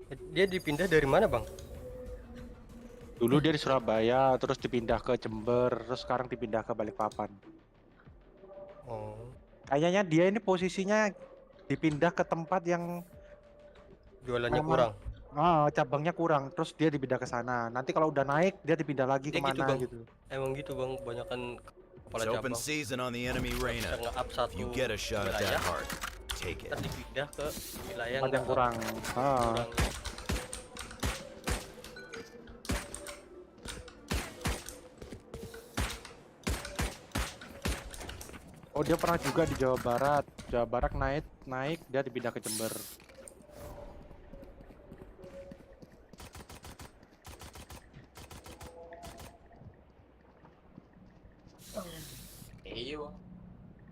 Dia dipindah dari mana, Bang? Dulu dia di Surabaya, terus dipindah ke Jember, terus sekarang dipindah ke Balikpapan. Oh. Kayaknya dia ini posisinya dipindah ke tempat yang Jualannya kurang. cabangnya kurang, terus dia dipindah ke sana. Nanti kalau udah naik, dia dipindah lagi Dia gitu, kemana Bang. gitu. Emang gitu, Bang. Kebanyakan kepala It's open cabang. season on the enemy arena. Nge-up If satu you get a shot at wilayah, that heart, take it. ntar dipindah ke wilayah Tempat yang kurang. kurang. Oh, dia pernah juga di Jawa Barat. Jawa Barat naik, dia dipindah ke Jember.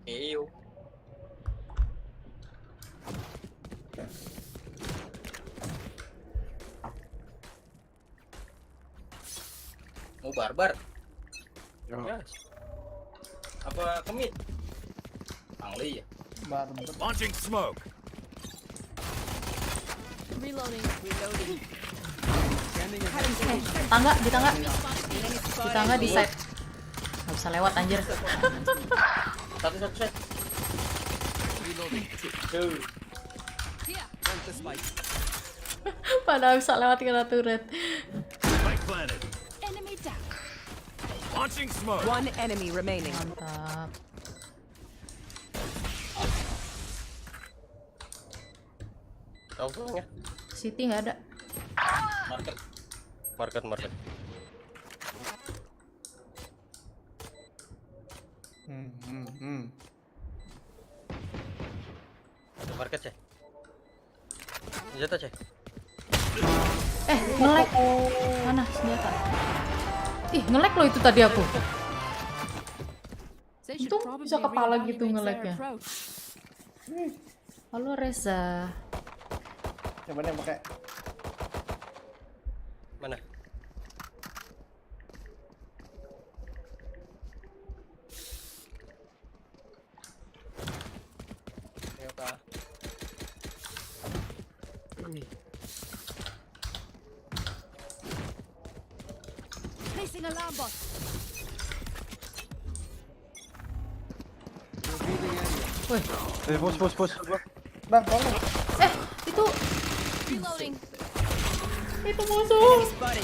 Eyo. Mau barbar? Yo. Yes. Apa kemit? Angli ya? Barbar. Launching smoke. Reloading. Tangga, di tangga. Di tangga di side. Gak bisa lewat anjir. Satu set. Padahal bisa lewat kena turret. Spike planted. Enemy down. Launching smoke. One enemy remaining. Mantap. Tahu bang ya? City nggak ada. Market. Ada market cek. Senjata cek. Nge-lag. Mana senjata? Ih, nge-lag loh itu tadi aku. They should Untung probably bisa kepala gitu reevaluate their nge-lag-nya. approach. Halo Reza. Coba deh pakai. Mana? Ya Pak. Placing alarm bot. Woi, Bos. Bang, tolong. itu Reloading. musuh. Spotted.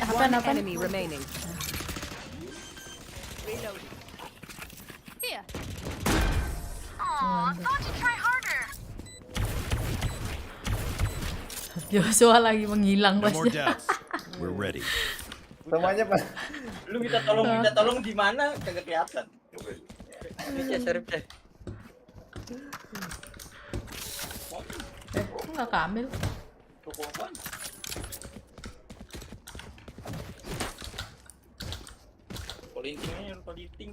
Apa? One enemy remaining. Here. Joshua lagi menghilang No more pasnya. doubts. We're ready. Semuanya, Pak. Lu minta tolong di mana? Kagak kelihatan. Ini cek serip cek. Nggak keambil. Toko apaan? Toko lintingnya lupa linting.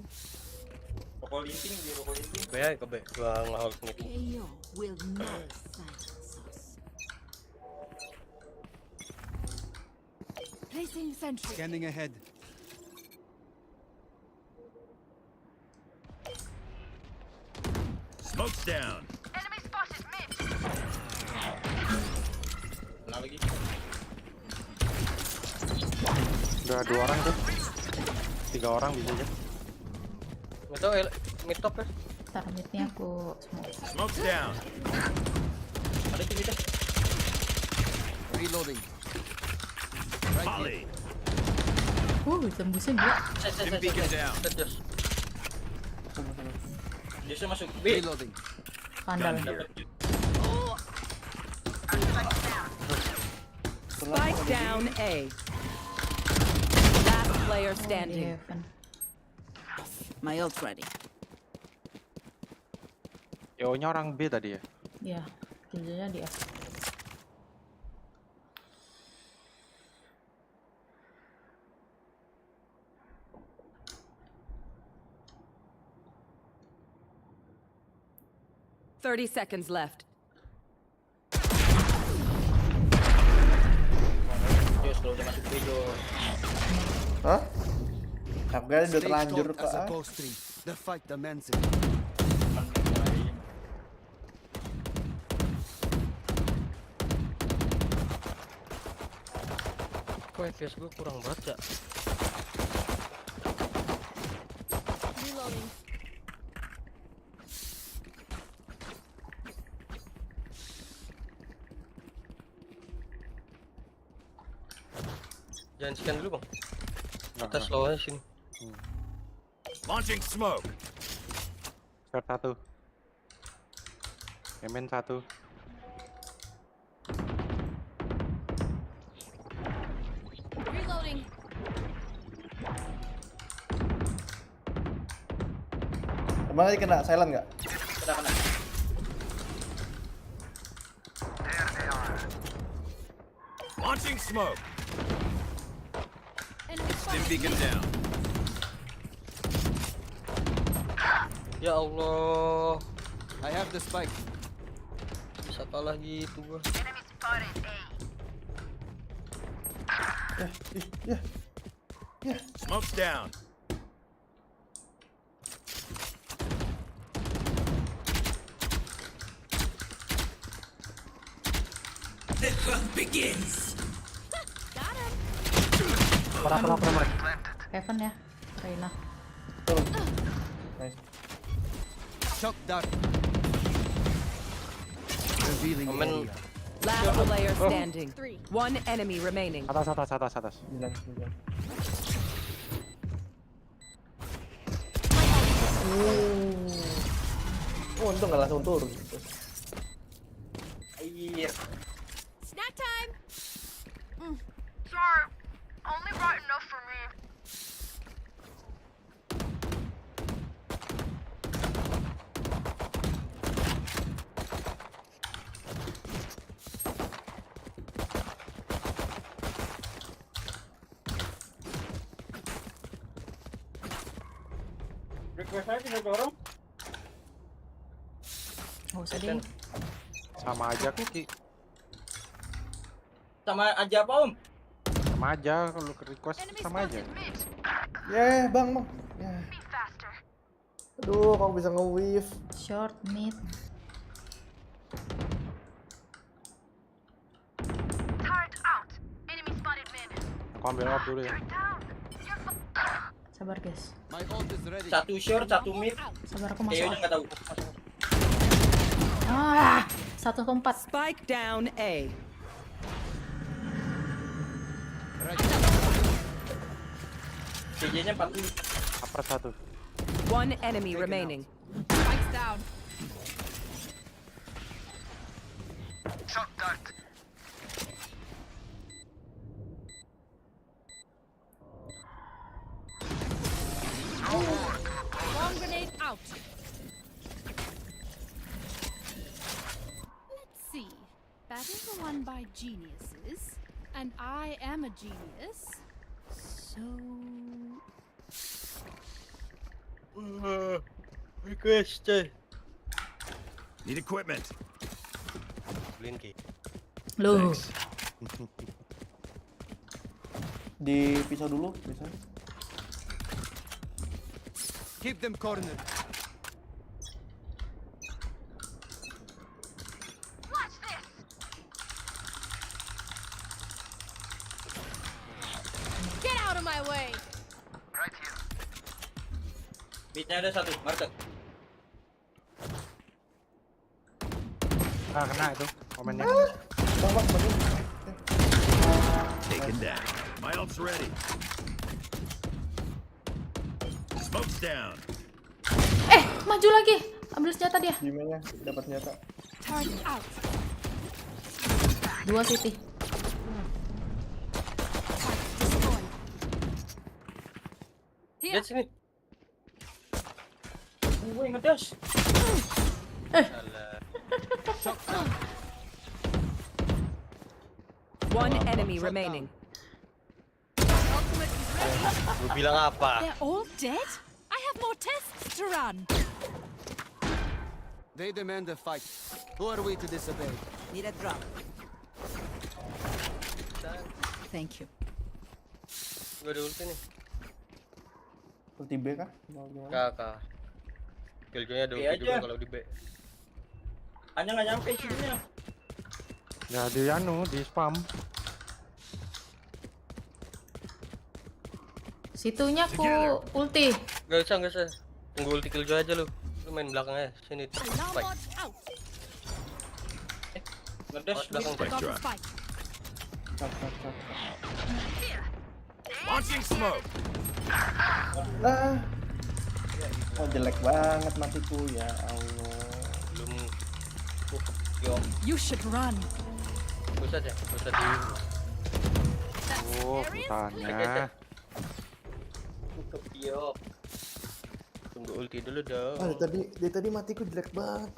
Toko linting dia toko linting. Ke B. Gua nge-hold nih. KO will not silence us. Placing sentry. Scanning ahead. Smoke's down. Kena lagi. Udah 2 orang tuh. 3 orang bisa aja. Nggak tahu mid top ya. Ntar midnya aku smoke. Smoke's down. Ada sini deh. Reloading. Volley. Tembusin dia. Dim beacon down. Jos. Josnya masuk B. Reloading. Kandal. Gun here. Spike down A. Last player Di standing. heaven. My ult ready. Yo-nya orang B tadi ya. Iya, killnya di F. Thirty seconds left. Jos kalau udah masuk B Jos. Hah? Aku kira udah Stay terlanjur, taut as a Pak. bowstring. The fight demands it. Kenapa FPS gue kurang banget ya? Reloading. Jangan scan dulu bang. Nggak, Kita nggak. slow aja sini. Launching smoke. Start 1. Emen 1. Reloading. Emang aja kena silent nggak? Kena. Launching smoke. Enemy Stim spotted. beacon down. Ya Allah, I have the spike. bisa kalah gitu gua. Smoke's down. Got him. Heaven ya, Reina. Nice. Shock dart. Revealing Omen. area. Last player standing. 3. One enemy remaining. Atas. 9. Oh, untung nggak langsung turun. Air. Snack time. Sorry, only brought enough for me. Request aja bisa dorong. Nggak usah deh. Sama aja Kuki. Sama aja apa om? Sama aja kalau ke request Enemy sama aja. spotted. Mid. Bang. Be faster. Aduh, kamu bisa nge-weave. Short, mid. Turret out. Enemy spotted mid. Aku ambil off dulu ya. Down. Sabar guys. My ult is ready. Satu short, satu mid. Sabar aku Kayaknya masuk. nggak tahu. Ah, 1 ke 4. Spike down A. CJ-nya 40. Upper 1. One enemy remaining. Spikes down. Shock dart. Bomb grenade out. Let's see. Battles are won by geniuses, and I am a genius. So Request coy. Need equipment. Beliin ki. Loh, Di pisau dulu, bisa. Keep them cornered. Watch this. get out of my way. Midnya ada satu, market. Ah, kena itu komennya. Bang, bantuin. Taken down. My ult's ready. Smoke's down. maju lagi. Ambil senjata dia. Gimana? Dapat nyata. Turret out. 2 city. Destroyed. Here. Lihat sini. Gue ngedas. One enemy remaining. Ultimate is ready. Lu bilang apa? They're all dead? I have more tests to run. They demand a fight. Who are we to disobey? Need a drop. Thank you. Gue ada ulti nih. Ulti B kah? Mau gimana? Kakak. Killjoy-nya ada ulti juga kalau di B. Hanya nggak nyampe sininya. Ya di anu di spam. Situnya ku ulti. Gak usah. Tunggu ulti Killjoy aja lu. Lu main belakang aja. Sini. Alarm Spike. bot out. Ngedash belakang. I got the spike. Cut, cut, cut. Launching smoke. Lah. Oh jelek banget matiku ya Allah. Belum. Yo. You should run. Pusat ya. Pusat di. Oh, bertanya. Kepiok. Tunggu ulti dulu dong. Ah, dari tadi matiku jelek banget.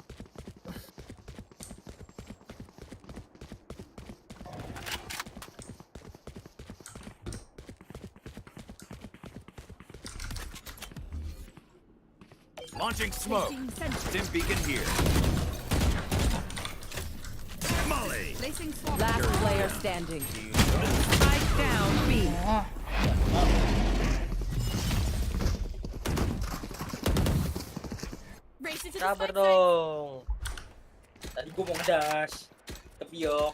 Launching smoke. Placing sentry. Stim beacon here. Molly. Placing swarm. Last player standing. Spike down B. Oh, Race into the Sabar spike site. dong. Tadi gua mau ngedash. Kepiok.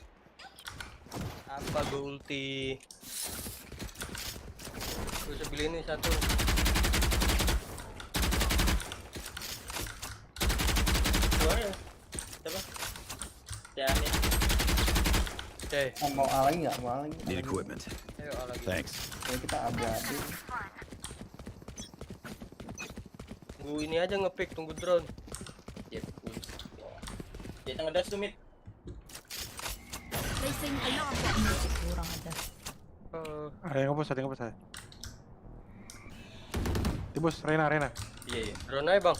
Apa gua ulti? Gua bisa beli ini satu. Dua ya. Siapa? Ya nih. Oke. Mau A lagi nggak? Mau A lagi? Need equipment. Ayo lagi. Thanks. Ya kita abadi. Tunggu ini aja ngepick, tunggu drone. Yep. Dia ngedash tuh mid. Placing alarm bot. kurang ada. Ada yang ngebus, Tibus, Rena. Iya. Drone aja bang.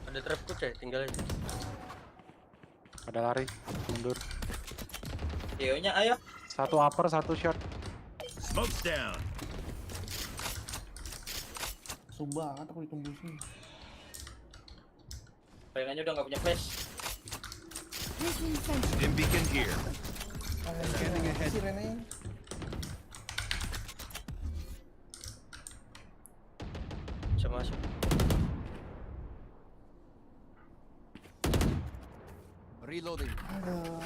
Ada trap coach ya, tinggal aja. Ada lari, mundur. Nya ayo. Satu upper, satu short. Smoke's down. Sumpah banget aku ditembusin. Renanya udah nggak punya flash. Placing sentry. Stim beacon here. Scanning ahead. Si Rene. Bisa masuk. Reloading. Aduh.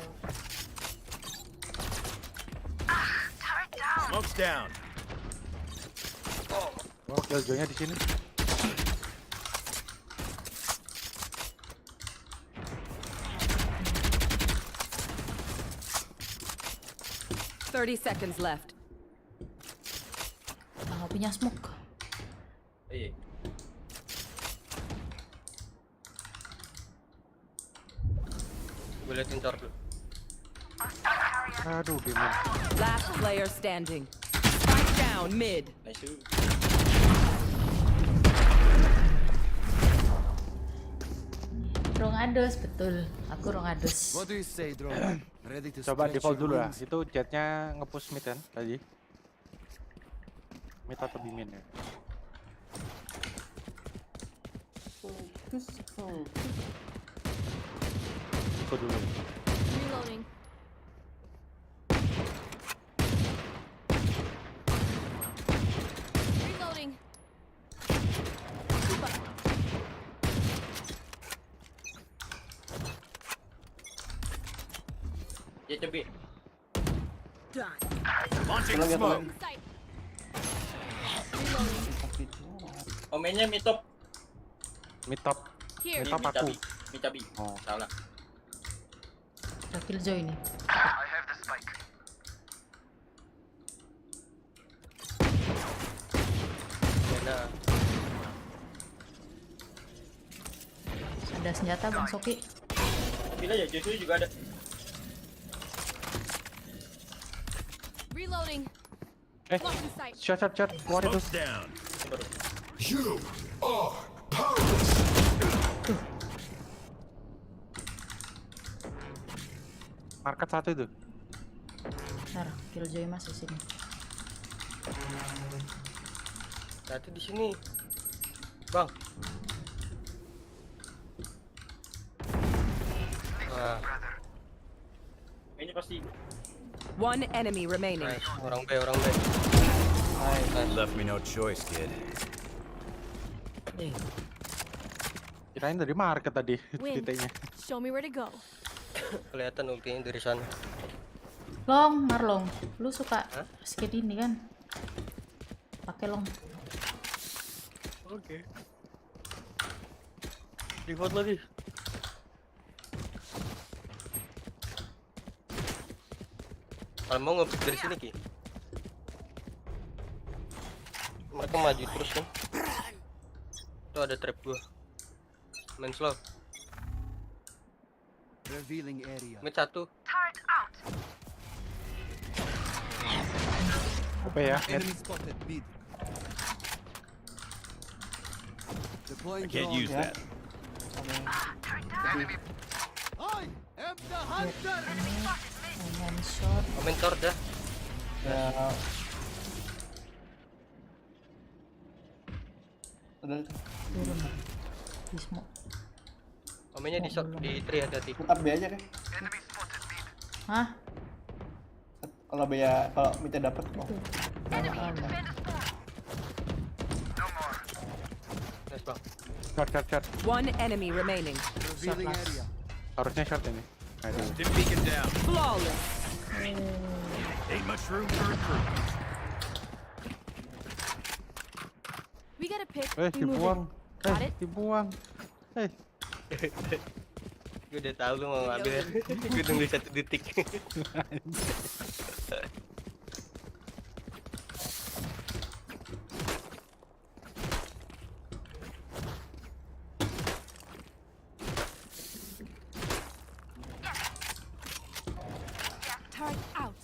Smoke's down. Oh, Killjoy-nya di sini. Thirty seconds left. Nggak punya smoke. Iya. Gue liatin tor dulu. Aduh, bimbing. Last player standing. Spike down mid. Nice. Rongados, betul. Aku rongados. What do you say, drone? Ready to Coba stretch default your dulu lah. wings? Itu jetnya nge-push mid kan tadi. Mid atau bimin ya? Fokus. Ikut dulu. Reloading. Reloading. Ya coba. Launching Lagi, smoke. Sight. Reloading. Omennya mid top. Mid top. Here. Mid top aku. Mid cabi. Oh. Salah. Ada Killjoy ini. Nah, Ada senjata Bang Soki. bila ya Joshua juga ada. Reloading. Eh, Blocking sight. shot. Keluar itu. Smoke's down. Market satu itu. Bentar, Killjoy masih sini. Satu di sini. Bang. Wah. Ini pasti One enemy remaining. nice. Orang B. Left me no choice, kid. Kirain dari market tadi Win. titiknya. Show me where to go. Kelihatan ultinya dari sana. Long, Marlong, lu suka Hah? skin ini kan? Pakai long. Oke. Default lagi. Kalau mau nge-pick dari sini Ki. Mereka maju terus kan. Tuh ada trap gua. Main slow. Revealing area. Mid 1. Turret out. Apa ya? Enemy spotted mid. Deploying I can't drone. use ya. that. Oke. I am the hunter. One shot. Komen tor dah. Ya. Udah, Turun. Di smoke. Komennya di shot di tree hati-hati. tetap B aja kan. Hah? Kalau B ya, kalau midnya dapet kok. Nice bang. Short. One enemy remaining. Revealing last. area. Harusnya short ini. Aduh. Stim beacon down. Flawless. Ain't much room for improvement. We get a pick. Eh, we move dibuang. in. Got it? Dibuang. Gue udah tahu lu mau ngambil. Gue tunggu 1 detik. Turret out.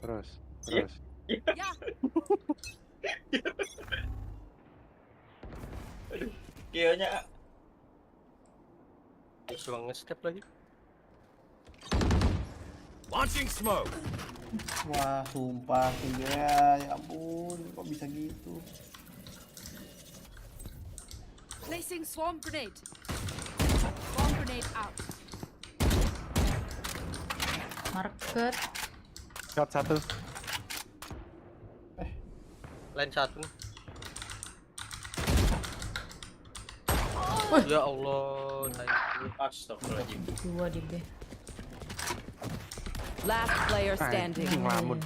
Terus. Yeah. Kayaknya langsung nge-step lagi. Launching smoke. Wah, sumpah ya ampun, kok bisa gitu. Placing swarm grenade. Swarm grenade out. Market. Short 1. Lain 1. Wih. Ya Allah, astagfirullahaladzim. 2 di B. Last player standing. Ngelamun.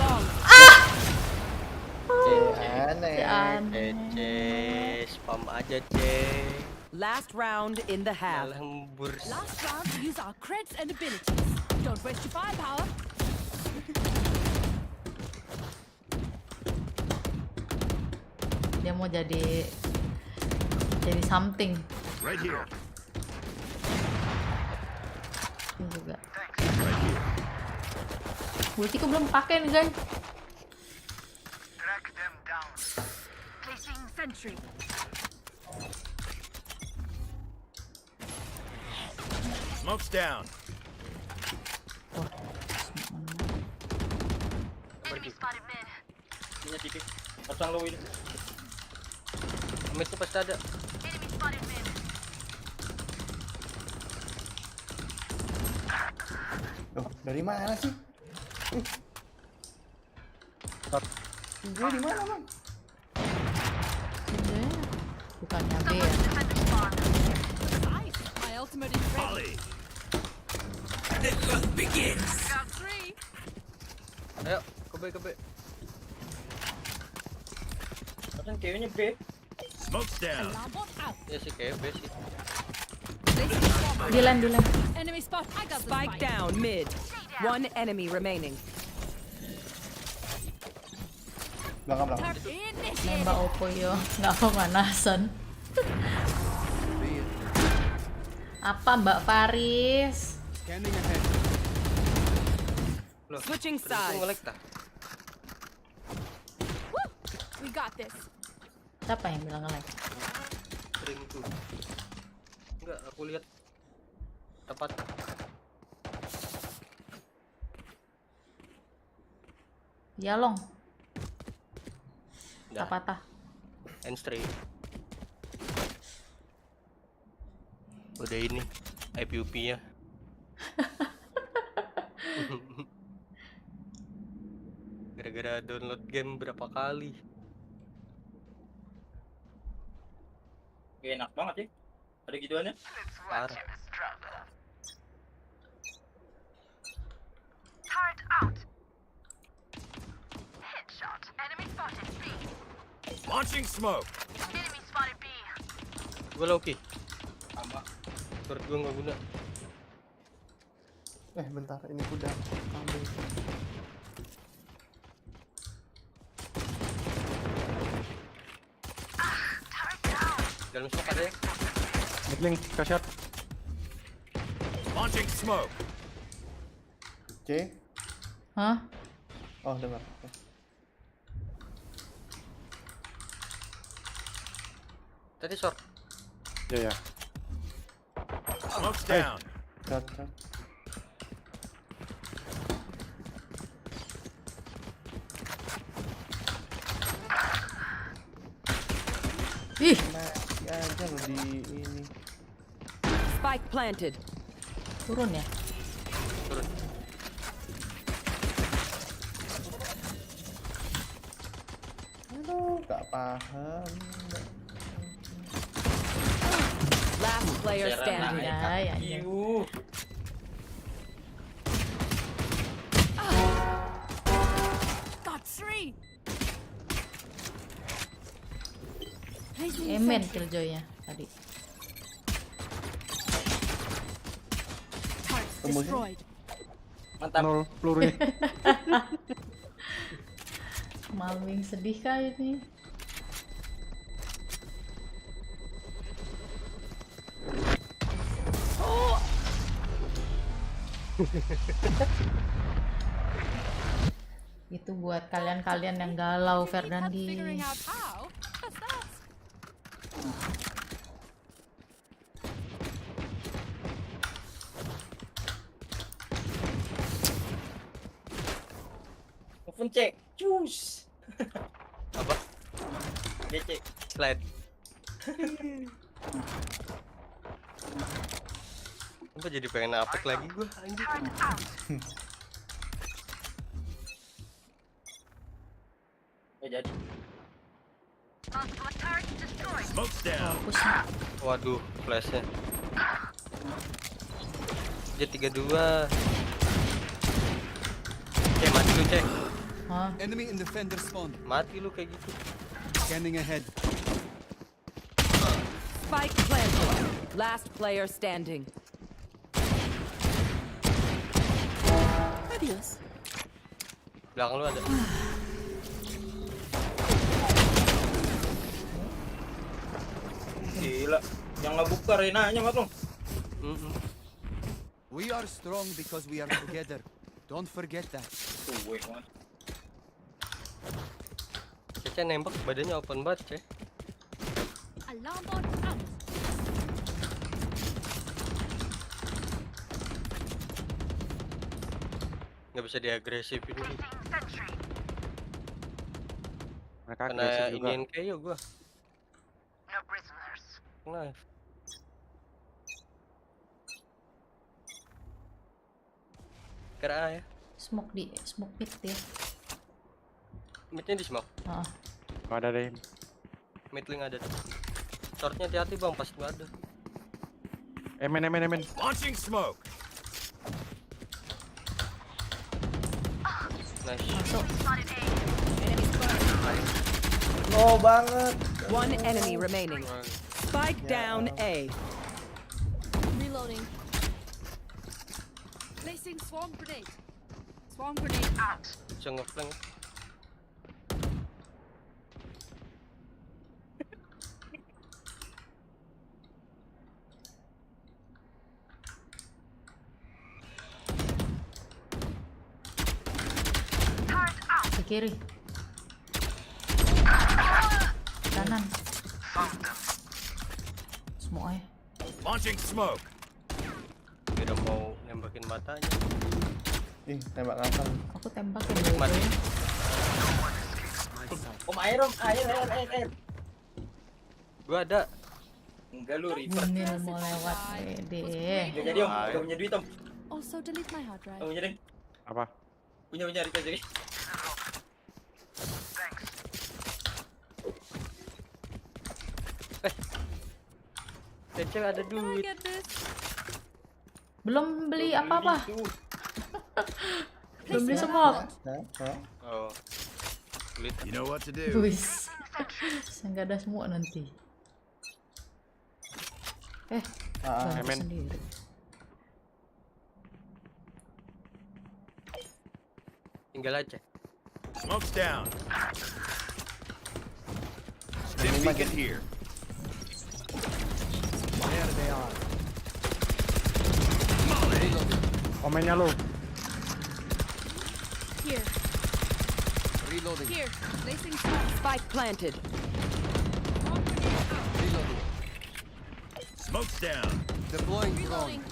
Long. Aneh. Spam aja C. Last round in the half. Malah ngembur. Last round, use our creds and abilities. Don't waste your firepower. Dia mau jadi something. Right here. Ini juga. Right here. Ultiku belum pakai nih guys. Placing sentry. Smoke's down. Enemy spotted mid. Punya titik. Pasang low ini. Mid tuh pasti ada. Enemy spotted mid. Loh, dari mana sih? Dia di mana, Bang? Sebenarnya bukannya B ya. Defend the spawn. Nice. My ultimate is ready. Volley. Round 3. Ayo, ke B. Kan kayaknya B. Smoke's down. Alarm bot out. Ya sih kayak B sih. Placing swarm grenade. Di land. Enemy spot. I got the Spike spike. down mid. One enemy remaining. Belakang. Turret initiated. Nembak Oppo yo, nggak pemanasan. Apa Mbak Faris? Scanning ahead. Loh, Switching terus gua sides. nge-lag tah. We got this. Siapa yang bilang nge-lag? Ring tuh. Enggak, aku lihat tepat. Ya long, Dah, patah. end straight. Udah ini IPUP-nya. Gara-gara download game berapa kali. Enak banget ya. Ada gituannya. Parah. Turret out. Headshot. Enemy spotted B. Launching smoke. Enemy spotted B. Gue Loki. Sama. Turret gue nggak guna. Bentar, ini kuda kambing. Dalam smoke ada ya? Midling, shot. Launching smoke. C. Hah? Oh, dengar. Tadi short. Ya. Smoke's down. Cut. Ih, Mati aja lo di ini. Spike planted. turun ya? Turun. Aduh, gak paham. Last player standing. Ya. Iu. Got three. Emen killjoy-nya tadi. Targets Tembus. destroyed. Mantap. 0 peluru. Malwing sedih kah ini? Itu buat kalian-kalian yang galau, Ferdandi. Figuring out how. That's that. Open cek. Cus. Apa? Dia cek. Slide. Apa jadi pengen apek lagi gua anjir. Jadi. Multiple turrets destroyed. Smoke's down. Fokus. Waduh, flashnya. Dia 32. Cek, mati lu cek. Hah? Enemy in defender spawn. Mati lu kayak gitu. Scanning ahead. Spike planted. Last player standing. Adios. Belakang lu ada. Gila, yang ngebuka Renanya mat lu. We are strong because we are together. Don't forget that. Tuh, mat. Cece nembak badannya open banget, Cek. Alarm bot out. Nggak bisa diagresifin nih. Sentry. Mereka Karena agresif juga. ingin kayak gua. No prisoners. Knife. Kira A ya. Smoke mid dia. Midnya di smoke. Ah, Nggak ada deh. Mid link ada. Shortnya hati-hati bang, pasti nggak ada. Emen. Launching smoke. Nice. masuk. Spotted A. Enemy spotted. Oh banget. One enemy remaining. Spike down A. Reloading. Placing swarm grenade. Swarm grenade out. Bisa nge-flank. Di kiri. Kanan. Semua ya. Launching smoke. Dia udah mau nembakin matanya. Ih, tembak ngasal. Aku tembakin Mati. dulu. Air. Gua ada. Enggak lu Reaper. Bunil mau lewat. Wede. Gak jadi om, gak punya duit om. Also delete my hard drive. Gak punya deh. Apa? Punya Reaper jadi. Cece ada Can I duit. get this? Belum beli apa-apa. Gitu. Belum beli smoke. Oh. Kulit. You know what to do. Wis. Nggak ada smoke nanti. Bantu Amen. sendiri. Tinggal aja. Smoke's down. Stim beacon here. There they are. Omennya lo. Here, Reloading. here. Placing smoke. Spike planted. Reloading. Smoke's down. Deploying drone. Reloading.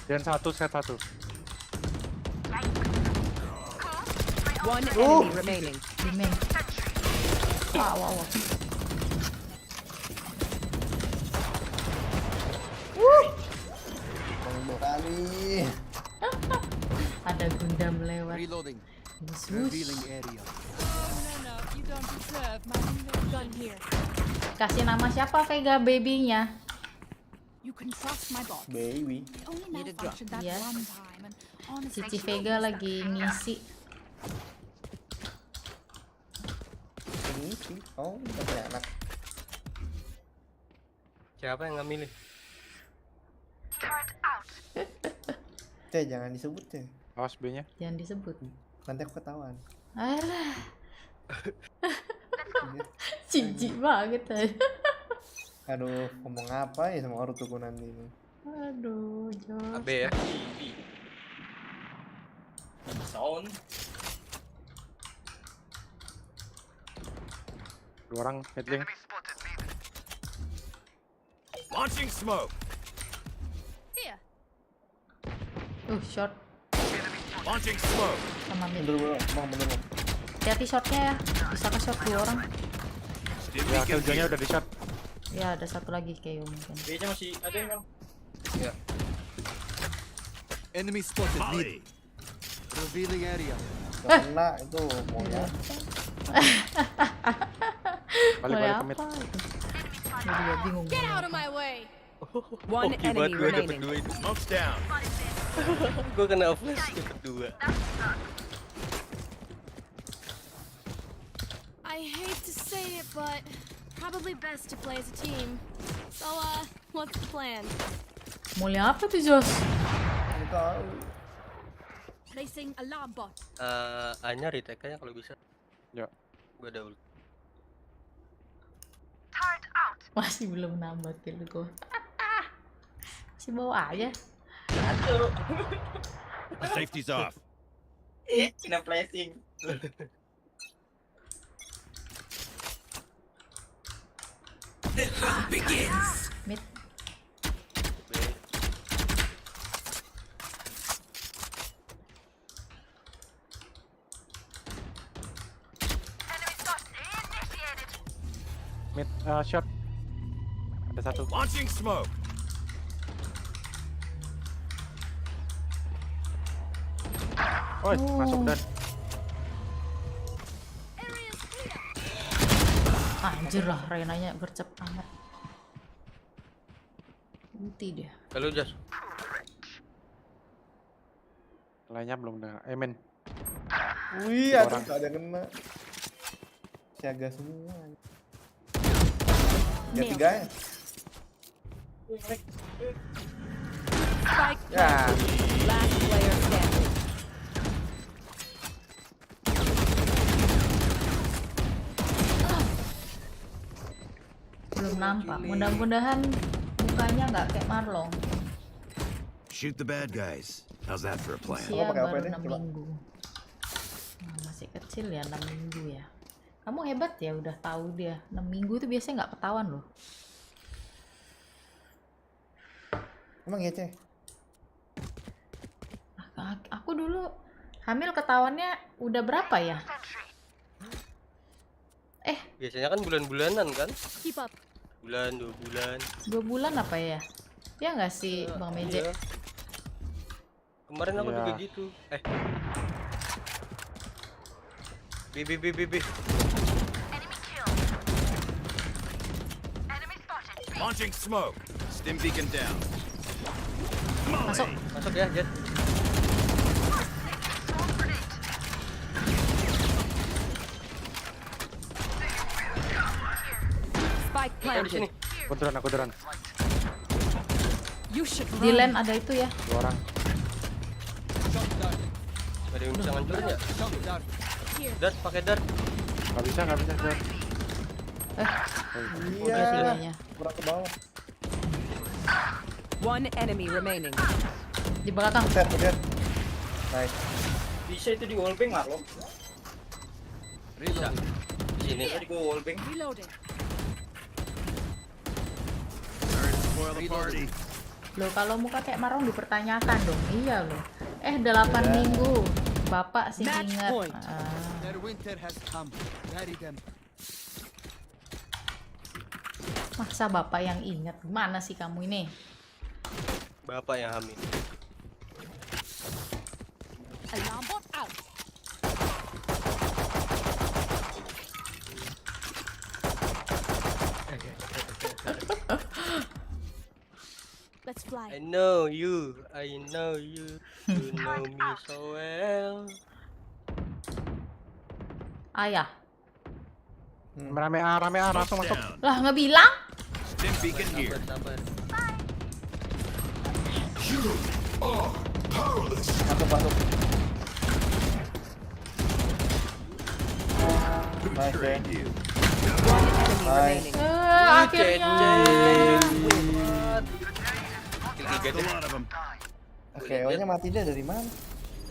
Dan satu, set satu. One enemy remaining. Di main. Wow. Kali. Ada Gundam lewat. Reloading. Yesus. Revealing area. No, you don't deserve my gun here. Kasih nama siapa Vega babynya? You can trust my boss. Baby. It only malfunctioned that Yes. one time, and honestly, Cici Vega lagi ngisi. Ini sih. Oh, udah enak. Siapa yang nggak milih? Turret out. Jangan disebut ya. Awas B-nya. Jangan disebut. Nanti aku ketahuan. Alah. Jijik banget aja. Aduh, ngomong apa ya sama ortuku nanti ini. Aduh, Jos. AB ya. Sound. Dua orang mid lane. Launching smoke. here. Short Launching smoke. sama mid. Mundur bro, bang, mundur bang. Hati-hati shortnya ya. Bisa ke short 2 orang. Stim Ya, beacon killjoy-nya here. udah di shot. Ya, ada satu lagi kayak mungkin. B-nya masih ada yang bang. Enemy spotted. Mid. Molly. Revealing area. Gak kena itu mau ya. Balik Mulai ke mid. apa itu? Gue juga bingung. Get out of my way. One enemy gue dapet remaining. 2 itu. Smoke's down. Gue kena flash dapet 2. I hate to say it, but probably best to play as a team. So, what's the plan? Mulai apa tuh, Jos? Ini tahu. Placing alarm bot. A-nya retake-nya kalau bisa. Ya. Gue ada ult. Turret out. Masih belum nambah kill gue. Masih bawa aja. Safety's off. Kena flashing. Mid. Enemy spot initiated. Mid shot. Ada satu. Launching smoke. Oi, masuk dan. Area's clear. Anjir lah, Renanya gercep amat. Ulti dia. Kalau Jas. Lainnya belum ada. Men. Wih, Dua ada orang. gak ada kena. Siaga semua. Ya 3 ya. Spike Ya. last player standing. Belum nampak. Mudah-mudahan mukanya nggak kayak Marlong. Shoot the bad guys. How's that for a plan? Usia pakai apa baru ini? 6 Coba. minggu. Nah, masih kecil ya 6 minggu ya. Kamu hebat ya udah tahu dia. 6 minggu tuh biasanya nggak ketahuan loh. Emang ya, Ceh? Aku dulu hamil ketahuannya udah berapa ya? Biasanya kan bulan-bulanan kan? Keep up. Bulan, 2 bulan. 2 bulan apa ya? Ya nggak sih Bang Meje? Iya. Kemarin aku Iya. juga gitu. B. Enemy killed. Enemy spotted. Launching smoke. Stim beacon down. Masuk. Masuk ya, Jet. Spike planted. Aku turun. You should Di run. land ada itu ya. 2 orang. Ada yang bisa ngancurin nggak? Dart, pakai dart. Nggak bisa. Dart. Iya. Kayaknya. Kurang ke bawah. One enemy remaining. Di belakang. Set. Nice. Bisa itu di wallbang lah lo. Bisa. Di sini tadi gua wallbang. Reloading. Spoil the party. Loh, kalau muka kayak marong dipertanyakan dong. Iya loh. 8 minggu. Bapak sih Match ingat. point. Their winter has come. Bury them. Masa bapak yang ingat? Gimana sih kamu ini? Bapak yang hamil. Alarm bot out. Let's fly. I know you. You know me so well. Ayah. Rame A langsung masuk. Down. Lah, nggak bilang? Stim beacon here. Sabar. Masuk. Nice, Betrayed you. One enemy Nice. remaining. Akhirnya. That's a lot of them. Oke, nya mati dia dari mana?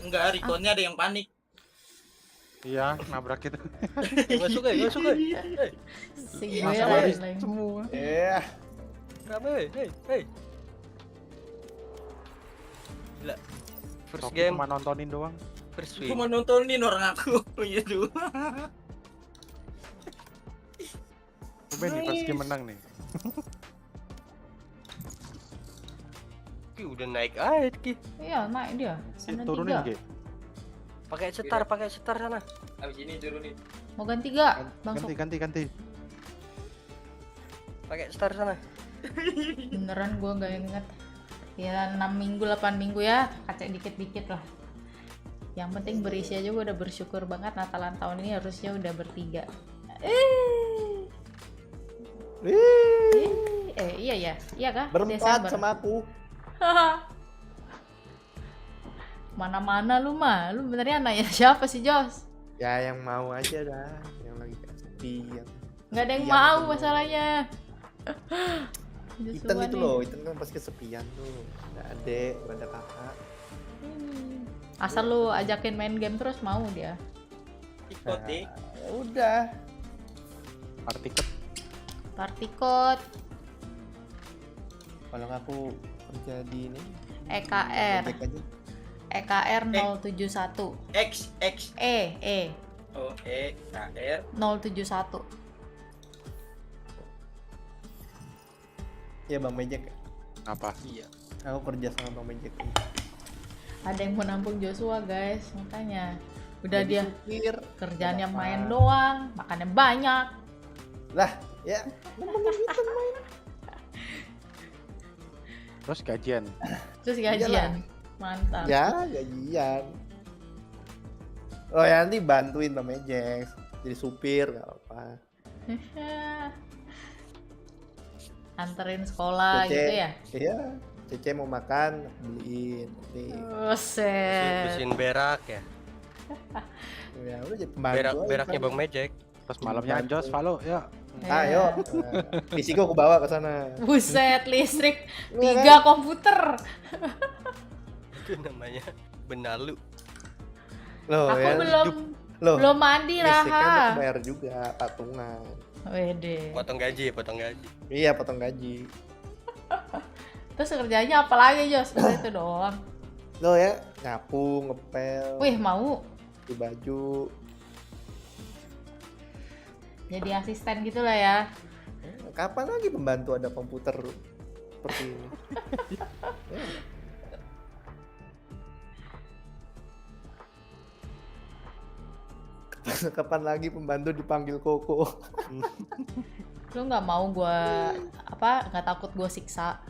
Enggak, recon-nya ada yang panik. Iya, nabrak kita. Masuk ya. Si gue Masuk lagi. semua. Iya. Rame, hey. Gila. First Toki game, cuma nontonin doang. first win. Cuma nontonin orang aku. Iya tuh. Coba nih first game menang nih. Udah naik aja Ki. Iya, naik dia. Sana Turunin 3. Ge. Pakai setar sana. Habis ini turunin. Mau ganti gak? Bang Sok. Ganti. Pakai setar sana. Beneran gue gak inget. Ya 6 minggu, 8 minggu ya. Kacek dikit-dikit lah. Yang penting berisi aja, gue udah bersyukur banget. Natalan tahun ini harusnya udah bertiga. Iya ya. Iya kah? Berempat Desember. sama aku. Mana-mana lu mah. Lu benernya anaknya siapa sih, Jos? Ya yang mau aja dah, yang lagi kesepian. Nggak ada yang Iya, mau betul. masalahnya. Iten Joshua itu nih. loh, Iten kan pasti kesepian tuh. Ada adek, ada kakak. Asal lu ajakin main game terus mau dia. Ikut deh. Ya udah. Partikel. Partikot, Kalau aku kerja di ini, EKR, ojek aja. EKR 071. X. Oh, KR 071. Ya Bang Mejek. Apa? Iya. Aku kerja sama Bang Mejek. Ada yang mau nampung Joshua, guys. Makanya udah Jadi dia supir. kerjaannya Kenapa? main doang, makannya banyak. Lah, ya. Nemenin Iten main. Terus gajian. Terus gajian. Mantap. Ya, gajian. Oh ya nanti bantuin Bang Mejek. Jadi supir nggak apa. Anterin sekolah gitu ya. Iya. Cece mau makan, aku beliin. Nanti. Buset. Bersihin berak ya. Ya udah jadi pembantu. aja, Beraknya kan. Bang Mejek. Terus malamnya Anjos, follow, yuk. Ayo. Fisiko aku bawa ke sana. Buset, listrik Iya 3 komputer. Itu namanya benalu. Loh Aku ya. Loh. belum mandi Listrik kan lah. aku bayar juga patungan. Wede. Potong gaji. Iya, potong gaji. Terus kerjanya apa lagi, Jos? Udah itu doang. Loh ya, nyapu, ngepel, Wih, mau cuci baju. jadi asisten gitu lah ya. Kapan lagi pembantu ada komputer seperti ini? Kapan lagi pembantu dipanggil Koko? Lu nggak mau gua nggak takut gua siksa?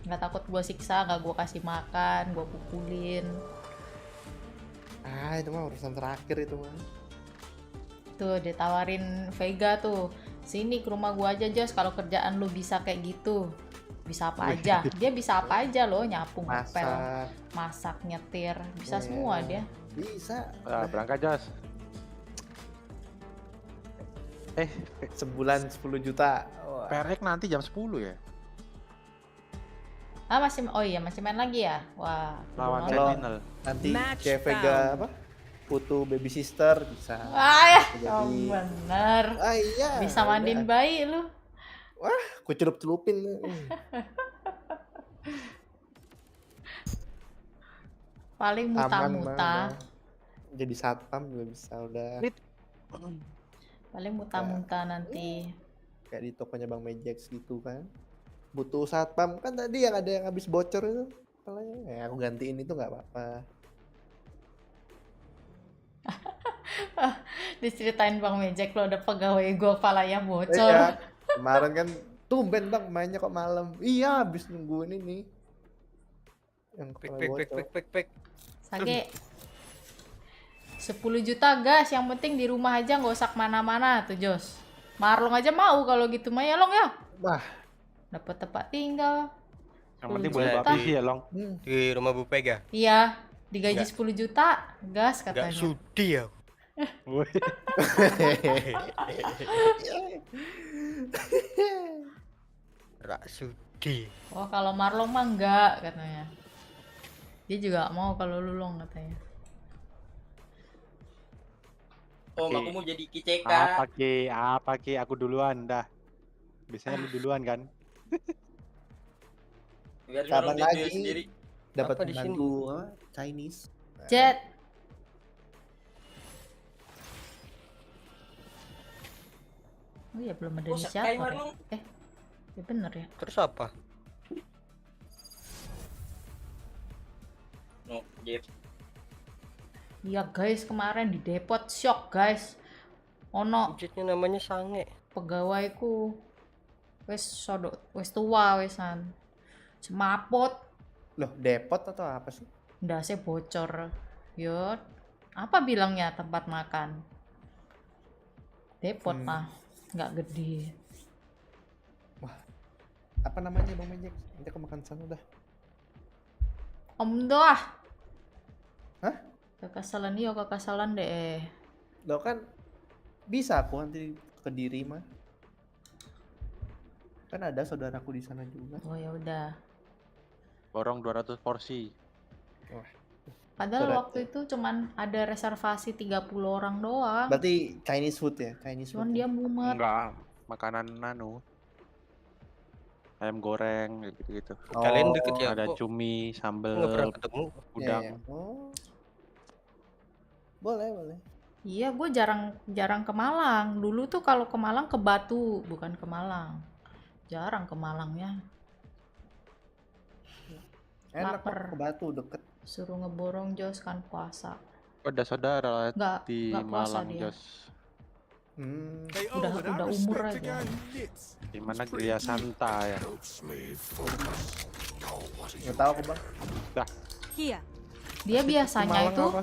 Nggak takut gua siksa, nggak gua kasih makan, gua pukulin. Ah, itu mah urusan terakhir itu mah. Tuh ditawarin Vega tuh, Sini ke rumah gua aja Jos, kalau kerjaan lu bisa kayak gitu. Bisa apa aja, dia bisa apa aja loh, nyapu, ngepel, Masak. masak, nyetir, bisa Iya. semua dia. Bisa. Berangkat Jos. Sebulan 10 juta. Wah. Perek nanti jam 10 ya. Ah masih, oh iya masih main lagi ya. Wah. Lawan belum nonton. Sentinel. Nanti Match kayak Vega found. apa? Putu baby sister bisa. Ah ya, Jadi- oh, bener. Ah iya. Bisa mandiin udah. bayi lu. Wah, ku celup-celupin. Paling Aman muta-muta. banget. Jadi satpam juga bisa udah. Paling muta-muta nanti. Kayak di tokonya Bang Mejex gitu kan. Butuh satpam kan tadi yang ada yang habis bocor itu. Palanya. Ya aku gantiin itu nggak apa-apa. Diceritain Bang Mejek lo ada pegawai gua palanya bocor. Iya. Kemarin kan tumben Bang mainnya kok malam. Iya, habis nungguin ini. Yang kepala bocor. Sage 10 juta gas, yang penting di rumah aja nggak usah kemana-mana tuh Jos. Marlong aja mau kalau gitu mah ya Long ya. Wah, Dapat tempat tinggal. Yang penting 10 boleh juta. babi ya Long. Di rumah Bu Pega. Iya, digaji 10 juta gas katanya. sudi ya. Rak sudi. Oh kalau Marlong mah enggak katanya. Dia juga mau kalau lu Long katanya. Om, Oke. aku mau jadi KCK. Apa ki? Aku duluan dah. Biasanya lu duluan kan? Biar Kapan orang dia lagi? sendiri. dapat Apa di sini? pembantu apa? Chinese. Jet. Oh iya belum ada Oh, di kayak siapa. Marlong. Ya bener ya. Terus apa? No, Jeff. Iya guys, kemarin di depot shock guys. Ono Jetnya namanya Sange. pegawaiku wes tua wesan. Semaput, Loh, depot atau apa sih? ndase bocor. Yo, apa bilangnya tempat makan? Depot mah, nggak gede. Apa namanya Bang Mejex? Nanti aku makan sana dah. Om doah. Hah? Kekasalan iya, kekasalan deh. Loh kan bisa aku nanti ke Diri mah. Kan ada saudaraku di sana juga. Oh ya udah. Borong 200 porsi. Padahal Berat waktu itu cuman ada reservasi 30 orang doang. Berarti Chinese food ya? Chinese Cuman food. dia mumet. Enggak, makanan nano. Ayam goreng gitu-gitu. Kalian deket ya? Ada Kok cumi, sambel, nggak pernah ketemu. udang. Iya, iya. Oh. Boleh. Iya, gue jarang ke Malang. Dulu tuh kalau ke Malang ke Batu, bukan ke Malang. Jarang ke Malangnya. Enak Lapar. kok ke Batu deket. Suruh ngeborong Jos kan puasa. Ada saudara Nggak di puasa Malang, dia. Jos. They Udah- owe udah our umur respect to aja. guy who knits. Di mana Gria Santa ya. Nggak tahu aku Bang. Here. Dia biasanya Malang itu apa?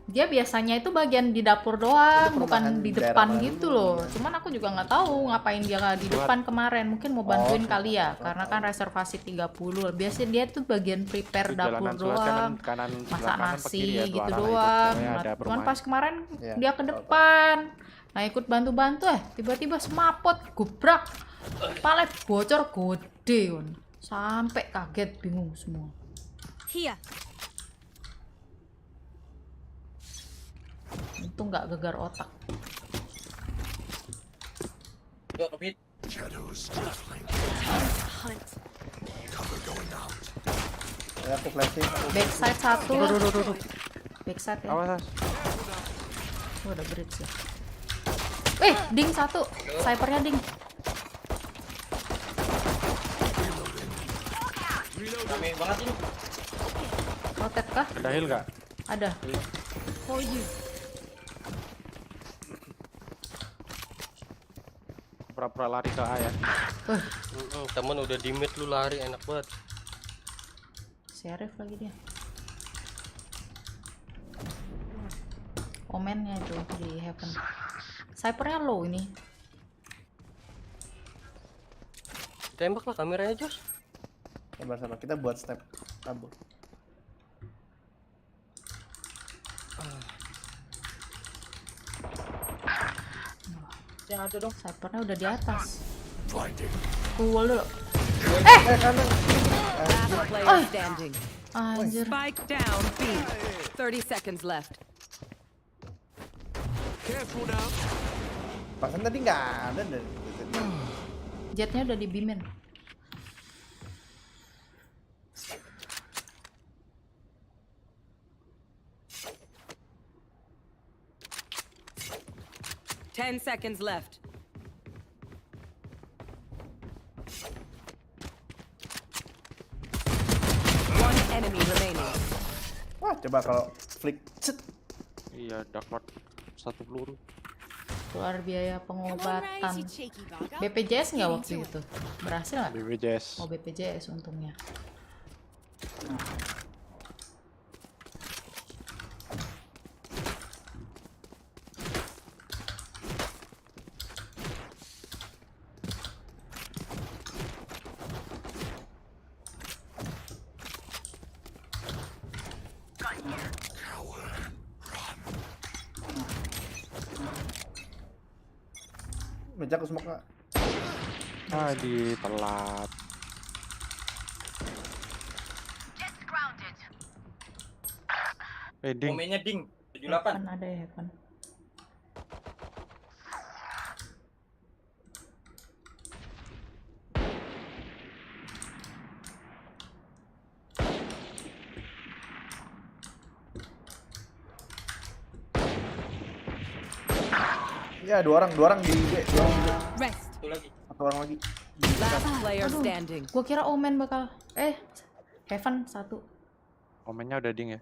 dia biasanya itu bagian di dapur doang, Itu perumahan bukan di daerah depan baru, gitu loh. iya. Cuman aku juga nggak tahu ngapain dia di depan kemarin. Mungkin mau bantuin kali ya, karena kan reservasi 30. Biasanya dia tuh bagian prepare Di dapur jalanan sebelah doang. kanan Masak sebelah kanan ke nasi kiri ya, dua gitu arah itu. doang. Pokoknya Nah, ada cuman perumahan. pas kemarin Iya, dia ke tahu. depan. Nah, ikut bantu-bantu tiba-tiba semapot, gubrak. Palet bocor gede kon. Sampai kaget bingung semua. Here. Untung nggak gegar otak. Yuk, Kepit. Hunt. Ya, aku flashing. Backside satu. Backside ya. Awas, awas. Oh, ada bridge ya. Ding satu. Snipernya ding. Rame banget ini. Rotet kah? Ada heal nggak? Ada. For you. Pura-pura lari ke A ya. Temen udah di mid lu lari enak banget. Sheriff lagi dia. Komennya itu di heaven. Snipernya low ini. Tembak lah kameranya, Jos. Sabar, kita buat step tabur. Yang ada dong. Snipernya udah di atas. Blinding. Cool dulu. Kanan. Last player standing. Anjir. Spike down B. 30 seconds left. Careful now. Bahkan tadi nggak ada deh. Jetnya udah dibimin. Ten seconds left. One enemy remaining. Wah, coba kalau flick cet. Iya, dapat 1 peluru. Keluar biaya Come on, pengobatan. raise your cheeky bugger. BPJS nggak waktu itu? Berhasil nggak? BPJS. Oh BPJS untungnya. Meja aku smoke nggak? Telat. Just grounded. Ding. Momennya ding. 78. Heaven ada ya Heaven. Ya, dua orang di B, dua orang di B. Rest. Satu lagi. Satu orang lagi. Last player Aduh. standing. Gua kira Omen bakal Heaven 1. Komennya udah ding ya.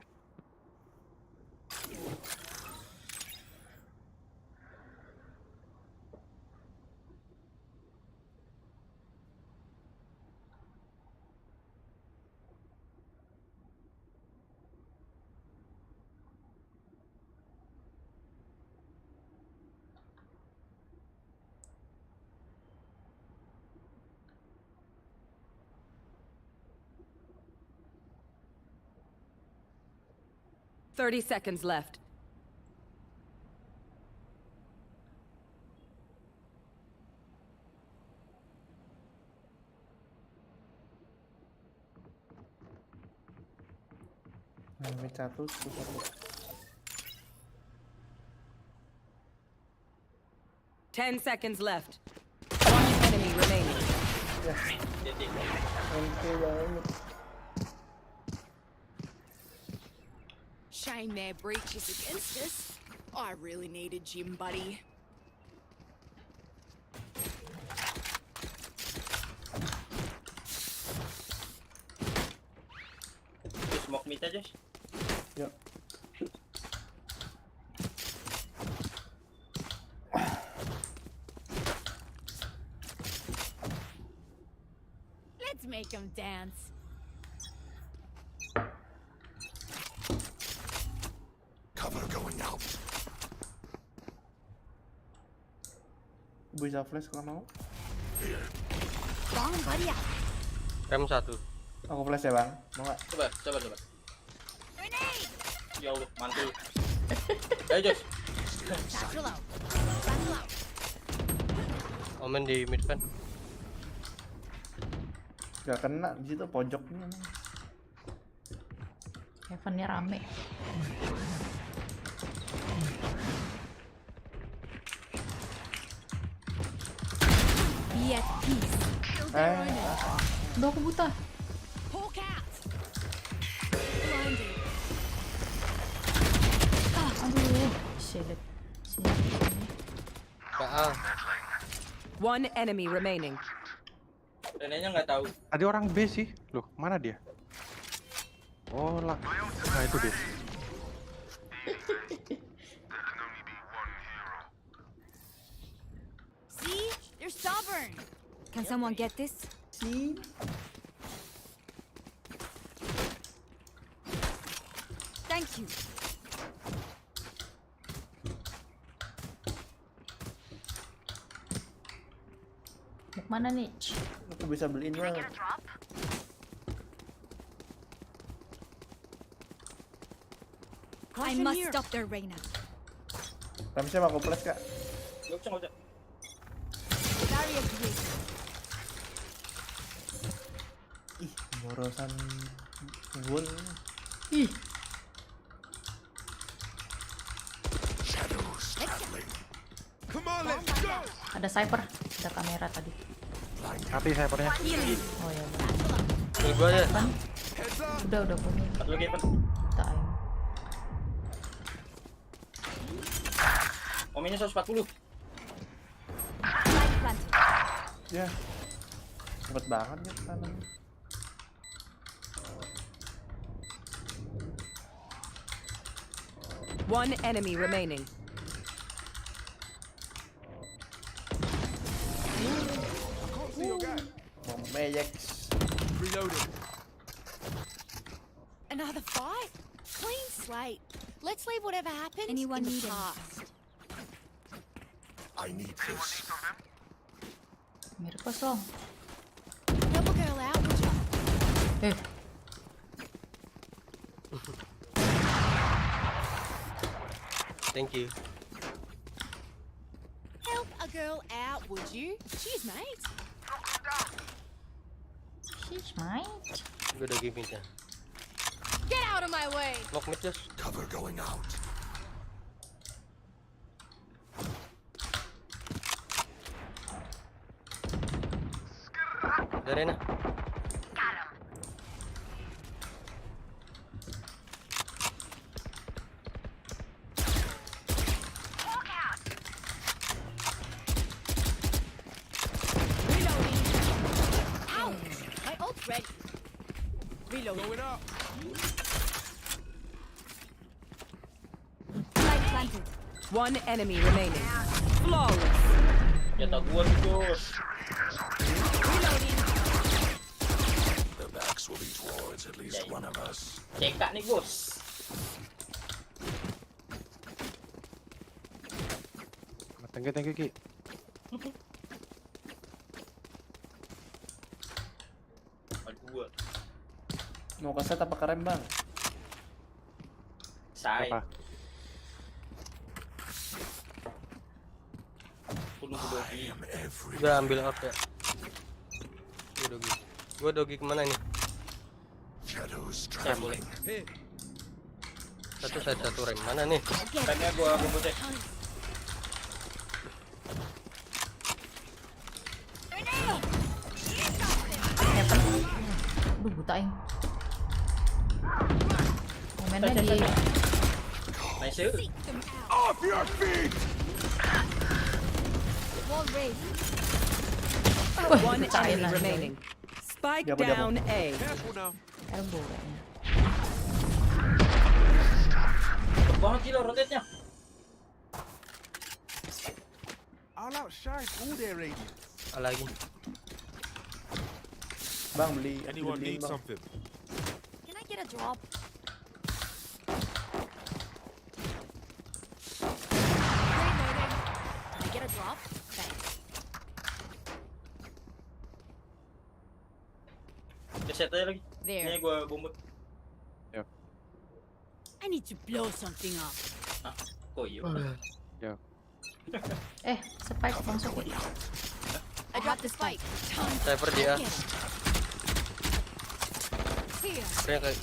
Thirty seconds left. Mid satu, satu. 10 seconds left. One enemy remaining. Oke banget. Shame their breach is against us. I really need a gym buddy. Smoke mid aja. Yuk. Let's make them dance. Cover going out. Bisa flash kalau mau. Bomb buddy out. Rem 1. Aku flash ya, Bang. Mau nggak? Coba. Grenade. Ya Allah, mantul. Ayo, Jos. Satchel out. Satchel out. Omen di mid kan. Gak kena di situ pojoknya. Heavennya rame. Be at peace. Udah aku buta. Hawk out. Blinded. Aduh. Shit. Sini. One enemy remaining. Renenya nggak tahu. Tadi orang B sih. Loh, mana dia? Oh lah. Nah itu dia. See? You're stubborn. Can someone get this? Si. Thank you. Mana nih? Aku bisa beliin mah. I must stop their Reina. Ramsnya mau flash kak. Gak usah. Barrier created. Ih, borosan gun. Ih, Come on, let's go. ada sniper, ada kamera tadi. Mati snipernya. Oh ya, Tuh gua aja. kan? Heads up. Udah punya. Satu lagi Evan. Kita aim. Omennya 140. Light planted. Ya. Cepet banget ya tanam. One enemy remaining. Can't see your guy. Bom Majex. Reloading. Another fight? Clean slate. Let's leave whatever happened Anyone in the need it? past. I need this. Mirip kosong. Help a girl out, would you? Eh, Thank you. Help a girl out, would you? Cheers, mate. she's mine. Gue udah game ya. Get out of my way. Knock mid just. Cover going out. Dari na. Reloading. Ow! My ult's ready. Reloading. Going up. Light planted. One enemy remaining. Flawless. Ya tak gua nih bos. Reloading. The backs will be towards at least one of us. Cekak nih bos. Thank you Ki. Aduh gua. Mau ke set apa keren bang? Say. Apa? Dogi. I am every. Udah ambil up ya. Dogi. Gua dogi kemana nih? Shadows Saya boleh. traveling. Satu rem mana nih? Remnya gua bungkus ya. Heaven. Aduh, buta aing. Momennya di Nice. Seek them out. Off your feet. Wall raised. One butain enemy aja. remaining. Spike Diamo, diamo. down A. Careful now. elbow kayaknya. Cepet banget gila rotate-nya. I'll outshine all their radiance. Lagi. Bang beli. Anyone beliin, need bang. something? Can I get a drop? Reloading. Can I get a drop? Thanks. Reset aja lagi. There. Ini gua bombot. I need to blow something up. Kok iya? Spike masuk. I dropped the spike. Cypher dia. Here. Kayaknya kayak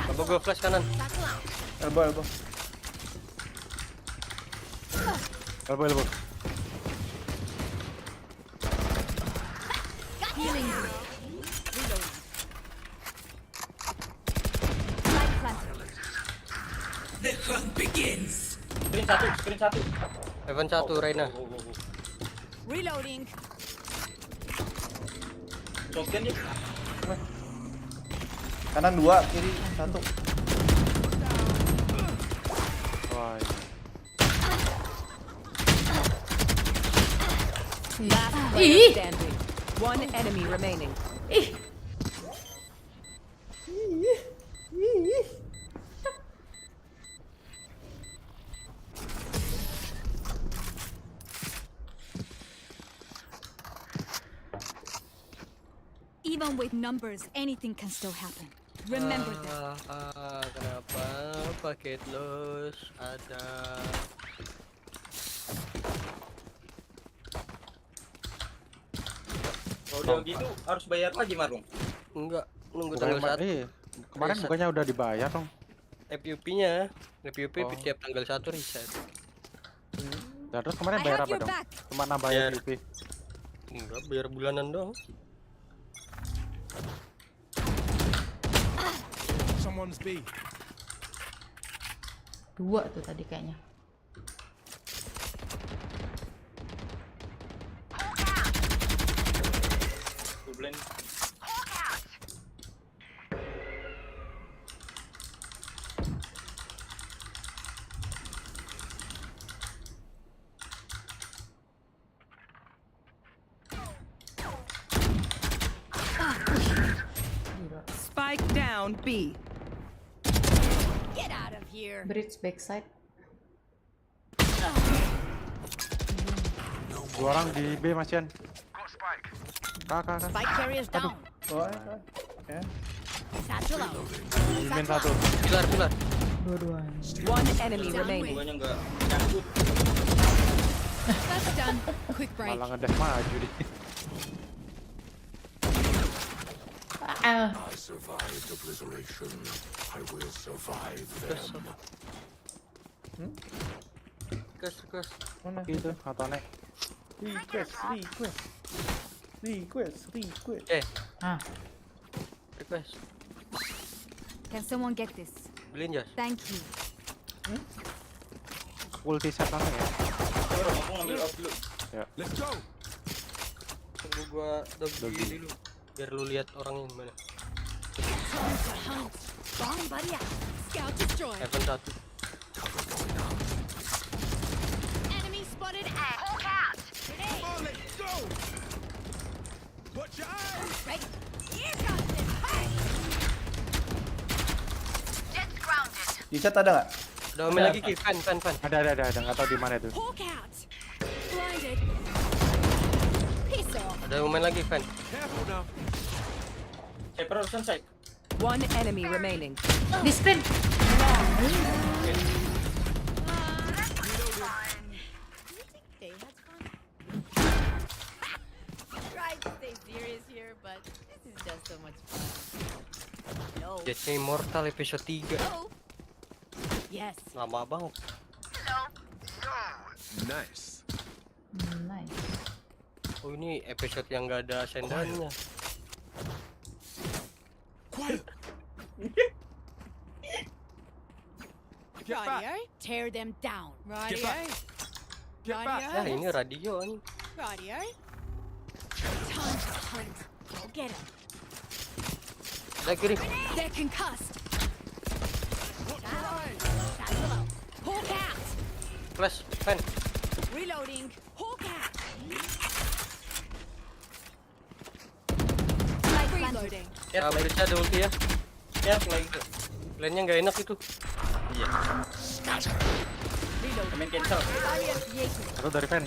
apa gua flash kanan. Battle out. Elbow. Elbow. Got healing. Reloading. Light planted. Screen satu. Heaven satu, Reina. Reloading. Shotgun dia. Kanan 2, kiri 1. Wah, Last player standing. One enemy remaining. with numbers, anything can still happen. Remember that. Kenapa paket los ada? Kalau udah gitu harus bayar lagi Marung? Enggak, nunggu tanggal 1. Kemarin bukannya udah dibayar dong. FUP-nya, FUP tiap tanggal 1 reset. Nah, terus kemarin I bayar have apa your dong? back. Cuma nambah Bayar. FUP. Enggak, bayar bulanan dong. Someone's B. 2 tuh tadi kayaknya. Dublin. Spike down B. Get out of here. Bridge backside. Dua orang di B Masian. Kakak. Spike carriers down. Oh, ya. Satchel out. Min 1. Pilar. Dua-duanya. One enemy remaining. Bukannya enggak nyangkut. That's done. Quick break. Malah ngedes maju deh. Ah, I survived obliteration. I will survive them. Kes. Mana? Gitu, atau nek. Request. ah. Request. Can someone get this? Beliin jas. Thank you. Ulti set langsung ya. Orang aku ngambil up dulu. Let's go. Tunggu gua dogi dulu. Biar lu lihat orangnya gimana. Hunt. Bomb buddy out. Scout destroyed. Heaven 1. Enemy spotted A. Hawk out. Grenade. Oh, let's go. Watch your eyes. Right. Here comes this. Hey. Jets grounded. Di chat ada nggak? Ada omen lagi Ki, fan. Ada, nggak tahu di mana itu. Hawk out. Blinded. Piss off. Ada omen lagi fan. Careful now. Sniper sunset. One enemy remaining. Di screen. They had fun. Tried to stay serious here, but this is just so much fun. No. Jetnya Immortal episode 3. Oh. Yes. Lama banget. Nice. Nice. Oh ini episode yang nggak ada sendannya. Get back. Radio, tear them down. Get Radio, back. Get back. Ya ini radio nih. radio. Time to hunt. Go get him. Ada kiri. They're concussed. Satchel out. Hawk out. Flash fan. Reloading. Hawk out. Reloading. Ya, bridge ada ulti ya. Ya, lagi itu. Lainnya nggak enak itu. Iya. Main cancel. Satu dari fan.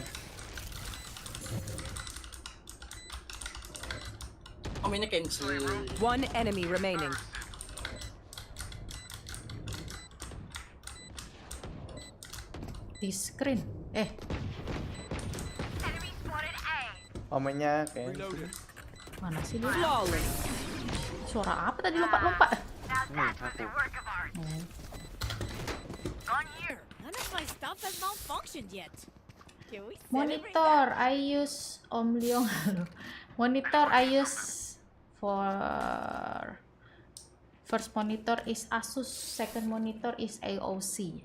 Oh, mainnya cancel. One enemy remaining. Di screen. Enemy spotted A. Omennya kayak Reloading. Mana sih dia? Flawless. Suara apa tadi lompat-lompat? Now that was a work of art. Gone here. None of my stuff has malfunctioned yet. Can we celebrate Monitor I use Om Leong. Monitor I use for first monitor is Asus, second monitor is AOC.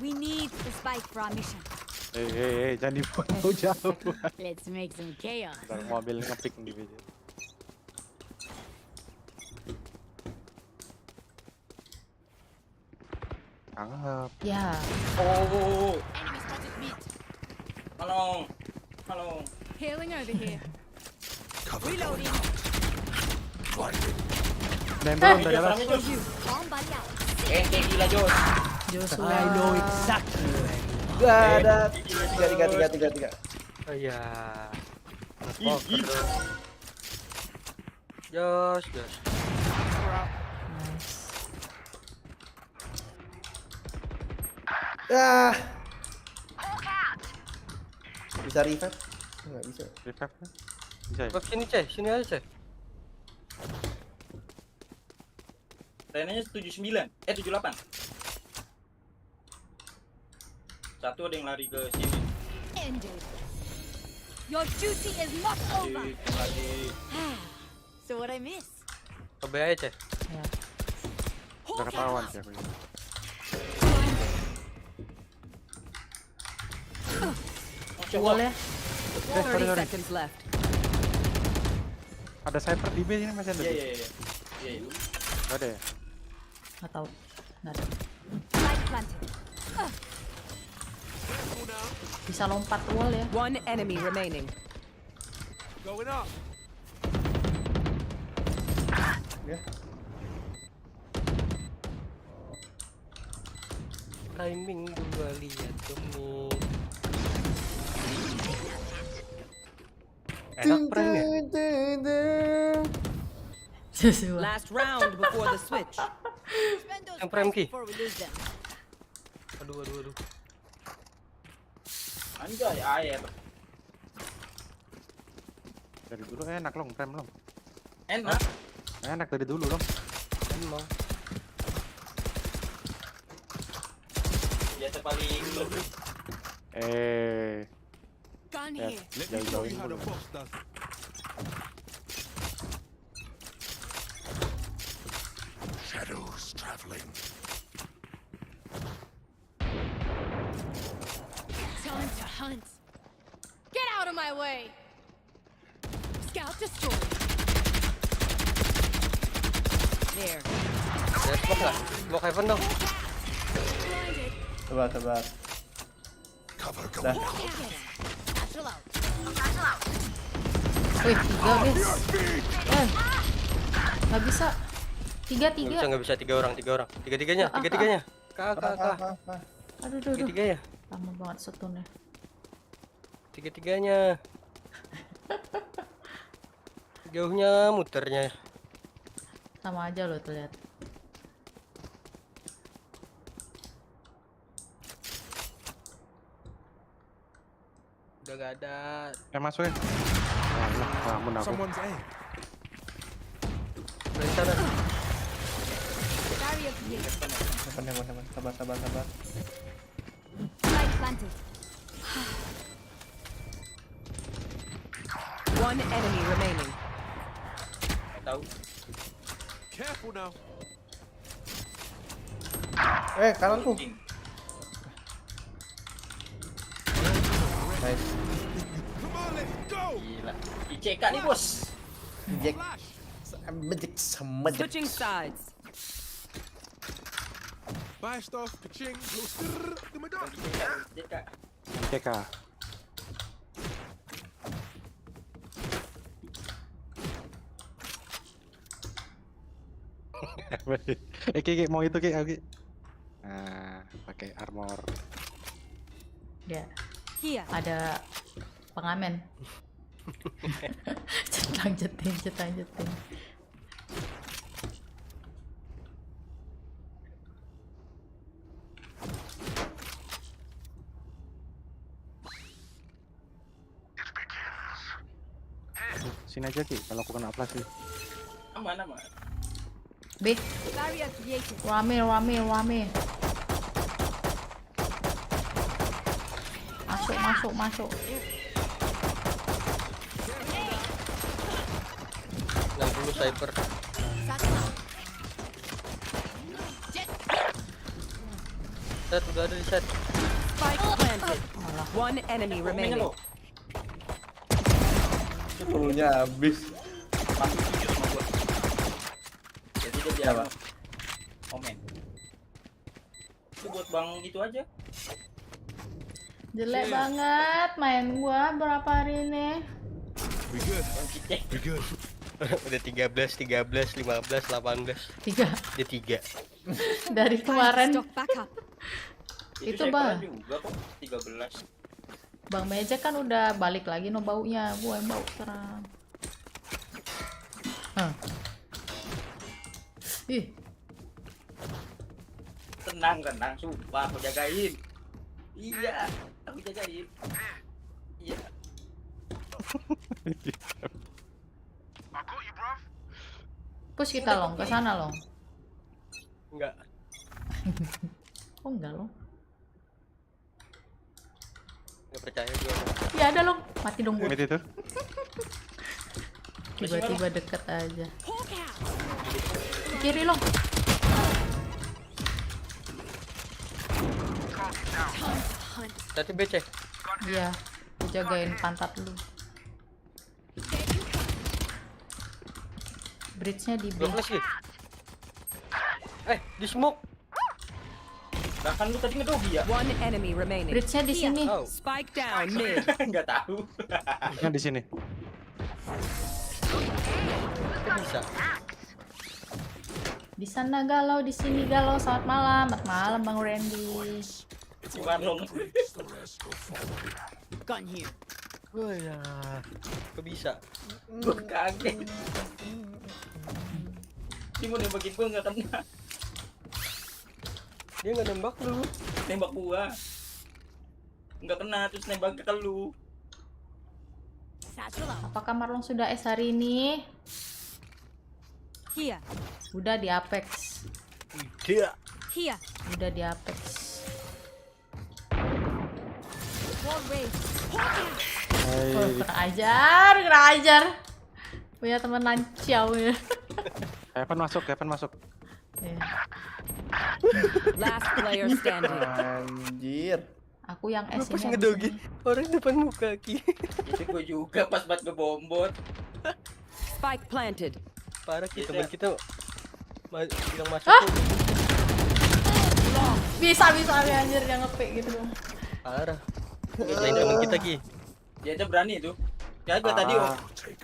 We need the spike for our mission. Jangan dibuat jauh. Let's make some chaos. Ntar mobil ngepick di video. Anggap. Ya, Oh, Enemy spotted mid. halo. Healing over here. Cover going Reloading. out. Blinded. Dan belum dari atas. Bomb buddy out. Kayak gila Jos. Joshua. I know exactly where you are. Gak ada. Tiga. Oh iya. Jos. Ah. Bisa revive? Enggak bisa. Revive kan? Bisa ya? Bab sini Ceh, sini aja Ceh. Renanya 79, 78. Satu ada yang lari ke sini. Ended. Your duty is not over. Lagi. So what I miss? Ke B aja Ceh. Ya. Udah ketahuan sih aku. Wall ya. 30 seconds left. Ada sniper di B ini masih ada. Iya. Nggak ada ya? Nggak tahu. Nggak ada. Light planted. Bisa lompat wall ya. One enemy remaining. Going up. Ya. Timing gua lihat demi. Enak prank ya? Sesuai. Last round before the switch. Spend those Yang prem points Ki. before we lose them. Aduh. Anjay, air. Dari dulu enak long, prem long. Enak. Enak dari dulu long. Emang. Biasa paling lebih. Gun Ya, here. jauh-jauhin dulu. boss does. Shadows traveling. Time to hunt. Get out of my way. Scout destroyed. There. Ya, smoke lah. Smoke heaven dong. Blinded. Sabar. Cover Dah. going. Satchel out. Wih, 3 guys. Nggak bisa. 3. Nggak bisa 3 orang. Tiga-tiganya. Kak. Aduh. Tiga-tiganya. Lama banget setunnya. Tiga-tiganya. Jauhnya muternya. Sama aja loh tuh lihat. Udah gak ada. Masuk ya? Bangun aku. Someone's A. Dari sana. Barrier created. Sabar. Light planted. One enemy remaining. Tahu. Careful now. Kananku. Nice. Come on, let's go. Gila. ICK nih bos. Jack. Sama Jack. Switching sides. Buy stuff, ka-ching, little stirr, give me that. ICK. CK. Ki, mau itu Ki, Ki. Nah, pakai armor. Ya, Here. ada pengamen. Cetang jeting. Sini aja Ki, kalau aku kena flash sih. Aman. B, Barrier created. rame. Masuk. 60 cyber. Satchel out. Jet. Set udah ada di set. Spike planted. One enemy remaining. Pelurunya habis. Masuk 7 sama gua. Jadi dia Siapa? komen. Itu buat bang gitu aja. Jelek banget main gua berapa hari ini. We good. Bang cicek. We good. Udah 13, 15, 18. 3 Dia 3. dari kemarin. Stock back up. Itu, saya Bang. pernah juga kok 13. Bang Meja kan udah balik lagi no baunya. Gua yang bau sekarang. Ih, Tenang, sumpah aku jagain. Iya, aku jagain. Iya. push kita Long, ke sana Long. Enggak. Oh enggak Long. Enggak percaya gue. Ya ada Long, mati dong gue. Mid itu. Tiba-tiba deket aja. Kiri Long. Tadi BC. Iya, gue jagain pantat lu. Bridge-nya di B. Belum flash, Ki. Di smoke. Bahkan lu tadi ngedogi ya? One enemy remaining. Bridge-nya di sini. Oh. Spike down mid. Nggak tahu. Yang di sini. Itu bisa. Di sana galau, di sini galau. Selamat malam, selamat malam Bang Randy. Cimarong. The rest will follow. Gun here. Oh ya. Kok bisa? Gue kaget. Ini mau nembakin gue nggak kena. Dia nggak nembak lu. Nembak gua. Nggak kena, terus nembak ke lu. Apakah Marlon sudah S hari ini? Here. Udah di Apex. Dia. Here. Udah di Apex. Wall raised. Oh, kurang ajar. Punya teman lanciau ya. Kevin masuk. Iya. Last player standing. Anjir. Aku yang S Pas ini. ngedogi orang depan muka Ki. Jadi gue juga pas banget ngebombot. Spike planted. Parah Ki, teman kita bilang masuk Hah? tuh. Bisa anjir yang ngepick gitu dong. Parah. Lain teman kita Ki. Dia aja berani itu. Jaga tadi om.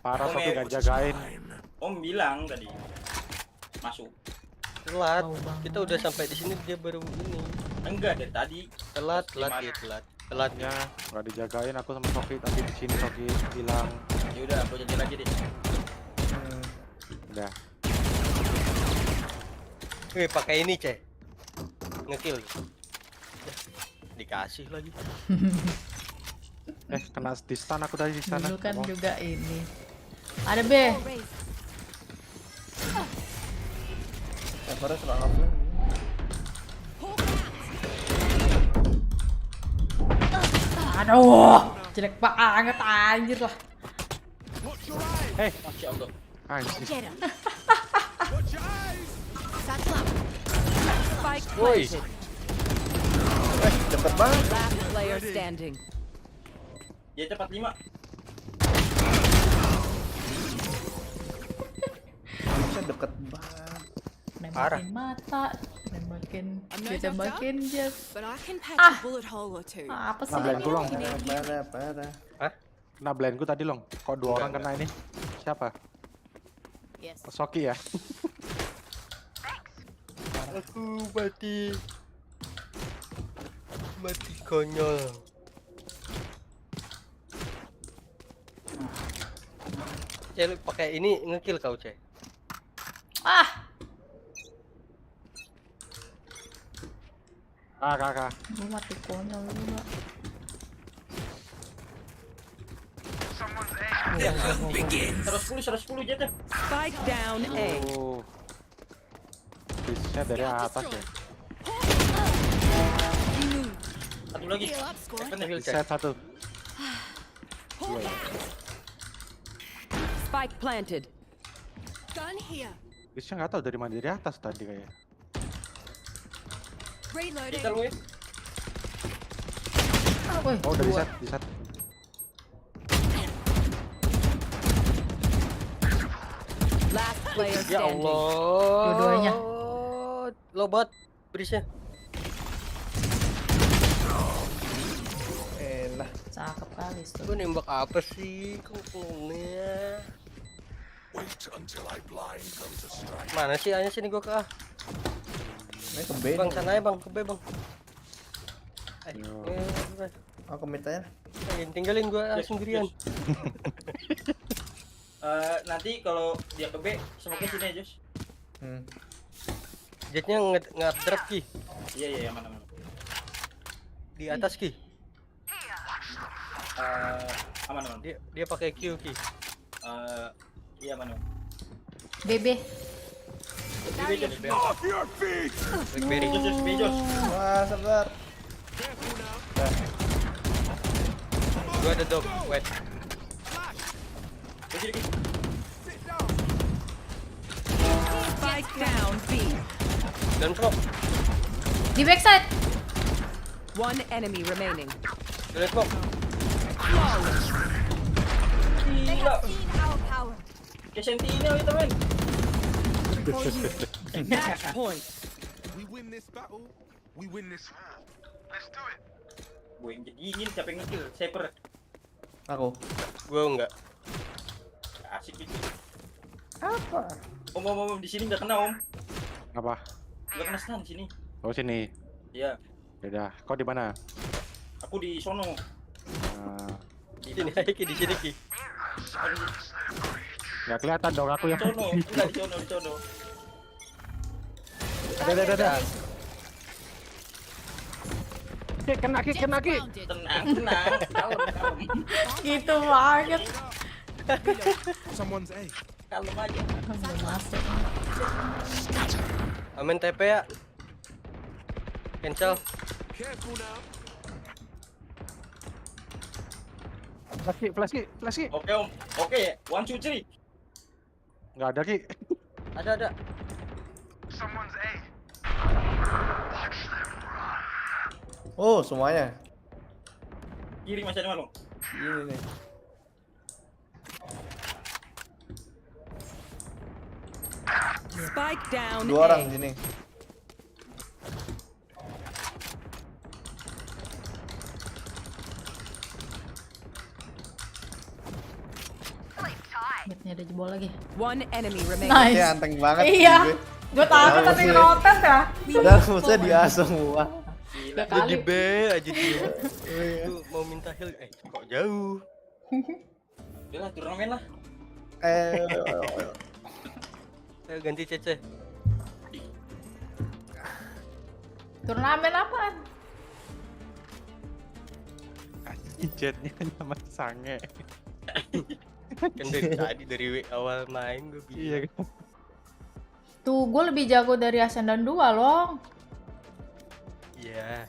Parah tapi gak jagain. Om bilang tadi. Masuk. Telat. Bau banget. Kita udah sampai di sini dia baru ini. Enggak dari tadi. Telat Ki, telat. Telatnya. Gak dijagain aku sama Sofi tadi di sini Sofi bilang Ya udah aku jadi lagi deh. udah. Pakai ini, Cek. Ngekill. Dikasih lagi. Kena distan aku tadi di sana. Dulu kan Ngomong. juga ini. Ada B. Wall raised. Levelnya serang offline. Aduh, jelek banget anjir lah. Masya Allah. Anjir. Spike Woi. planted. Cepet banget. Last player standing. Dia cepat 5. Bisa deket banget. Nembakin mata, nembakin jet. But I can patch Ah. a bullet hole or two. Apa sih? Nah, blendku Long. Parah. Kena blendku tadi Long. Kok dua orang kena ini? Siapa? Yes. Soki ya? Aku mati konyol. Cek, lu pakai ini ngekill kau, Cek. Ah, Kakak. lu mati konyol juga. Terus 110 jatuh. Spike down A. Oh. Bisnya dari atas ya. Satu lagi. Kan Ngekill, Cek. Set satu. Spike planted. Gun here. Bisnya nggak tahu dari mana, dari atas tadi kayak. Reloading. Kita lu ya. Woi, Oh dari dua. set, di set. Last player Ya standing. Allah. Dua-duanya. Lobot berisnya. Elah. Cakep kali tuh. Gue nembak apa sih? Kok ngomongnya? Wait until I blind them to strike. Mana sih? Hanya sini gue ke A. Ini ke B. Bang, sana ya bang, ke B bang. Oh komentarnya. Tinggalin gua sendirian. Nanti kalau dia ke B, smoke-nya sini aja. Jetnya nge-drop Ki. Iya, mana. Di atas Ki. Aman. Dia pakai Q Ki. Iya mana. BB. Off your feet! Blackberry. Jos. Wah sabar. Gua ada dog. Wait. Spike down B. Dan smoke. Di backside. One enemy remaining. Dan smoke. They have seen our power. Kayak sentinel itu men. Match point. We win this battle. We win this war. Let's do it. Gue yang jadi ingin siapa yang nge-kill? Sniper. Aku. Gua enggak. Asik gitu. Apa? Om di sini nggak kena om. Apa? Nggak kena stun di sini. Oh sini. Iya. Yaudah, kau di mana? Aku di sono. Di sini aja Ki, di sini Ki. Nggak kelihatan dong aku yang. Sono. Enggak di sono. Ada. Kena Ki. Tenang. Kalem. Gitu banget. Someone's A. Kalem aja. Belum masuk. Amin TP ya. Cancel. Careful now. Flash Ki. Oke om. Oke. 1, 2, 3. Nggak ada Ki. Ada. Someone's A. Oh semuanya. Kiri masih ada malu. Ini nih. Spike down Dua A. orang di sini. Click time. Jetnya ada jebol lagi. One enemy remaining. Nice. Ya anteng banget. Iya. gue. Gue takut tapi rotet ya. Udah musuhnya di A semua. Udah Lu di kali. B aja dia. Lu mau minta heal. Kok jauh. Udah lah turnamen lah. Ayo ganti CC. Turnamen apaan? Jetnya nama sange. Kan dari tadi dari awal main gue Iya. bilang. Tuh, gue lebih jago dari Ascendant 2 loh. Iya.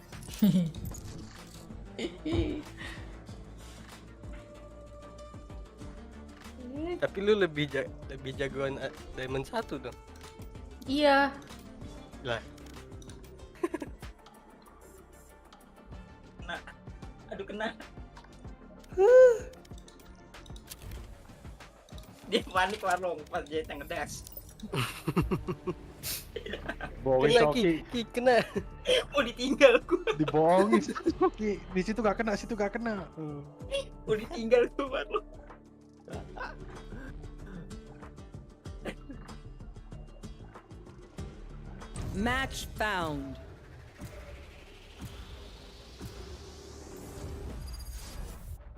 Tapi lu lebih jagoan Diamond 1 dong. Iya. Lah, Kena. Aduh kena. Dia panik warung pas Jet yang ngedas. Bohongin kena Soki. Ki, kena. Mau ditinggal gua. Dibohongin Soki. Di situ nggak kena, situ nggak kena. Mau ditinggal gua warung. Match found.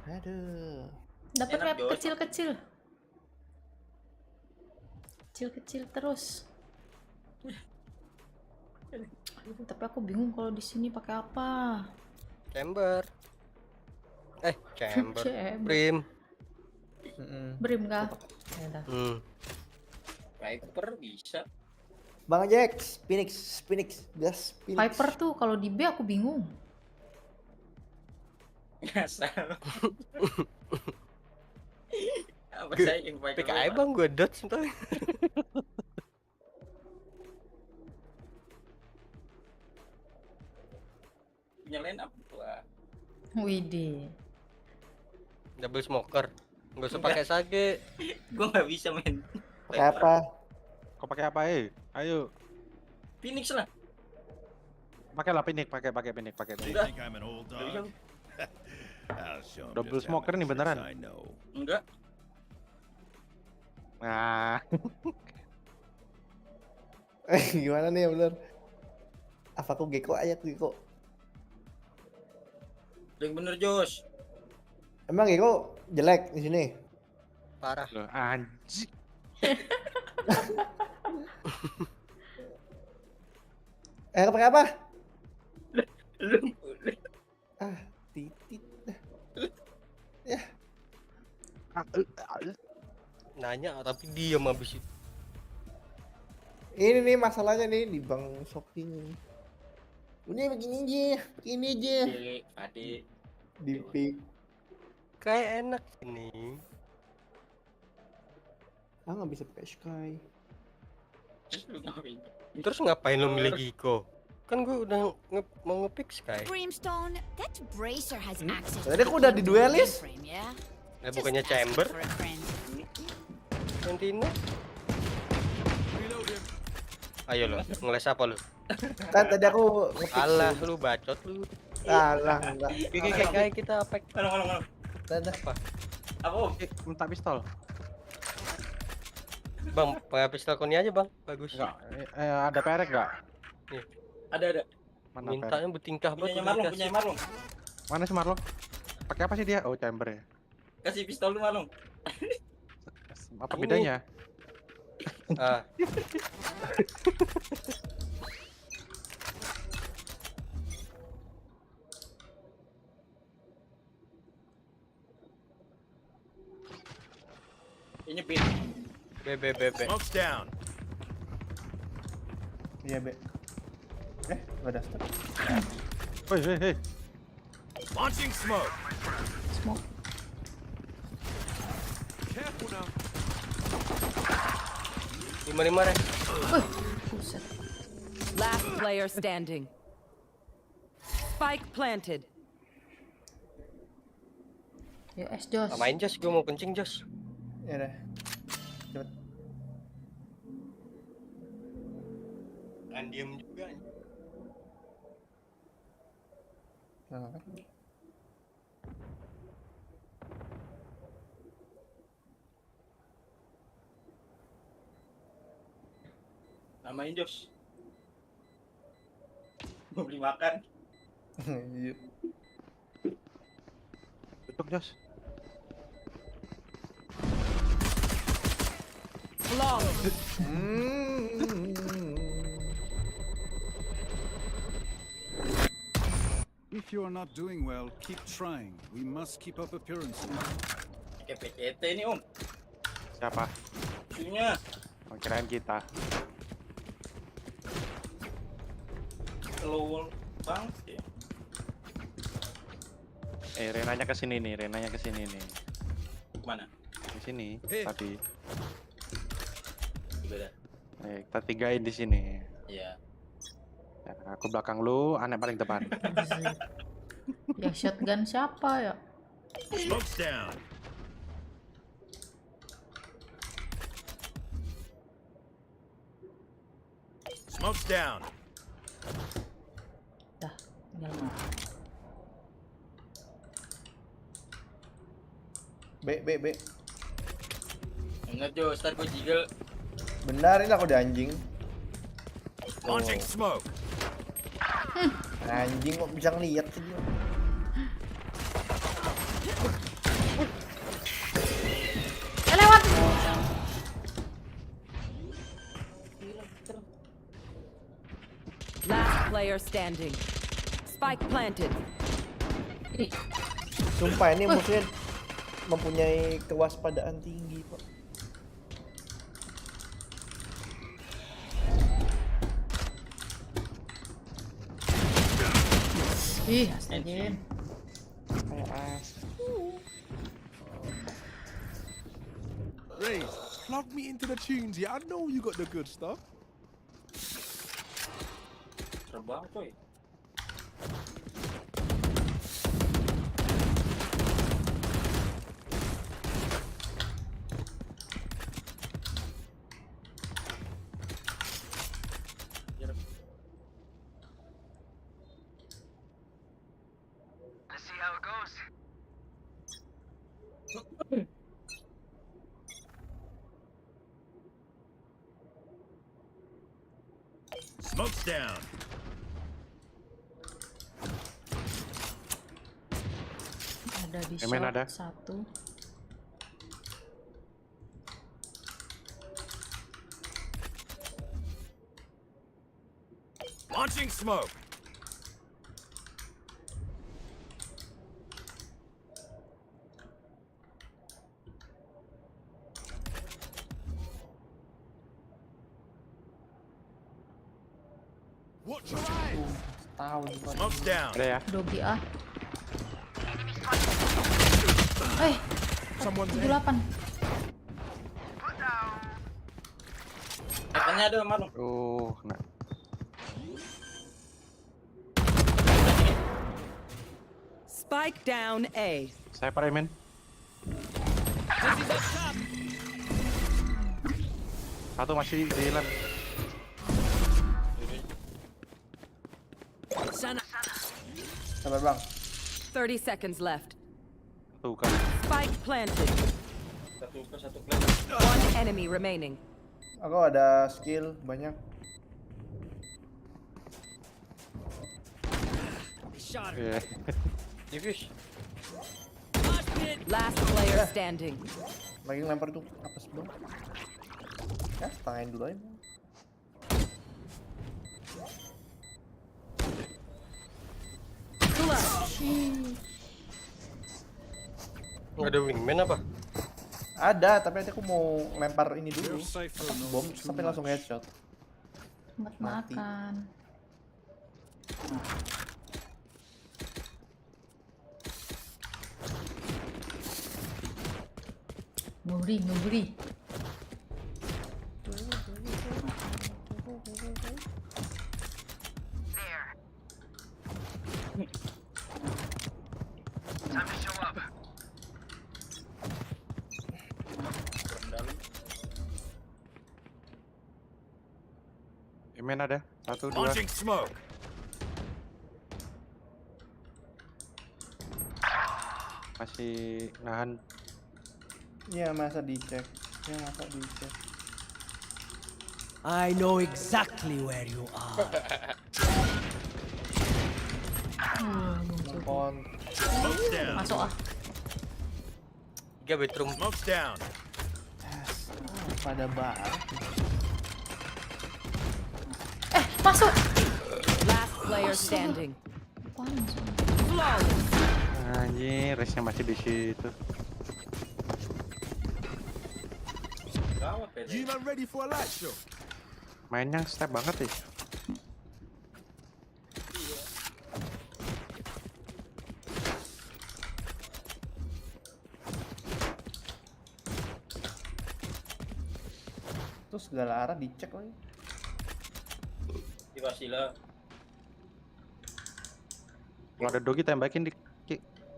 Aduh. Dapat Enak, map Jos. kecil-kecil. Kecil-kecil terus. Tapi aku bingung kalau di sini pakai apa. Chamber. Chamber. Chamber. Prim. Brim kah? Ya udah. Viper bisa. Bang Jax, Phoenix, gas Phoenix. Viper tuh kalau di B aku bingung. Ngasal. Apa saya yang Viper? PKI bang gue dodge ntar. Punya line up gua. Widih. Double smoker. Nggak usah pakai sage. Gua nggak bisa main. Pakai apa? Kau pakai apa Ayo. Phoenix lah. Pakailah Phoenix, pakai Phoenix. Udah. Think I'm an old Nggak bisa. dog? I'll show 'em Double just how smoker many nih beneran. tricks I know. Enggak. Nah, Gimana nih yang bener? Apa aku geko aja tuh geko? Yang bener Jos. Emang Iko jelek di sini? Parah. Loh, anjing. Pakai apa? Ah, titit. Ya, Nanya tapi diam habis itu. ini nih masalahnya nih di Bang Shopping. Udah begini aja. Adik. Di pick. Kayak enak ini. Ah, nggak bisa pakai Sky. Terus ngapain lo milih Giko? Kan gue udah mau nge-pick Sky. Brimstone, that bracer has access Tadi aku udah di duelis. frame, yeah? Bukannya chamber? For a friend. Sentino? Ayo lo, ngeles apa lo? Kan tadi aku nge-pick. Alah, lu bacot lu. Alah, enggak. Kayak kita pack Mana. Dadah. apa? Apa Om? Minta pistol. Bang, pakai pistol koni aja bang, bagus. Enggak, ada perek enggak? Ada. Mana perek? Mintanya bertingkah Punya banget. Marlon. Mana sih Marlo? Pakai apa sih dia? Oh, chamber ya. Kasih pistol lu Marlon. Apa Ini. bedanya? Ah, Ini pin. B. Smoke's down. Iya, Be. Enggak ada stop. Hei. Launching smoke. Smoke. Careful now. 5 Ren. Buset. Last player standing. Spike planted. Ya es Jos. Main Jos, gue mau kencing Jos. Ya udah. Cepet. Kan diem juga. Nah, kan. Namain Jos. Mau beli makan. Iya. Tutup, Jos. Long. If you are not doing well, keep trying. We must keep up appearances. Kayak PCT nih Om. Siapa? Isunya. Oh, kirain kita. Slow bang. Renanya ke sini nih. Mana? Di sini Hei. tadi. Gimana? Kita tigain di sini. Iya. Ya, aku belakang lu, Anek paling depan. Yang shotgun siapa ya? Smoke's down. Smoke's down. Dah, tinggal mau. B. Ingat Jo, start gue jiggle. Benar ini aku di anjing. Launching smoke. Anjing kok bisa ngeliat sih dia. Lewat. Last player standing. Spike planted. Sumpah ini musuhnya mempunyai kewaspadaan tinggi, Pak. Ih, astagfirullah. Kayak as. Ray, plug me into the tunes. Yeah, I know you got the good stuff. Terbang coy. Let's see how it goes. Smoke's down. Ada di Emen shop ada. satu. Launching smoke. Watch your eyes. Tahun Smoke's down. Ada ya? Dogi A. 78. Depannya ada Marlon. Nah. Spike down A. Saya para men. Satu masih di lab. Sabar bang. 30 seconds left. Tuh kan. Spike planted. Satu kelas. One enemy remaining. Aku ada skill banyak. Iya. Diffuse. Last player standing. Lagi ngelempar tuh apa sih bang? Ya setengahnya dulu aja. Nggak ada wingman apa? Ada, tapi nanti aku mau lempar ini dulu. We're safer Bom knowing too sampai langsung much. headshot. Tempat Mati. makan. Ngeri. Emen ada. 1, 2. Launching smoke. Masih nahan. Iya masa dicek. Ya masa dicek. I know exactly where you are. Kon. Smoke's down. Masuk ah. 3 bedroom. Smoke's down. Pada bar. Masuk. Last player standing. Apaan masuk? Flawless. Anjir, resnya masih di situ. Gawat ya. You man ready for a light show? Mainnya step banget ya. Terus segala arah dicek lagi. Di Wasila. Kalau ada dogi tembakin di.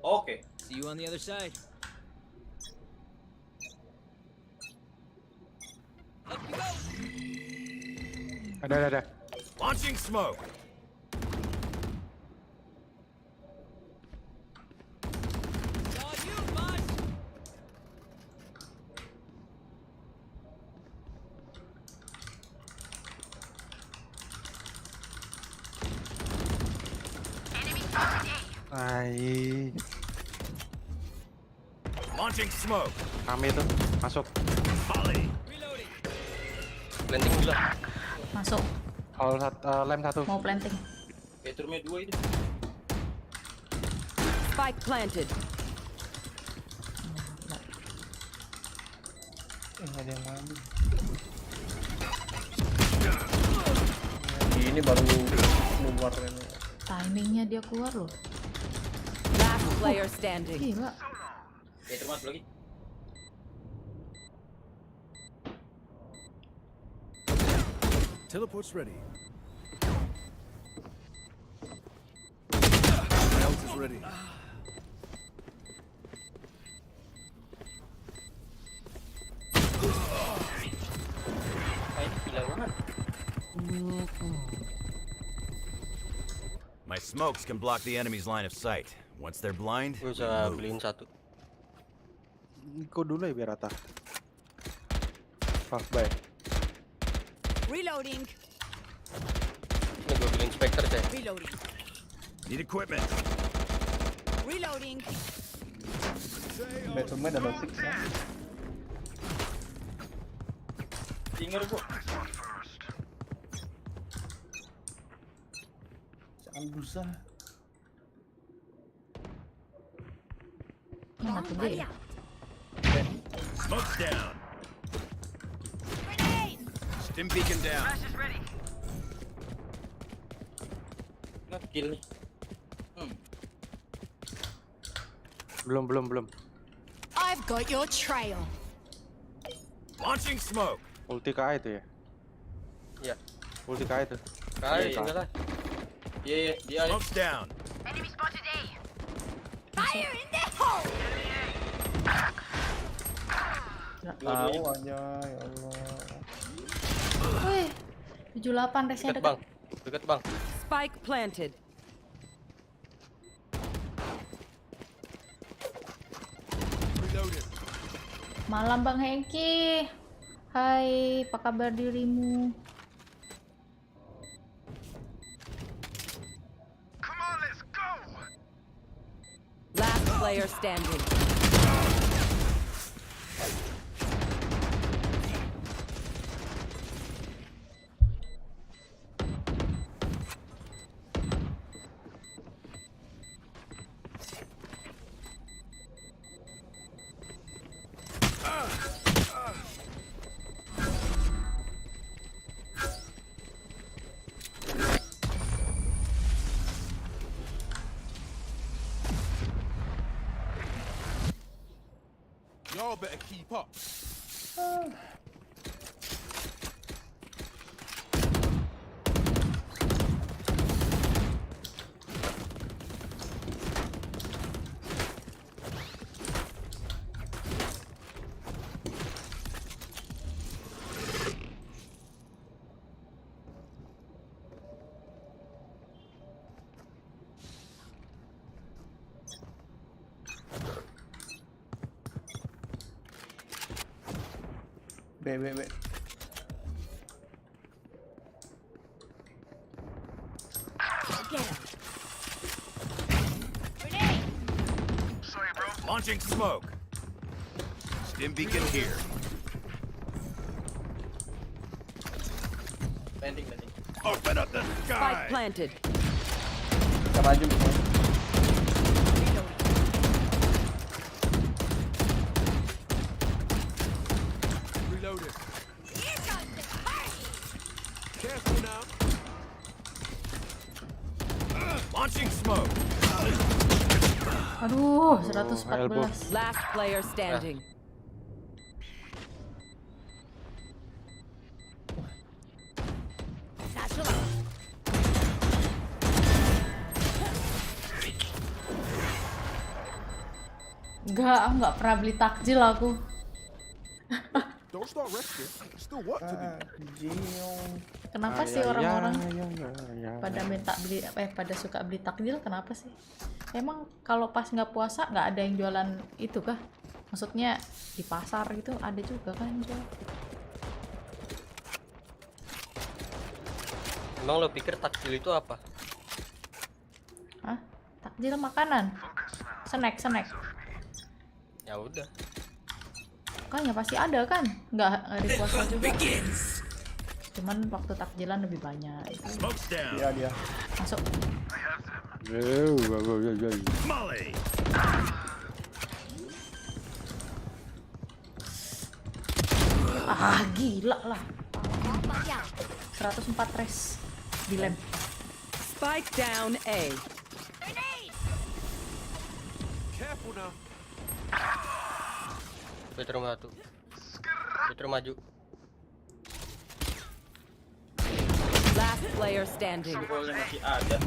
Oke. See you on the other side. Ada. Launching smoke. Ai, Launching smoke. kami tuh masuk. Volley. Planting dulu. Masuk. Lem 1. Mau planting. Bedroomnya 2 itu. Spike planted. Nggak ada yang mandi. Ini baru keluar ini. Timingnya dia keluar loh. Last player standing. Gila. Bedroom masuk lagi. Teleport's ready. My ult is ready. Ini gila banget. My smokes can block the enemy's line of sight. Once they're blind, Gue we bisa move. beliin 1. Ikut dulu ya biar rata. Fuck, bye. Reloading. Ini gue beliin Spectre saya. Reloading. Need equipment. Reloading. Bedroomnya double six ya. Dinger gua. Jangan berusaha. Mana tuh dia? Smoke's down. Stim beacon down. Nge-kill nih. Belum. I've got your trail. Launching smoke. Ulti KA itu ya? Iya. Ulti KA itu. Kali tinggal lah. Iya, dia. Smoke's down. Enemy spotted A. Fire in the hole. Tahu aja ya Allah. Wih, 78 resnya Dekat dekat. bang. Dekat bang. Spike planted. Reloaded. Malam Bang Hengki. Hai, apa kabar dirimu? Come on, let's go. Last player standing. Y'all better keep up. B. Sorry, bro. Launching smoke. Stim beacon here. Landing. Open up the Spike sky. planted. Kita maju semua. Reloaded. Careful now. Launching smoke. Aduh, 114. Last player standing. Satchel out. Enggak pernah beli takjil aku. Don't start resting. Still work to do. Jiong. Kenapa sih orang-orang pada minta beli pada suka beli takjil? Kenapa sih? Emang kalau pas nggak puasa nggak ada yang jualan itu kah? Maksudnya di pasar gitu ada juga kan jual? Emang lo pikir takjil itu apa? Hah? Takjil makanan? Snack. Ya udah. Kan ya pasti ada kan? Nggak hari puasa juga. Cuman waktu takjilan lebih banyak. Smoke's down. Dia. Masuk. Molly. Ah, gila lah. Bug out. 104 res dilem. Spike down A. Grenade. Careful now. Bedroom 1. Bedroom maju. Last player standing. Golnya masih ada.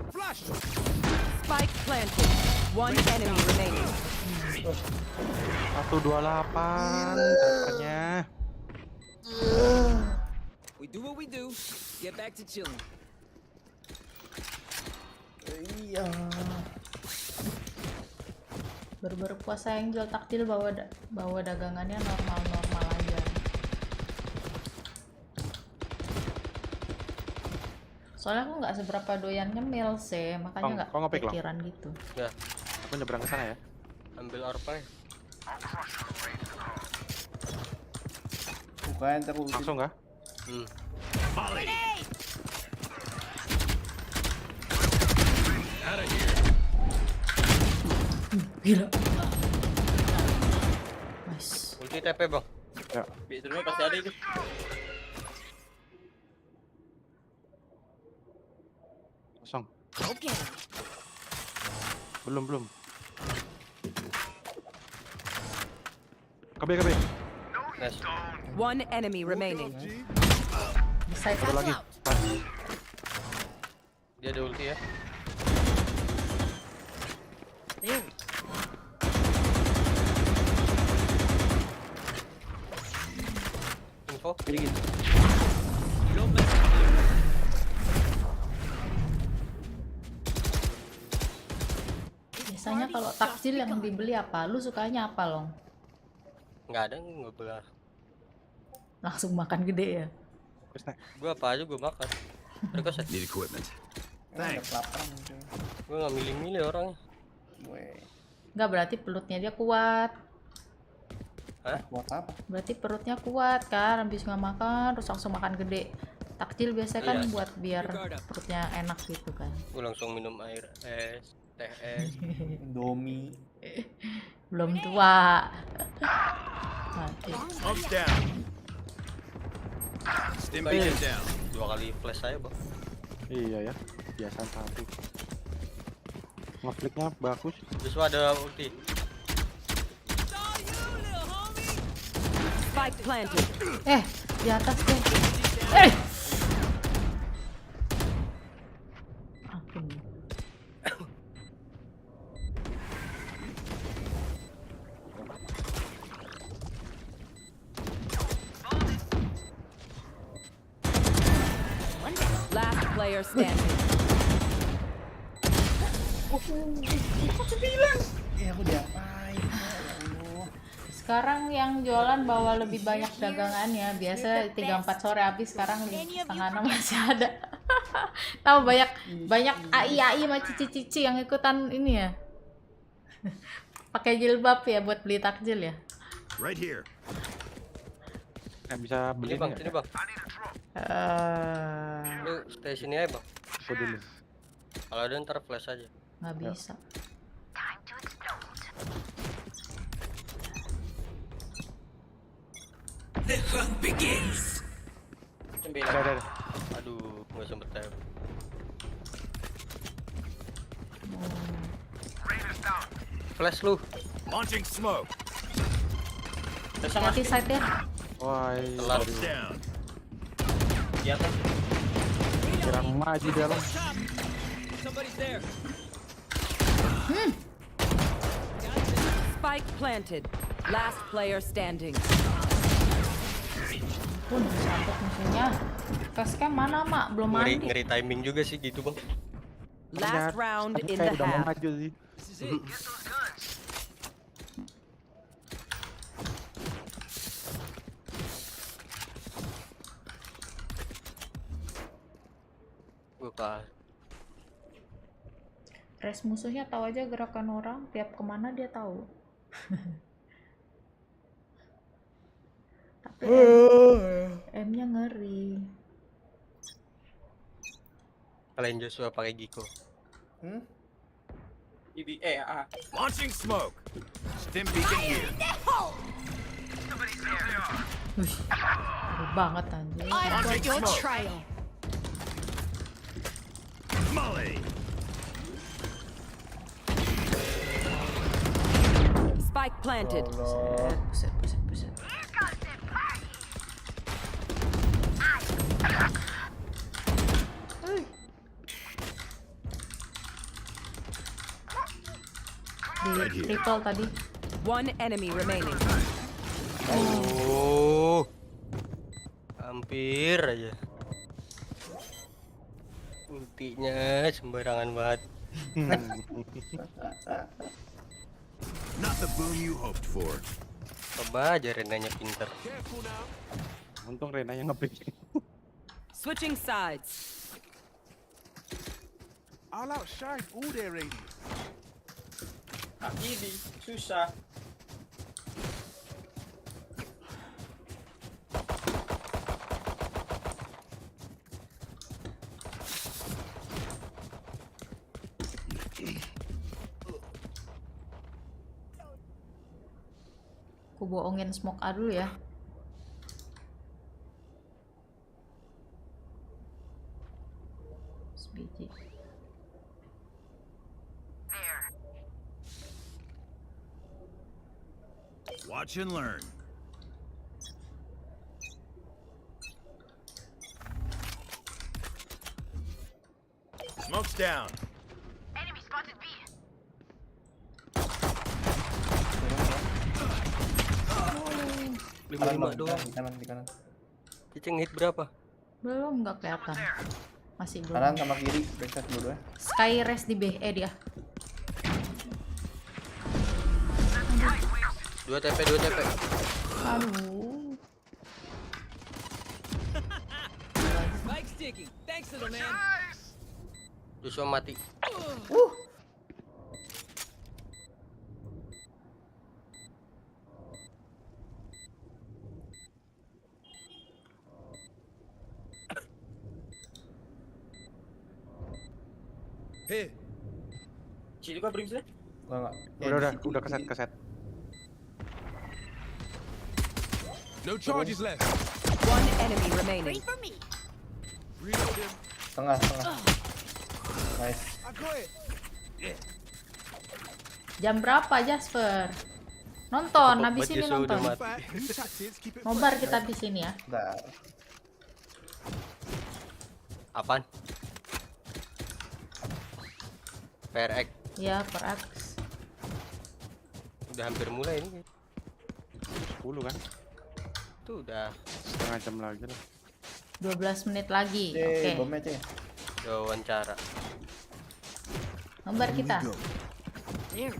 Flash. Spike planted. One enemy remaining. 128 trackernya. We do what we do. Get back to chilling. Iya. Baru-baru puasa yang jual takjil bawa dagangannya normal-normal aja. Soalnya aku nggak seberapa doyan nyemil sih, makanya nggak kau nge-pick, Long? pikiran gitu. Ya, Aku nyebrang ke sana ya. ambil orpa ya. Bukan, ntar aku ulti. Langsung kah? Gila. Nice. Ulti TP bang. Ya. Biasanya pasti ada itu. Kosong. Okay. Belum. KB. Nice. One enemy remaining. Bisa itu Satu lagi. Pas. Dia ada ulti ya. Info. Gini. Biasanya kalau takjil yang dibeli apa? Lu sukanya apa, Long? Nggak ada, nggak belah. Langsung makan gede ya? Terus naik. Gua apa aja gua makan. Mereka set. Need equipment. Ada kelaparan mungkin. Gua nggak milih-milih orangnya. Weh, Nggak, berarti perutnya dia kuat. buat apa? Berarti perutnya kuat kan, habis nggak makan terus langsung makan gede. Takjil biasanya kan Iya. buat biar perutnya enak gitu kan. Gua langsung minum air es, teh es. Indomie. Belum tua. Mati. Pumps down. Stim beacon down. 2 kali flash saya bang. Iya ya. Biasaan satu. Ngeflicknya bagus. Justru ada ulti. Spike planted. Di atas deh. Ampun. Last player standing. Aku diapain? Ya Allah. Sekarang yang jualan bawa lebih banyak dagangannya. Biasa 3-4 sore habis, sekarang 5:30 masih ada. Tahu banyak AI sama cici-cici yang ikutan ini ya. Pakai jilbab ya buat beli takjil ya. Right here. Nggak bisa beli Ini bang, nggak? sini bang. Lu stay sini aja bang. Aku dulu. Kalau ada ntar flash aja. Nggak bisa. Sembilan. Ada. Aduh, nggak sempet tap. Flash lu. Launching smoke. Hati side ya. Wah, Telat. Pumps down. Di atas. kira maju dia Long. Somebody's there. Spike planted. Last player standing. Pun sampai musuhnya. Facecam mana mak? Belum Ngeri, mandi. ngeri timing juga sih gitu bang. Last round Tapi in kayak the udah mau half. maju sih. This is it. Get those guns. Gue kalah. Res musuhnya tahu aja gerakan orang, tiap kemana dia tahu. Tapi M-nya ngeri. Kalian Joshua pakai Giko. Ibi Launching smoke. Stim beacon here. Wih, seru banget anjir. Launching Your smoke. trail. Molly. Spike planted. Buset. Di triple tadi. One enemy remaining. Oh, hampir aja. Ultinya sembarangan banget. Not the boom you hoped for. Coba aja Renanya pinter. Untung Rena yang nge-pick. Switching sides. I'll outshine all their radius. Ini susah. Aku bohongin smoke A dulu ya. Sebiji. Watch and learn. Smoke's down. Enemy spotted B. Lima Kanan, doang. di kanan, di kanan. Cicing hit berapa? Belum, nggak kelihatan. Masih belum. Kanan sama kiri, backside dulu ya. Sky rest di B. Dia. 2 TP, 2 TP. Aduh. Spike's ticking. Thanks, little man. Joshua mati. Here. Cili juga beringsnya. Enggak. Udah keset. No charges left. One enemy remaining. Wait for me. Reload him. Tengah. Nice. I got it. Jam berapa, Jasper? Nonton, Cepet habis banget ini Joshua udah nonton. mati. Fact, new tactics, keep it Nobar fresh. kita di sini ya. Bentar. Apaan? PRX. Ya, per X. Udah hampir mulai ini. 10 kan? Tuh udah Setengah jam lagi lah. 12 menit lagi. Oke. Bomnya C. udah wawancara. Nobar kita. There.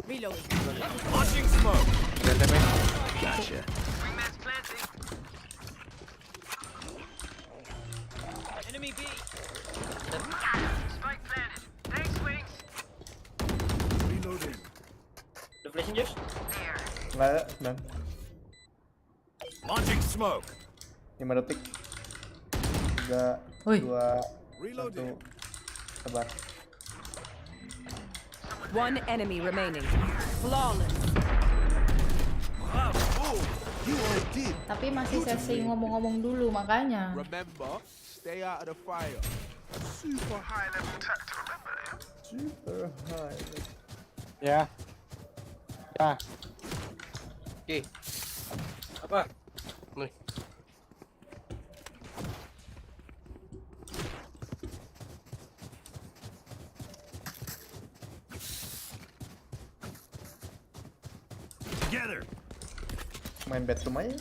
Reloading. Launching smoke. Udah TP. Gotcha. Enemy B. Reloading. The flashing Josh. Enggak ada, 9. Launching smoke. 5 detik. 3, Woi. 2, Reloading. 1. Sabar. One enemy remaining. Flawless. Oh, you all did. Tapi masih sesi ngomong-ngomong dulu makanya. Remember, stay out of the fire. Super high level tactic, remember? Super high. Ya. Oke. Apa? Mulai. Together. Main bedroom aja.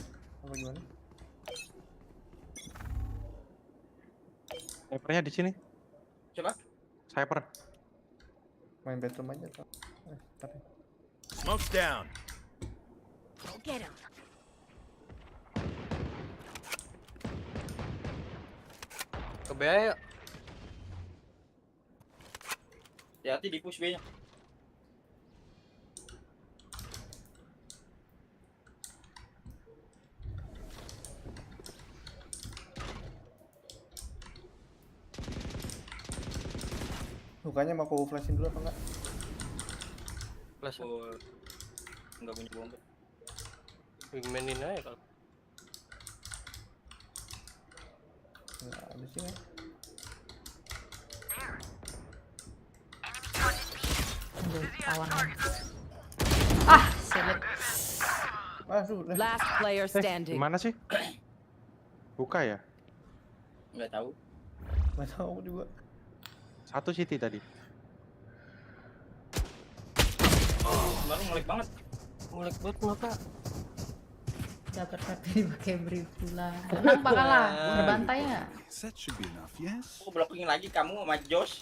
Apa gimana? Snipernya di sini. Coba. Sniper. Main bedroom aja. Tapi. Smoke's down. Go get him. Ke B aja. Hati-hati di push B-nya. Bukannya mau aku flashin dulu apa enggak? Flash. Oh, enggak punya bom. Wingmanin aja kalau. Enggak ada sih. Aduh, awan. Ah, selek. Aduh, udah. Last player standing. Gimana sih? Buka ya? Enggak tahu. Enggak tahu juga. Satu city tadi. Kemarin ngelag banget. Mulai buat kenapa? Dapat pakai dipakai beri pula. Menang pak kalah? Berbantai nggak? That should be enough, yes? Aku blocking lagi kamu sama Josh.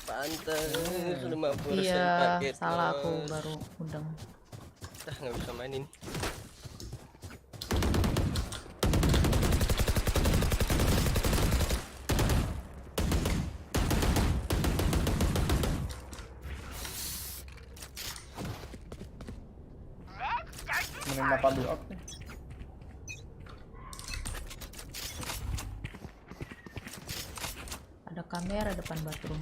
Pantes 50% Iya, paket. salah aku bos. baru undang. Dah nggak bisa mainin. Menembak blok nih. Ada kamera depan bathroom.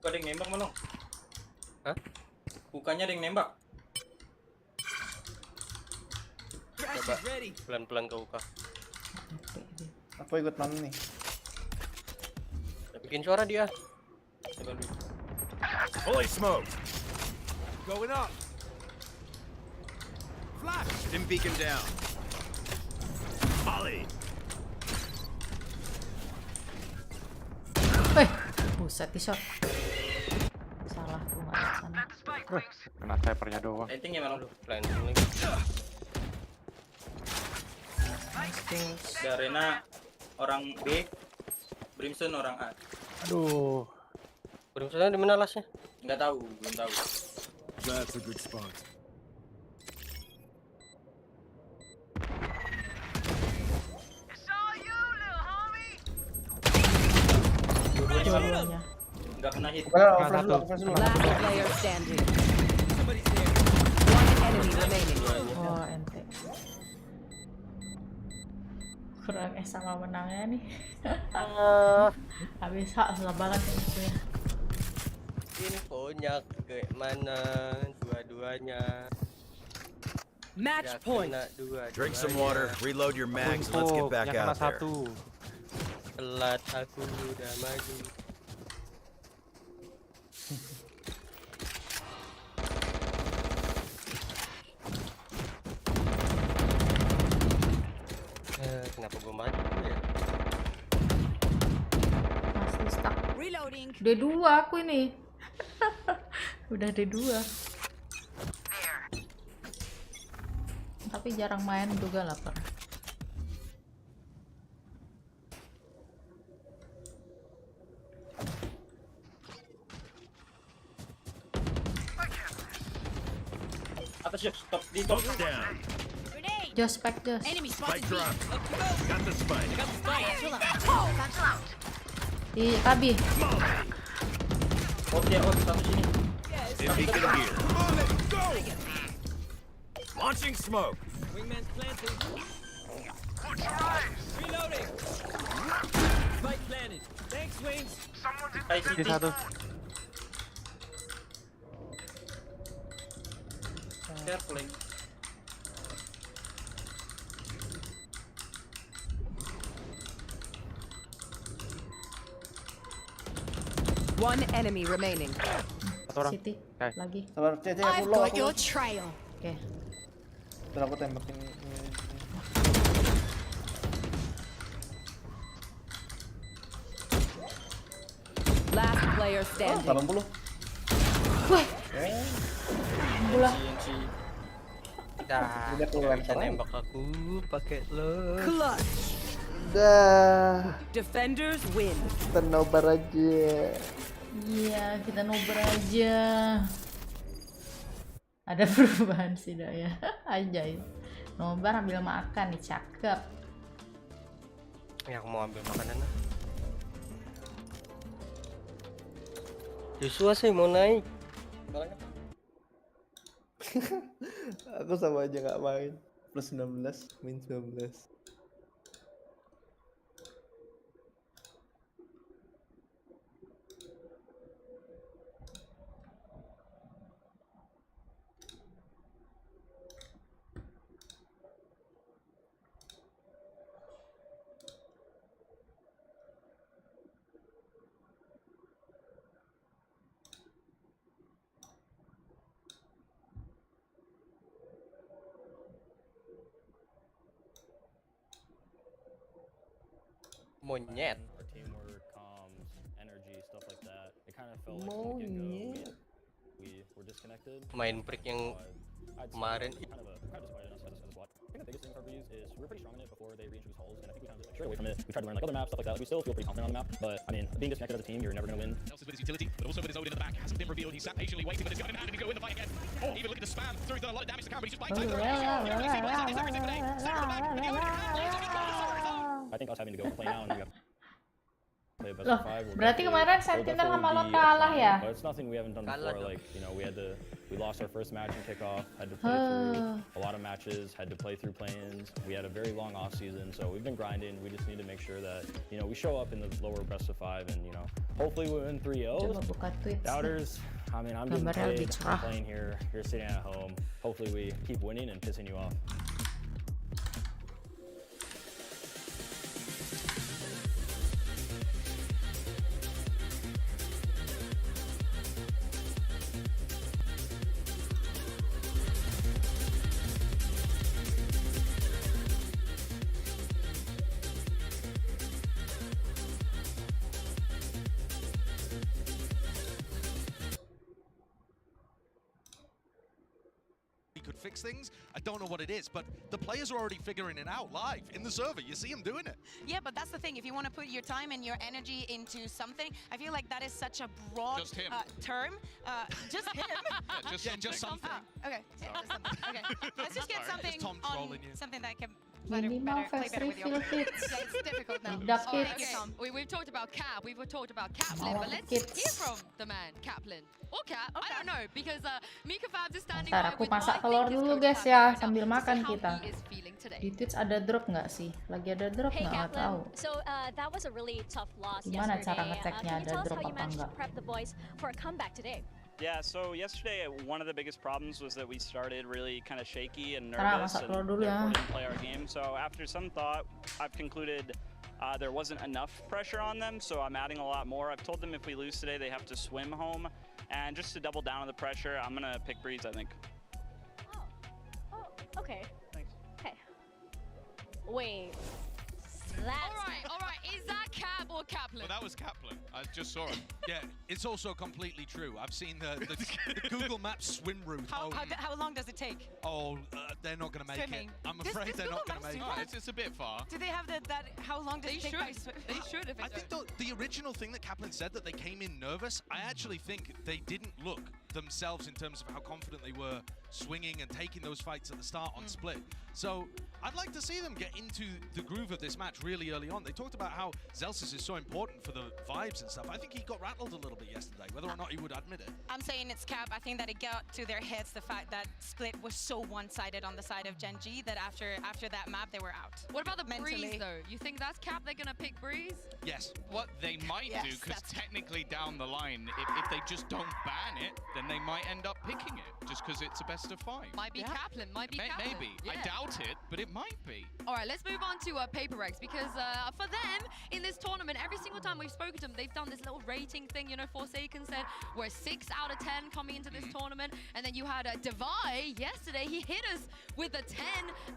Kok ada yang nembak mana? Hah? Bukannya ada yang nembak. Coba pelan-pelan ke UK. Aku ikut mana nih? Bikin suara dia. Coba dulu. Holy smoke! Going up. Flash. Dim beacon down. Molly! Wih, buset di shot. Salah tuh nggak ke sana. Kena snipernya doang. Lighting ya mana? Planting lagi. Darena orang B, Brimstone orang A. Aduh. Berusaha di mana lasnya? Nggak tahu, belum tahu. That's a good spot. Dua-duanya. Nggak pernah hit. Padahal flash dulu, flash dulu. Last player standing. One enemy remaining. Oh, ente. Kurang sama menangnya nih. Habis hak susah banget ya musuhnya. Infonya ke mana? Dua-duanya. Match Ya, point. kena dua-duanya. Drink some water, reload your mags, and let's get back yang kena out there. satu. Telat aku udah maju. Kenapa gua maju ya? Masih stuck. Reloading. D2 aku ini. Udah D2. Tapi jarang main juga lapar. Atas Josh, top di top. Down. Grenade. Jos spek Jos. Enemy Spike spotted. drop. Got the spike. Di Kabi. Oh dia out satu sini. Dim beacon here. Launching smoke. Wingman's planting. Reloading. Spike planted. Thanks, Wings. Hai Di City. satu. Careful lagi. One enemy remaining. Satu orang. City. Oke. Lagi. Sabar, Cece, aku I've low, got aku your low. trail. Oke. Ntar aku tembakin ini. Last player standing. 80. Wah, bola. CNC. Dah. Udah keluar Bisa sana. nembak aku pakai lo. Clutch. Dah, Defenders win. kita nobar aja. Iya, kita nobar aja. Ada perubahan sih dah ya. Anjay. Nobar ambil makan nih, cakep. Ya aku mau ambil makanan lah. Joshua sih mau naik. Aku sama aja nggak main. Plus 19, min 19. Monyet. Our teamwork, comms, energy, stuff like that. It kind of felt like from the get-go we were disconnected. Main break yang I'd say Kemarin kind of disappointed in us as a squad. I think the biggest thing for reviews is we were pretty strong in it before they reintroduced hulls, and I think we kind of strayed away from it. We tried to learn like other maps, stuff like that. Like, we still feel pretty confident on the map, but I mean, being disconnected as a team, you're never going to win. With his utility, but also with his Odin in the back, hasn't been revealed. He sat patiently waiting with his gun in hand, and he go in the fight again. Oh, even looking to spam through. He's done a lot of damage to the camera, but he's just buying time. I think us having to go play now and we have play a best Loh, of 5. berarti kemarin Sentinel sama lo kalah ya? But it's nothing we haven't done Kalah before. dong. Like, you know, we lost our first match in kickoff, had to play through a lot of matches, had to play through play-ins. We had a very long off season, so we've been grinding. We just need to make sure that, you know, we show up in the lower best of 5 and, you know, hopefully we win 3-0. Coba buka Twitch. Doubters, I mean, I'm getting Gambarnya lebih paid, cerah. I'm playing here, you're sitting at home. Hopefully we keep winning and pissing you off. Could fix things. I don't know what it is, but the players are already figuring it out live in the server. You see them doing it. Yeah, but that's the thing. If you want to put your time and your energy into something, I feel like that is such a broad Just him. term. Just him. Just something. Okay. Yeah, just something. Okay. Let's just get Sorry, something it's Tom on trolling you. something that can Minimal play first better with the refill opponent. kits. Yeah, it's difficult now. Tidak Oh, kits. thank you, Tom. We've talked about Cap, we've talked about Kaplan, Mau but let's kits. hear from the man, Kaplan. Or Cap, I don't know, because Mika Fabs is standing Ntar by aku with what masak I telur think is dulu Coach guys Fabs ya, right now, sambil to see makan how kita. he is feeling today. Di Twitch ada drop nggak sih? Lagi ada drop Hey nggak tahu. Kaplan, so that was a really tough loss Gimana yesterday. cara ngeceknya Can you ada tell us drop how you apa managed enggak? to prep the boys for a comeback today? Yeah, so yesterday one of the biggest problems was that we started really kind of shaky and Karena nervous masak and telur dulu ya. therefore didn't play our game. So after some thought, I've concluded there wasn't enough pressure on them, so I'm adding a lot more. I've told them if we lose today, they have to swim home. And just to double down on the pressure, I'm going to pick Breeze, I think. Oh, okay. Thanks. Okay. Wait. All right, is that Cap or Kaplan? Well, that was Kaplan. I just saw it. Yeah, it's also completely true. I've seen the Google Maps swim route home. How long does it take? Oh, they're not going to make Swimming. it. I'm Does afraid they're Google not going to Maps make do it. that? It's a bit far. Do they have that? How long does They it take by swim? They should if I it's think the original thing that Kaplan said, that they came in nervous, I actually think they didn't look themselves in terms of how confident they were swinging and taking those fights at the start on split. So I'd like to see them get into the groove of this match really early on. They talked about how Zelsis is so important for the vibes and stuff. I think he got rattled a little bit yesterday, whether or not he would admit it. I'm saying it's Cap. I think that it got to their heads the fact that Split was so one-sided on the side of Gen G that after that map they were out. What about the Mentally. Breeze though? You think that's Cap? They're gonna pick Breeze? Yes. What they might do, Yes, because that's- technically down the line, if they just don't ban it, then they might end up picking it, just because it's a best of 5. Might be Kaplan, might be Kaplan. Maybe. Yeah. I doubt it, but it might be. All right, let's move on to Paper Rex, because for them in this tournament, every single time we've spoken to them, they've done this little rating thing. You know, Forsaken said we're 6 out of 10 coming into this tournament, and then you had Divide yesterday. He hit us with a 10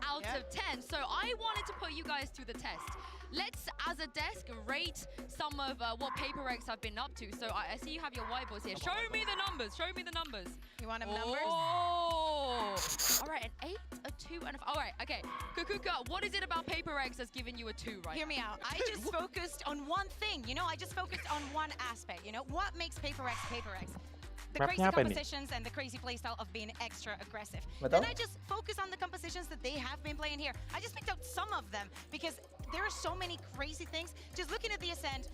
out of 10. So I wanted to put you guys to the test. Let's, as a desk, rate some of what Paper Rex have been up to. So I see you have your whiteboards here. Show me the numbers. Show me the numbers. You want them numbers? Oh! All right, an 8, a 2, and a... All right, okay. Kukuka, what is it about Paper Rex that's giving you a 2 right Hear me out. I just focused on one thing, you know? I just focused on one aspect, you know? What makes Paper Rex Paper Rex? The crazy Mapnya apa nih? compositions and the crazy playstyle of being extra aggressive. Betul. Then I just focus on the compositions that they have been playing here. I just picked out some of them because there are so many crazy things. Just looking at the Ascent,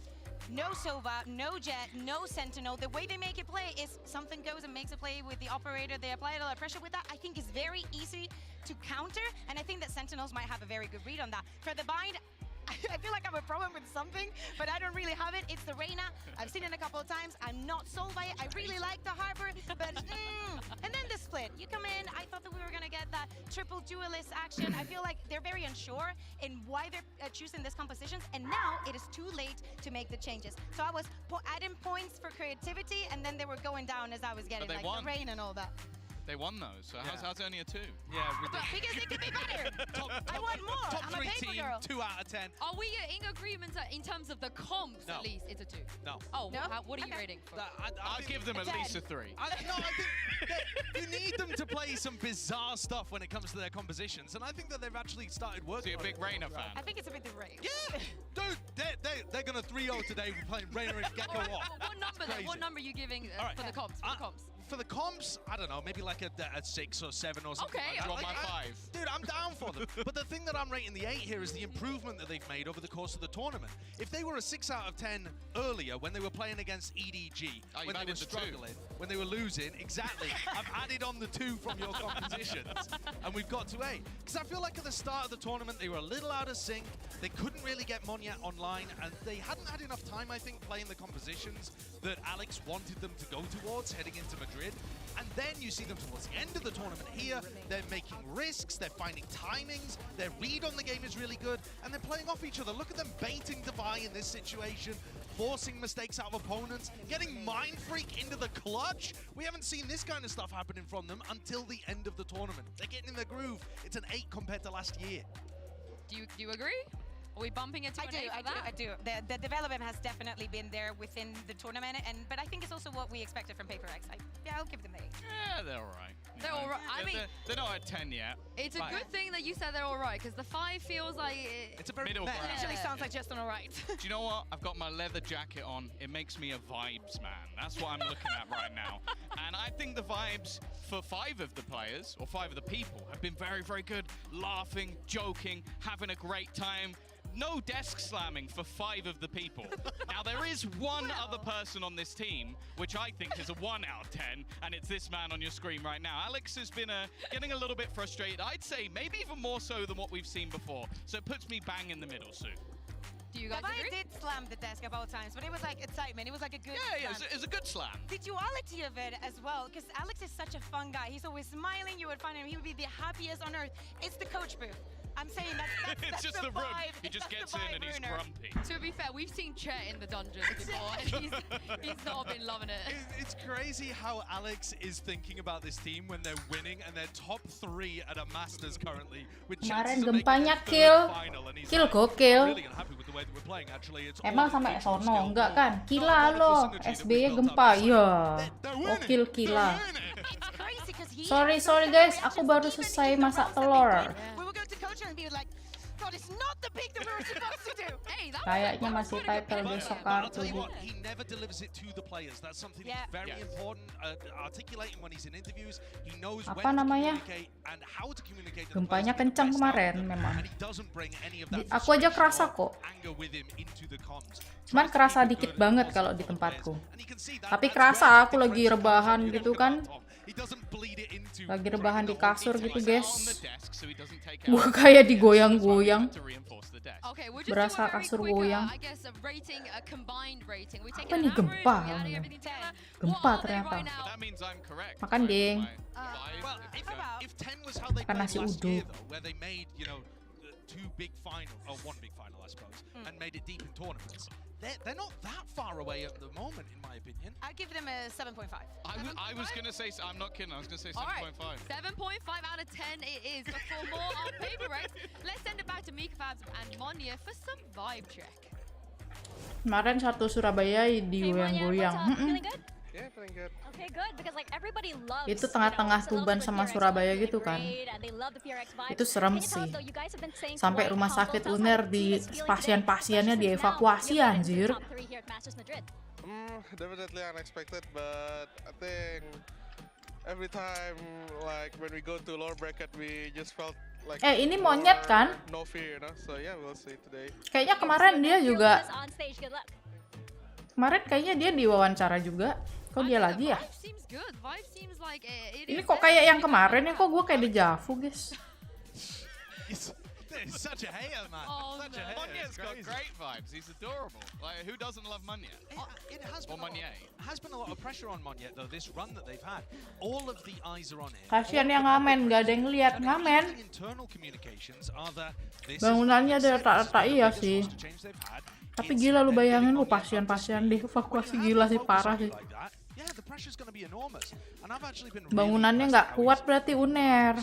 no Sova, no Jet, no Sentinel. The way they make it play is something goes and makes a play with the operator. They apply a lot of pressure with that. I think is very easy to counter, and I think that Sentinels might have a very good read on that. For the bind, I feel like I have a problem with something, but I don't really have it. It's the Reyna. I've seen it a couple of times. I'm not sold by it. I really like the Harbor, but and then the split. You come in, I thought that we were going to get that triple duelist action. I feel like they're very unsure in why they're choosing this compositions, and now it is too late to make the changes. So I was adding points for creativity, and then they were going down as I was getting they like won. the rain and all that. They won those, so how's it only a 2? Yeah, But because it could be better. I want more. Top I'm a 3 paper team, girl. 2 out of 10. Are we in agreement in terms of the comps, No. at least? It's a 2. No. Oh, No? what are you Okay. rating for? I'll give them at least a 3. No, I think that you need them to play play some bizarre stuff when it comes to their compositions, and I think that they've actually started working. So you're a big Reina fan? I think it's a bit the rain. Yeah, dude, they're gonna 3-0 today. We're playing Reina and Gecko off. What number then? What number are you giving Right. for the comps? For the comps, I don't know, maybe like a 6 or 7 or something. Okay, like that. Drop my 5. Dude, I'm down for them. But the thing that I'm rating the 8 here is the improvement that they've made over the course of the tournament. If they were a 6 out of 10 earlier when they were playing against EDG, when they were struggling, when they were losing, exactly, I've added on the 2 from your compositions, and we've got to 8. Because I feel like at the start of the tournament, they were a little out of sync. They couldn't really get Monye online, and they hadn't had enough time, I think, playing the compositions that Alex wanted them to go towards heading into Madrid. And then you see them towards the end of the tournament here. They're making risks, they're finding timings, their read on the game is really good, and they're playing off each other. Look at them baiting Devi in this situation, forcing mistakes out of opponents, getting Mind Freak into the clutch. We haven't seen this kind of stuff happening from them until the end of the tournament. They're getting in their groove. It's an 8 compared to last year. Do you agree? Are we bumping it to an 8 for that? I do. The development has definitely been there within the tournament, but I think it's also what we expected from Paper X. Yeah, I'll give them the 8. Yeah, they're all right. They're all right. I mean, they're not at 10 yet. it's a good thing that you said they're all right, because the 5 feels like it's a very middle ground. It actually sounds like just an all right. Do you know what? I've got my leather jacket on. It makes me a vibes man. That's what I'm looking at right now. And I think the vibes for 5 of the players, or 5 of the people, have been very, very good. Laughing, joking, having a great time. No desk slamming for 5 of the people. Now, there is one other person on this team, which I think is a 1 out of 10, and it's this man on your screen right now. Alex has been getting a little bit frustrated. I'd say maybe even more so than what we've seen before. So it puts me bang in the middle, Sue. Do you guys agree? I did slam the desk a couple times, but it was like excitement. It was like a good Yeah, slam. it was a good slam. The duality of it as well, because Alex is such a fun guy. He's always smiling. You would find him, he would be the happiest on earth. It's the coach booth. I'm saying that's It's just the room. He just gets in and he's grumpy. To be fair, we've seen Chet in the dungeons before, and he's not been loving it. It's crazy how Alex is thinking about this team when they're winning and they're top 3 at a Masters currently. With Kemarin chances of making gempanya a kill, third final, and he's kill like, gokil. I'm really unhappy with the way that we're playing. Actually, it's Emang all sampai individual sono skill. enggak kan? Kila lo, SBY gempa ya. Gokil kila. Sorry guys, aku baru selesai masak telur. We will go to coach and be like, God, it's not the pick that we were supposed to do. Hey, Kayaknya masih title besok I'll tell kartu. you what, he never delivers it to the players. That's something that's very important. Articulating when he's in interviews, he knows when Apa to namanya? communicate and how to communicate. Gempanya kencang kemarin memang. And he doesn't bring any of that Aku aja kerasa kok. anger with him into the comms. Cuman kerasa dikit banget kalau di tempatku. Tapi kerasa aku lagi rebahan gitu kan. Lagi rebahan di kasur gitu guys. Gua kayak digoyang-goyang. Berasa kasur goyang. Apa nih gempa? Gempa ternyata. Makan ding. Makan nasi uduk. Two big final, or one big final, I suppose, and made it deep in tournaments. They're not that far away at the moment, in my opinion. I give them a 7.5. I was going to say, I'm not kidding, I was going to say 7.5. 7.5 out of 10 it is. But for more on Paper X, let's send it back to Mika Fabs and Monye for some vibe check. Kemarin satu Surabaya digoyang-goyang. Yeah, feeling good. Okay, good, because like everybody loves. Itu tengah-tengah Tuban sama Surabaya gitu kan. Itu serem sih. Sampai rumah sakit UNER di pasien-pasiennya dievakuasi anjir. Definitely unexpected, but I think every time like when we go to lower bracket we just felt like ini monyet kan? No fear, you know? So yeah, we'll see today. Kayaknya kemarin dia juga kayaknya dia diwawancara juga. Kok dia lagi ya? Ini kok kayak yang kemarin ya, kok gue kayak dejavu guys. It's such a hater, man. Such a hater. Monye's got great vibes. He's adorable. Like, who doesn't love Monye? It has been a lot of pressure on Monye though. This run that they've had, all of the eyes are on him. Kasian yang ngamen, gak ada yang lihat ngamen. Internal communications are that Bangunannya ada retak-retak iya sih. Tapi gila lu bayangin lu pasien-pasien dievakuasi, gila sih, parah sih. Bangunannya nggak kuat berarti UNER.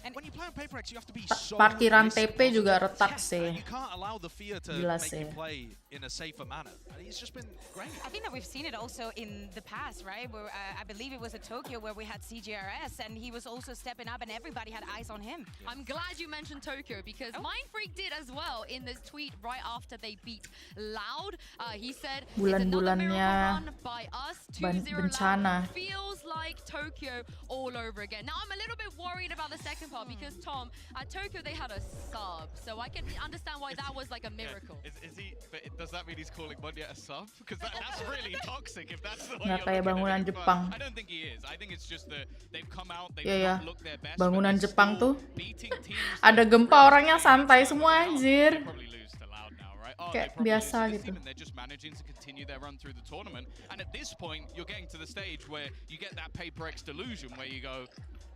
And when you play on Paper X, you have to be Parkiran TP juga retak sih. You can't allow the fear to Gila make sih. you play in a safer manner. And it's just been great. I think that we've seen it also in the past, right? Where I believe it was at Tokyo where we had CGRS and he was also stepping up and everybody had eyes on him. I'm glad you mentioned Tokyo because Mindfreak did as well in this tweet right after they beat Loud. He said, Bulan-bulannya by us, bencana. feels like Tokyo all over again. Now I'm a little bit worried about the second part because Tom, at Tokyo they had a sub, so I can understand why that was like a miracle. Is he? But does that mean he's calling Monya a sub? Because that's really toxic. If that's the way Nggak you're kayak looking bangunan at it. Jepang. I don't think he is. I think it's just that they've come out, they've Iya, not looked their best. bangunan but they're Jepang still tuh beating teams ada gempa orangnya santai semua anjir. probably lose to Loud now, right? Oh, Kayak they probably biasa lose to this gitu. team and they're just managing to continue their run through the tournament. And at this point, you're getting to the stage where you get that Paper X delusion where you go,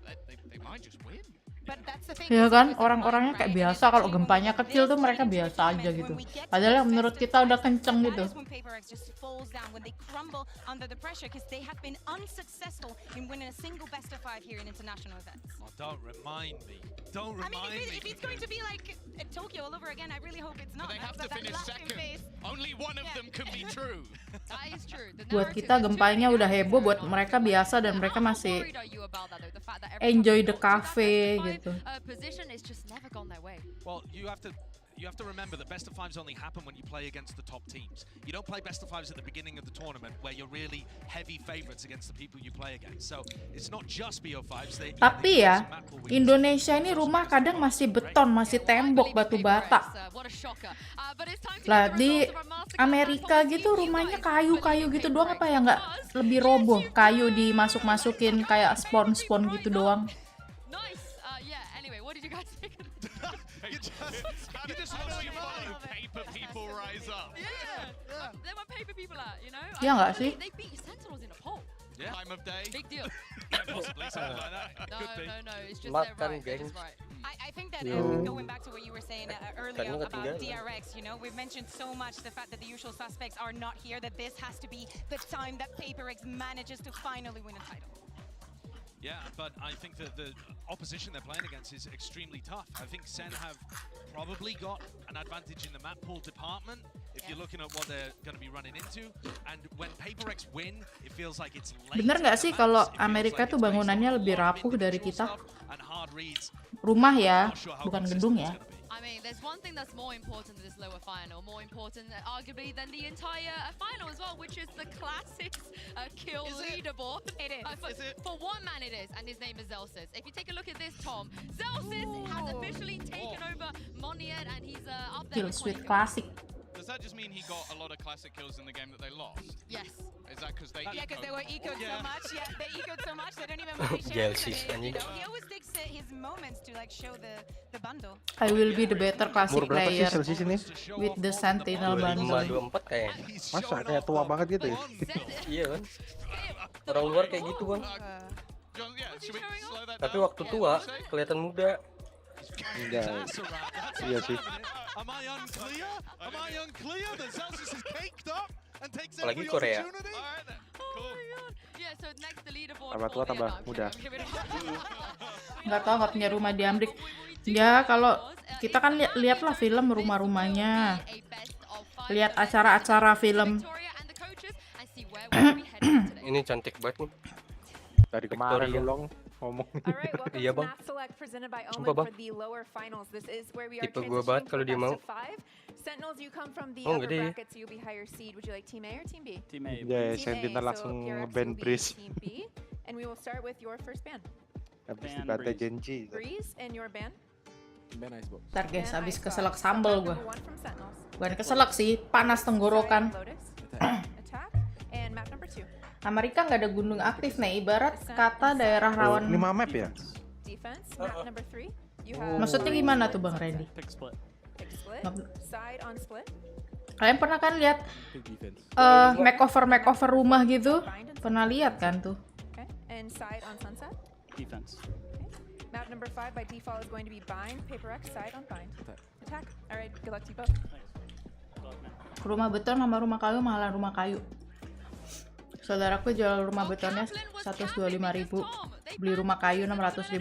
they might just win. But that's the thing. Ya kan, orang-orangnya kayak biasa kalau gempanya kecil tuh mereka biasa aja gitu. Padahal yang menurut kita udah kenceng gitu. When Paper X just falls down, when they crumble under the pressure, because they have been unsuccessful in winning a single best of 5 here in international events. Oh, don't remind me. Don't remind me. If it's going to be like Tokyo all over again, I really hope it's not. But they have to That finish laughing second. face. Only one of them can be true. That is true. Buat kita gempanya udah heboh, buat mereka biasa dan mereka masih enjoy the cafe gitu. Position is just never gone their way. Well, you have to remember that best of 5s only happen when you play against the top teams. You don't play best of 5s at the beginning of the tournament where you're really heavy favorites against the people you play against. So it's not just BO5s. Tapi ya, Indonesia ini rumah kadang masih beton, masih tembok batu bata. Lah di Amerika gitu rumahnya kayu-kayu gitu doang, apa ya nggak lebih roboh? Kayu dimasuk-masukin kayak spon-spon gitu doang. You just love seeing paper people rise up. Yeah. There were paper people out, you know. Iya nggak sih? They beat Sentinels in a poll. Yeah. Time of day. Big deal. Possibly something like that. No. It's just they're right. They're just right. I think that going back to what you were saying earlier about DRX, you know, we've mentioned so much the fact that the usual suspects are not here, that this has to be the time that Paper X manages to finally win a title. Yeah, but I think that the opposition they're playing against is extremely tough. I think Sen have probably got an advantage in the map pool department if you're looking at what they're going to be running into. And when Paper X win, it feels like it's late. Bener nggak sih kalau Amerika tuh bangunannya lebih rapuh dari kita? Rumah ya, bukan gedung ya. I mean, there's one thing that's more important than this lower final, more important arguably than the entire final as well, which is the classics kill leaderboard. It is. For one man it is, and his name is Zelsis. If you take a look at this, Tom, Zelsis has officially taken over Moniet, and he's up there. Kill Sweet Classic. Does that just mean he got a lot of classic kills in the game that they lost? Yes. Is that because they Yeah, because they were ecoed so much. Yeah, they ecoed so much they don't even mind sharing. You know, he always takes his moments to like show the bundle. I will be the better classic Umur berapa sih player Celsius ini? with the Sentinel bundle. 25, 24 kayaknya. Masa kayak tua banget gitu ya? Iya kan? Orang luar kayak gitu bang. Tapi waktu tua kelihatan muda. Enggak. Iya sih. Am I unclear? Am I unclear that Celsius is caked up and takes Apalagi every Korea. opportunity? Yeah, so next the leaderboard. Tambah tua tambah muda. Nggak tahu, nggak punya rumah di Amrik. Ya kalau kita kan lihatlah film rumah-rumahnya, lihat acara-acara film. Ini cantik banget nih. Dari kemarin long ngomong. Iya bang. Sumpah bang. Tipe gue banget kalau dia mau. Oh enggak deh. Team A. Ya, Sentinel langsung nge-ban Breeze. Habis dibata Genji. Ntar guys, habis keselak sambal gua. Bukan keselak sih, panas tenggorokan. Amerika nggak ada gunung aktif nih, ibarat kata daerah rawan. 5 map ya? Maksudnya gimana tuh Bang Randy? Kalian pernah kan lihat makeover rumah gitu? Pernah lihat kan tuh? Defense. Map number 5 by default is going to be bind, Paper X, side on bind. Attack. Alright, good luck to you both. Rumah beton sama rumah kayu malah rumah kayu. Saudaraku jual rumah betonnya 125.000, beli rumah kayu $600.000.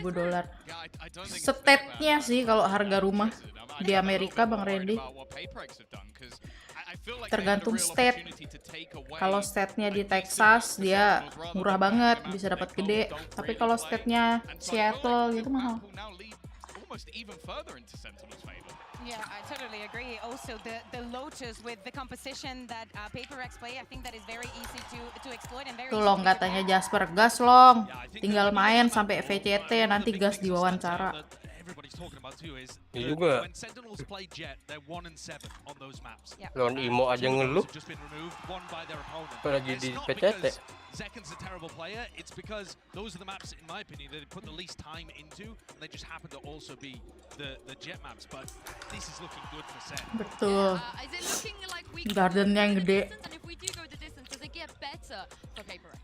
State-nya sih kalau harga rumah di Amerika, Bang Randy. Tergantung state. Kalau state-nya di Texas dia murah banget, bisa dapat gede. Tapi kalau state-nya Seattle gitu mahal. Yeah, I totally agree. Also, the lotus with the composition that PaperX play, I think that is very easy to exploit and very. Tuh Long katanya Jasper, gas Long. Tinggal main sampai VCT nanti gas diwawancara. Iya juga. Lawan Imo aja ngeluh. Apalagi di PCT. Zekan's a terrible player. It's because those are the maps, in my opinion, that they put the least time into, and they just happen to also be the jet maps. But this is looking good for Zen. Betul. Gardennya yang gede.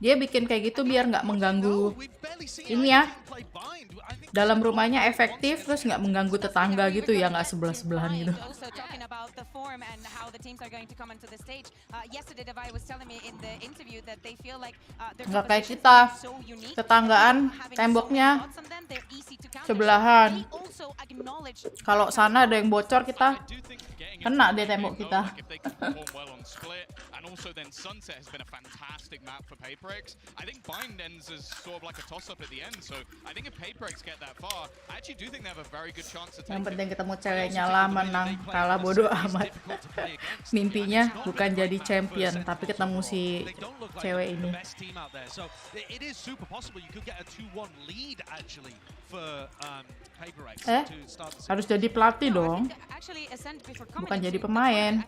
Dia bikin kayak gitu biar nggak mengganggu ini ya. Dalam rumahnya efektif, terus nggak mengganggu tetangga gitu ya, nggak sebelah-sebelahan gitu. Nggak kayak kita, tetanggaan, temboknya sebelahan. Kalau sana ada yang bocor, kita kena deh tembok kita. And also then Sunset has been a fantastic map for PaperX. I think Bind ends as sort of like a toss-up at the end, so I think if PaperX get that far, I actually do think they have a very good chance to take it. Yang penting ketemu ceweknya lah, menang kalah bodoh amat. Mimpinya bukan jadi champion, tapi ketemu si cewek ini. Harus jadi pelatih dong, bukan jadi pemain.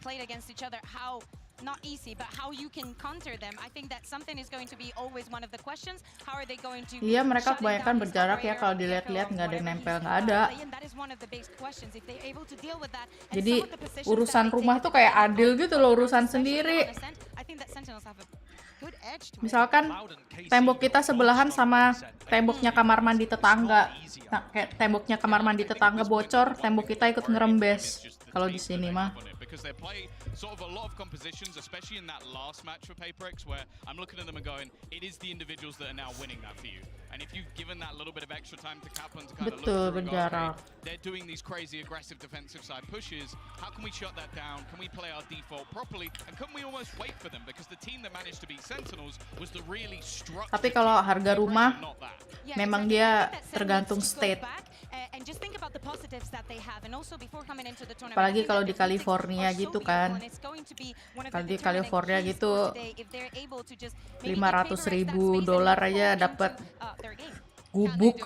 Played against each other, how not easy, but how you can counter them. I think that something is going to be always one of the questions. How are they going to? Iya, mereka kebanyakan berjarak ya, kalau dilihat-lihat nggak ada yang nempel, nggak ada. Jadi urusan rumah tuh kayak adil gitu loh, urusan sendiri. Misalkan tembok kita sebelahan sama temboknya kamar mandi tetangga. Nah, kayak temboknya kamar mandi tetangga bocor, tembok kita ikut ngerembes. Kalau di sini mah. Because they play sort of a lot of compositions, especially in that last match for PaperX, where I'm looking at them and going, it is the individuals that are now winning that for you. And if you've given that little bit of extra time to Kaplan to kind of look through and go, okay, they're doing these crazy aggressive defensive side pushes, how can we shut that down? Can we play our default properly? And can we almost wait for them? Because the team that managed to beat Sentinels was the really structured. Tapi kalau harga rumah, memang dia tergantung state. Apalagi kalau di California gitu kan. Kalau di California gitu $500.000 aja dapat gubuk.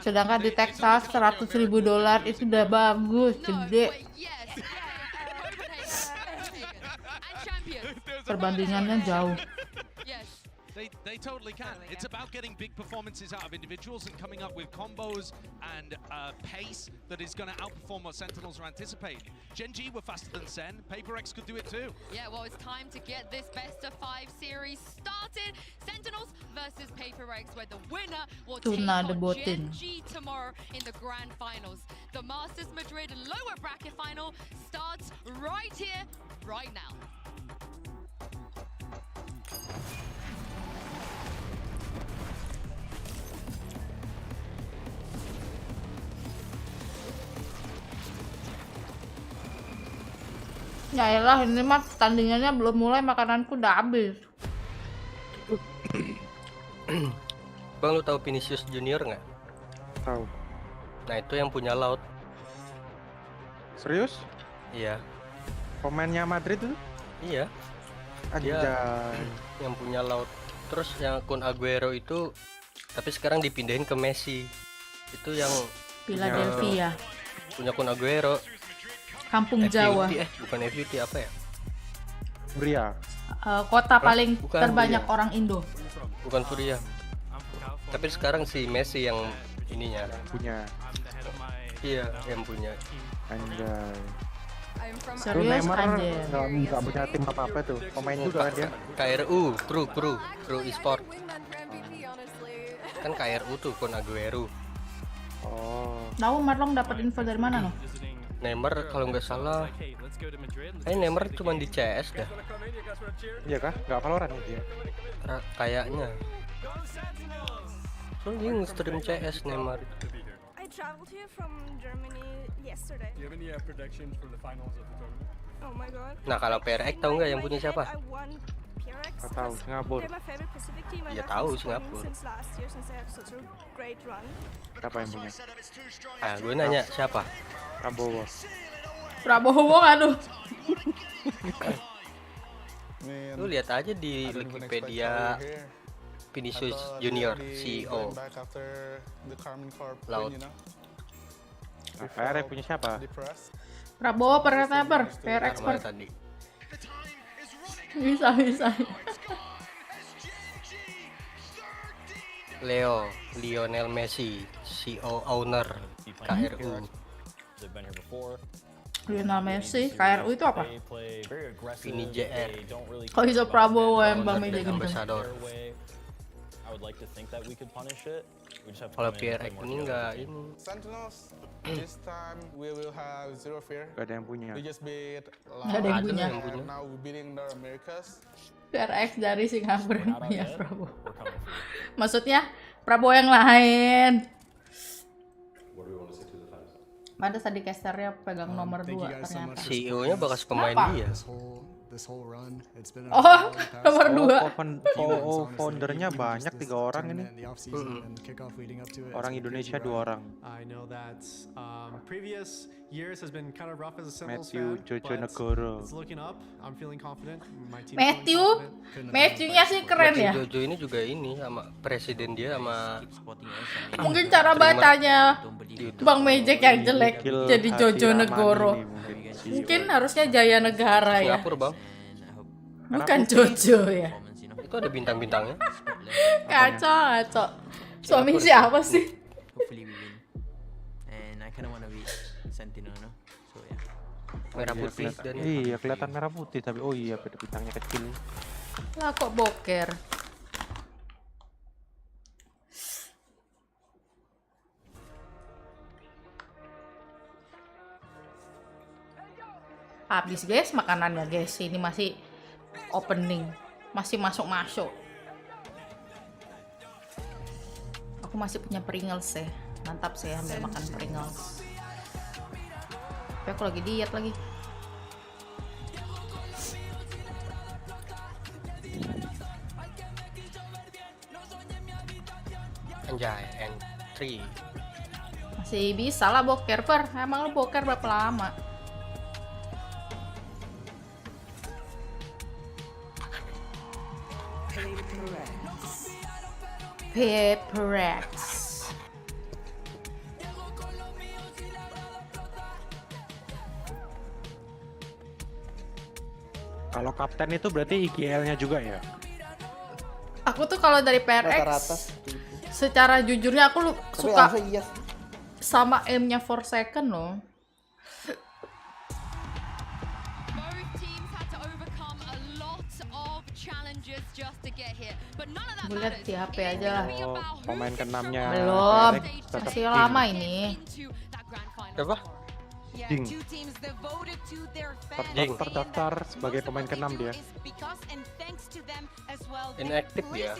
Sedangkan di Texas $100.000 itu udah bagus, gede. Perbandingannya jauh. They totally can. It's about getting big performances out of individuals and coming up with combos and pace that is going to outperform what Sentinels are anticipating. Gen G were faster than Sen. PaperX could do it too. Yeah, well, it's time to get this best of 5 series started. Sentinels versus PaperX, where the winner will take on Gen G tomorrow in the grand finals. The Masters Madrid lower bracket final starts right here, right now. Ya elah, ini mah tandingannya belum mulai, makananku udah habis. Bang, lu tahu Vinicius Junior nggak? Tahu. Nah, itu yang punya laut. Serius? Iya. Pemainnya Madrid itu? Iya. Dia yang punya laut. Terus yang Kun Aguero itu, tapi sekarang dipindahin ke Messi. Itu yang Philadelphia. Punya Kun Aguero. Kampung Jawa. Bukan FUT, apa ya? Furia. Kota paling terbanyak orang Indo. Bukan Furia. Tapi sekarang si Messi yang ininya punya. Iya, yang punya. Anjay. Serius anjay. Nggak punya tim apa-apa tuh. Pemain juga dia. KRU, kru e-sport. Kan KRU tuh Kun Aguero. Oh. Tahu Marlong dapat info dari mana loh? Neymar kalau nggak salah, Neymar cuma di CS dah. Iya kah? Nggak Valorant dia? Kayaknya. Soalnya dia nge-stream CS Neymar. I traveled here from Germany yesterday. Do you have any predictions for the finals of the tournament? Oh my god. Nah kalau PRX tahu nggak yang punya siapa? I won PRX. Nggak tahu, Singapura. They're my favorite Pacific team. Ya tahu Singapura. Since last year, since they have such a great run. Siapa yang punya? Ah, gue nanya siapa? Prabowo. Prabowo, aduh. Lu lihat aja di Wikipedia. Vinicius Junior, CEO. Laut. PRX punya siapa? Prabowo per expert. Tadi. Bisa. Lionel Messi, CEO owner KRU. Lionel Messi, KRU itu apa? Ini JR. Oh itu Prabowo yang Bang Meja gitu. Ambassador. Kalau PRX ini enggak ini. Sentinels, this time we will have zero fear. Gak ada yang punya. We just beat Gak ada yang punya. and now we're beating the Americas. PRX dari Singapura yang punya Prabowo. Maksudnya Prabowo yang lain. Ada tadi casternya pegang nomor 2 ternyata. CEO-nya bekas pemain dia. Oh, nomor 2. Foundernya banyak 3 orang ini. Orang Indonesia 2 orang. Matthew Jojo Negoro. Matthew-nya sih keren ya. Jojo ini juga ini sama presiden dia sama. Mungkin cara bacanya Bang Mejek yang jelek jadi Jojo Negoro. Mungkin harusnya Jaya Negara ya. Singapura bang. Bukan Jojo ya. Itu ada bintang-bintangnya. Kacau. Suami siapa sih? Merah putih dan iya kelihatan merah putih tapi oh iya bintangnya kecil. Lah kok boker. Habis guys makanannya guys. Ini masih opening, masih masuk. Aku masih punya Pringles ya. Mantap sih ambil makan Pringles. Tapi aku lagi diet lagi. Anjay, entry. Masih bisa lah boker per. Emang lu boker berapa lama? PaperX. Kalau kapten itu berarti IGL-nya juga ya? Aku tuh kalau dari PRX secara jujurnya aku suka sama aim-nya 4 second loh. Gue liat di HP aja lah. Pemain ke-6-nya belum, masih lama ini. Apa? Ding. Terdaftar sebagai pemain ke-6 dia. Inaktif dia.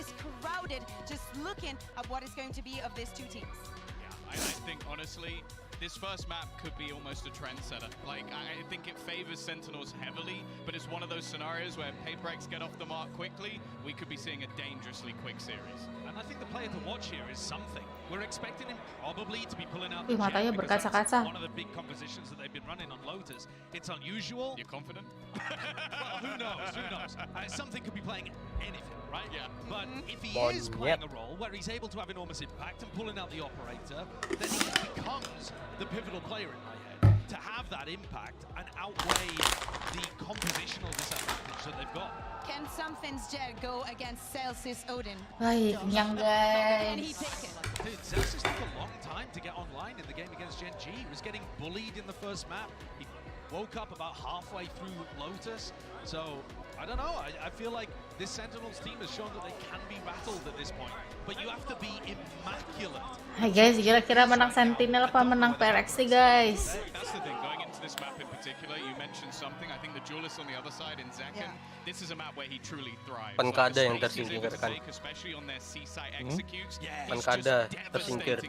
I think honestly, this first map could be almost a trendsetter. Like, I think it favors Sentinels heavily, but it's one of those scenarios where PaperX get off the mark quickly. We could be seeing a dangerously quick series. And I think the player to watch here is something. We're expecting him probably to be pulling out the matanya berkaca-kaca. One of the big compositions that they've been running on Lotus. It's unusual. You're confident? Well, who knows? Who knows? Something could be playing anything, right? Yeah. But if he is playing a role where he's able to have enormous impact and pulling out the operator, then he becomes the pivotal player in my head. To have that impact and outweigh the compositional disadvantage that they've got. Can something's Jet go against Celsius Odin? Baik, kenyang guys. Dude, Celsius took a long time to get online in the game against Gen G. He was getting bullied in the first map. He woke up about halfway through Lotus. So, I don't know. I feel like This Sentinels team has shown that they can be battled at this point, but you have to be immaculate. Hai guys, kira-kira menang Sentinel apa menang PRX sih guys? That's the thing, going into this map in particular, you mentioned something, I think the duelist on the other side in Zekken, this is a map where he truly thrives. Pankada yang tersingkirkan. Especially on their seaside executes. Pankada tersingkir.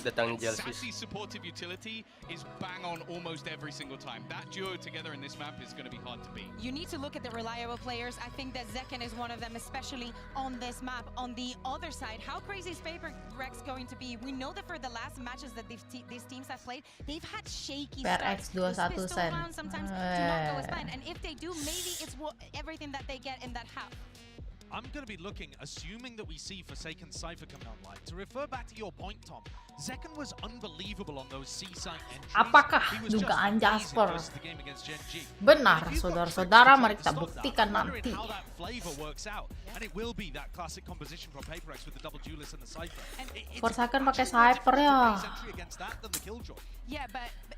Datang Jelsis. Sassy supportive utility is bang on almost every single time. That duo together in this map is going to be hard to beat. You need to look at the reliable players. I think that Zekken is one of them, especially on this map. On the other side, how crazy is PaperX going to be? We know that for the last matches that these teams have played, they've had shaky PRX starts. 21 sen. Sometimes do not go as planned. And if they do, maybe it's everything that they get in that half. I'm going to be looking, assuming that we see Forsaken Cypher coming online. To refer back to your point, Tom, Zekken was unbelievable on those seaside entries. Apakah dugaan Jasper benar, saudara-saudara? Mari kita buktikan nanti. Forsaken pakai Cypher ya. Yeah,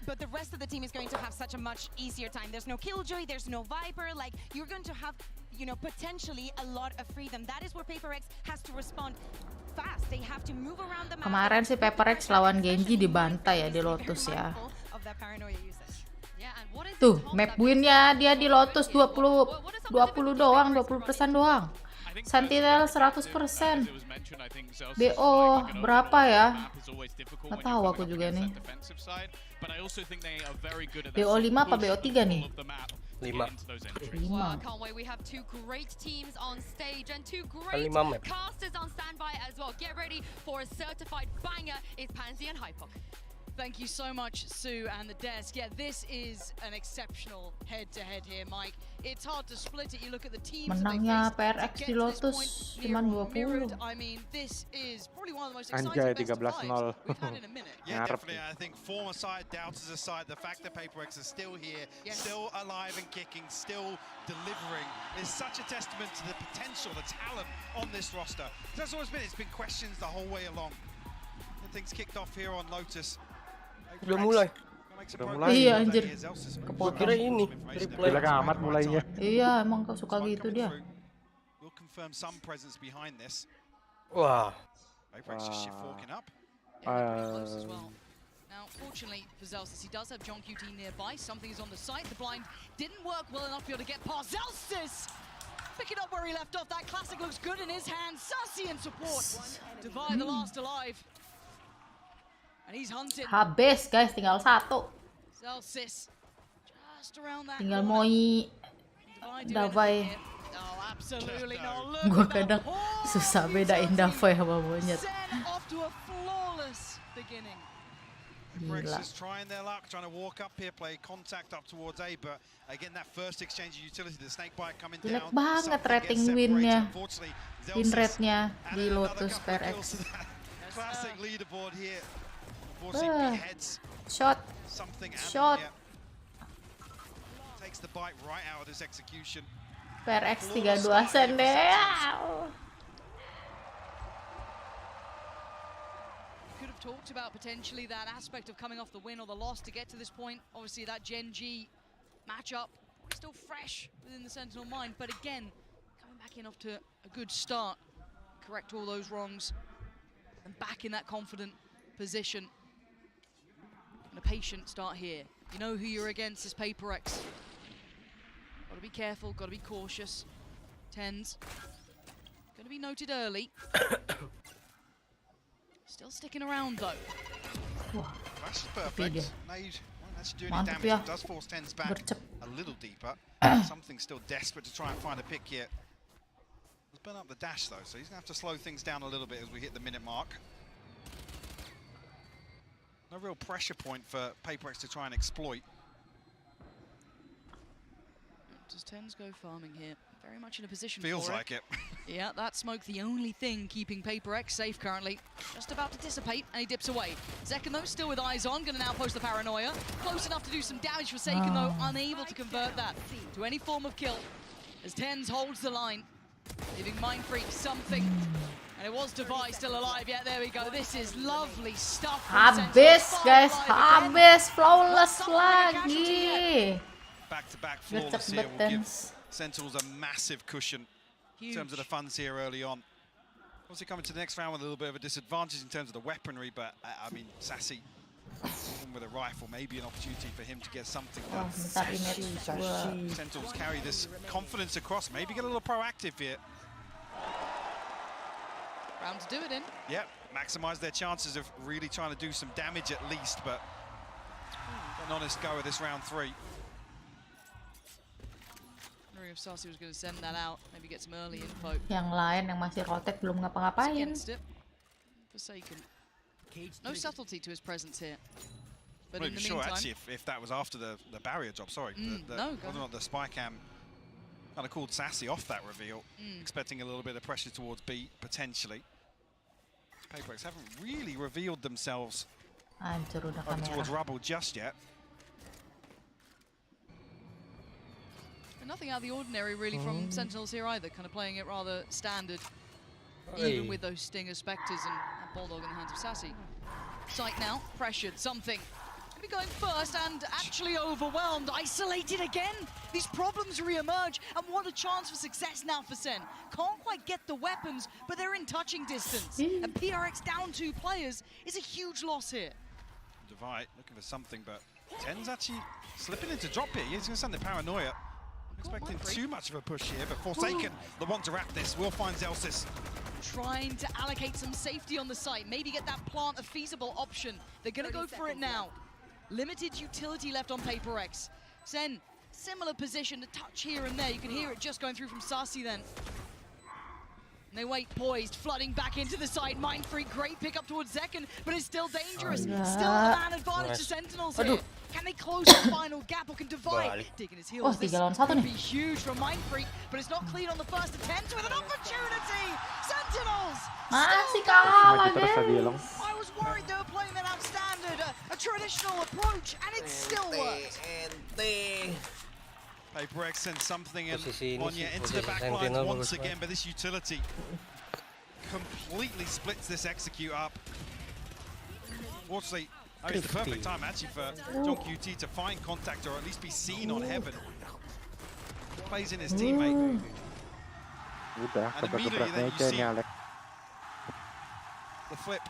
but the rest of the team is going to have such a much easier time. There's no Killjoy, there's no Viper. Like, you're going to have, you know, potentially a lot of freedom. That is where PaperX has to respond fast. They have to move around the map. Kemarin si PaperX lawan Genji dibantai ya di Lotus ya. Tuh, map winnya dia di Lotus 20 doang, 20% doang. Sentinel 100%. BO berapa ya? Nggak tahu aku juga nih. BO 5 apa BO 3 nih? 5. Can't wait. We have two great teams on stage and two great casters on standby as well. Get ready for a certified banger. It's Pansy and Hypok. Thank you so much, Sue and the desk. Yeah, this is an exceptional head-to-head here, Mike. It's hard to split it. You look at the teams. Menangnya PRX di Lotus cuma 20. I mean, this is probably one of the most exciting Anjay, best of fives 13-0. we've had in a minute. Yeah, definitely. I think former side, doubters aside, the fact that PaperX is still here, still alive and kicking, still delivering, is such a testament to the potential, the talent on this roster. That's always been. It's been questions the whole way along. And things kicked off here on Lotus. Udah mulai. Iya anjir. Kepotong. Kira ini replay. Gila amat mulainya. Iya, emang suka gitu dia. We'll confirm some presence behind this. Wah. PaperX just forking up. Now, fortunately for Zelsis, he does have John QT nearby. Something is on the site. The blind didn't work well enough for you to get past. Zelsis! Picking up where he left off. That classic looks good in his hands. Sassy in support. Divide the last alive. And he's hunted. Habis guys, tinggal satu. Zelsis just around that. Tinggal Moi Davai. Oh, absolutely not. Gua kadang susah bedain Davai sama monyet. Off to a flawless beginning. PaperX is trying their luck, trying to walk up here, play contact up towards A, but again that first exchange of utility, the snake bite coming down. Jelek banget rating winnya, win rate-nya di Lotus PRX. Classic leaderboard here. Shot. Takes the bite right out of this execution. PRX 32 sen deh. Could have talked about potentially that aspect of coming off the win or the loss to get to this point. Obviously that Gen G matchup still fresh within the Sentinel mind, but again, coming back in off to a good start, correct all those wrongs, and back in that confident position. And a patient start here. You know who you're against is PaperX. Gotta be careful, gotta be cautious. Tens. Gonna be noted early. Still sticking around though. That's perfect. Nade won't actually do any Mantap damage. ya. It does force Tens back a little deeper. Something still desperate to try and find a pick here. He's burnt up the dash though, so he's gonna have to slow things down a little bit as we hit the minute mark. No real pressure point for PaperX to try and exploit. Does Tens go farming here? Very much in a position Feels for like it. Yeah, that smoke the only thing keeping PaperX safe currently. Just about to dissipate, and he dips away. Zekken though still with eyes on, gonna now post the paranoia. Close enough to do some damage. Forsaken though, unable to convert that to any form of kill. As Tens holds the line, giving Mind Freak something. And it was Device still alive. Yeah, there we go. This is lovely stuff. Habis guys, habis flawless lagi. Back-to-back flawless here will give Sentinels a massive cushion in terms of the funds here early on. Obviously coming to the next round with a little bit of a disadvantage in terms of the weaponry, but I mean, Sassy with a rifle, maybe an opportunity for him to get something done. Sentinels carry this confidence across, maybe get a little proactive here. Round to do it in. Yep, maximize their chances of really trying to do some damage at least, but an honest go of this round 3. If Sassy was going to send that out, maybe get some early info. Yang lain yang masih rotate belum ngapa-ngapain. Forsaken. No subtlety to his presence here. But I'm in not the sure meantime, actually if that was after the barrier job. Sorry, no, whether or not the spy cam kind of called Sassy off that reveal, expecting a little bit of pressure towards B potentially. Paperx haven't really revealed themselves over towards rubble just yet. nothing out of the ordinary really from Sentinels here either, kind of playing it rather standard, even with those Stinger Spectres and Bulldog in the hands of Sassy. Sight now, pressured, something. Maybe going first and actually overwhelmed, isolated again. These problems re-emerge, and what a chance for success now for Sen. Can't quite get the weapons, but they're in touching distance. And PRX down 2 players is a huge loss here. Divide, looking for something, but Ten's actually slipping into drop here. He's going to send the paranoia. Expecting too much of a push here, but Forsaken, the one to wrap this, will find Zelsis. Trying to allocate some safety on the site, maybe get that plant a feasible option. They're going to go for it now. Limited utility left on PaperX. Sen, similar position, a touch here and there. You can hear it just going through from Sassy then. And they wait poised, flooding back into the side. Mindfreak, great pick up towards Zekken, but it's still dangerous. Still the man advantage to Sentinels here. Can they close the final gap or can Divide? Digging his heels. This could be huge from Mindfreak, but it's not clean on the first attempt with an opportunity. Sentinels! Masih kalah, I was worried they were playing that outstandard, a traditional approach, and it still worked. PaperX sends something in into the back lines once again, but this utility completely splits this execute up. Fortunately, I mean, it's the perfect time actually for Thankyou Enjoy to find contact or at least be seen on Heaven. Plays in his teammate. And immediately then you see the flip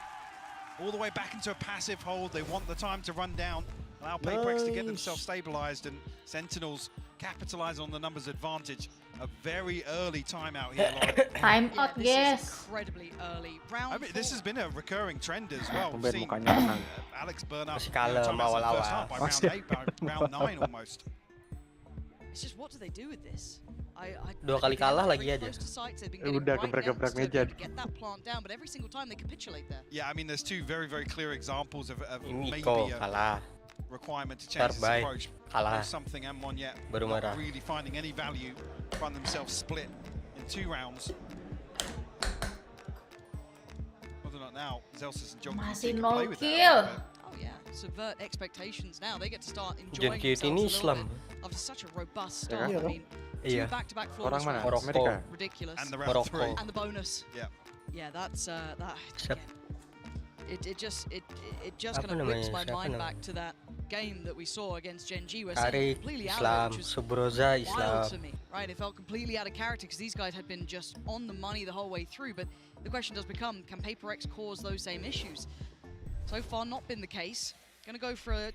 all the way back into a passive hold. They want the time to run down, allow PaperX to get themselves stabilized, and Sentinels capitalize on the numbers advantage. A very early timeout here. Time out, yes. Incredibly early. Round I mean, this has been a recurring trend as well. We've seen Alex burn up first half by round 8, by round 9 almost. It's just, what do they do with this? Dua kali kalah lagi aja. Udah gebrak-gebrak meja. Get that plant down, but every single time they capitulate there. Yeah, I mean, there's 2 very, very clear examples of maybe kalah. Requirement to change his approach. Kalah. Something and one yet Baru marah. not really finding any value. Find themselves split in 2 rounds. Whether or not now, Zelsis and John masih can no play with kill. that. Oh yeah, subvert expectations now. They get to start enjoying themselves a little bit after such a robust start. I mean, 2 back-to-back flawless rounds. Ridiculous. And the round 3. And the bonus. Yeah. Yeah, that's that. It just kind of whips my mind back to that game that we saw against Gen G, where Sen completely out of it, which was wild to me. Right, it felt completely out of character because these guys had been just on the money the whole way through. But the question does become, can PaperX cause those same issues? So far, not been the case. Going to go for a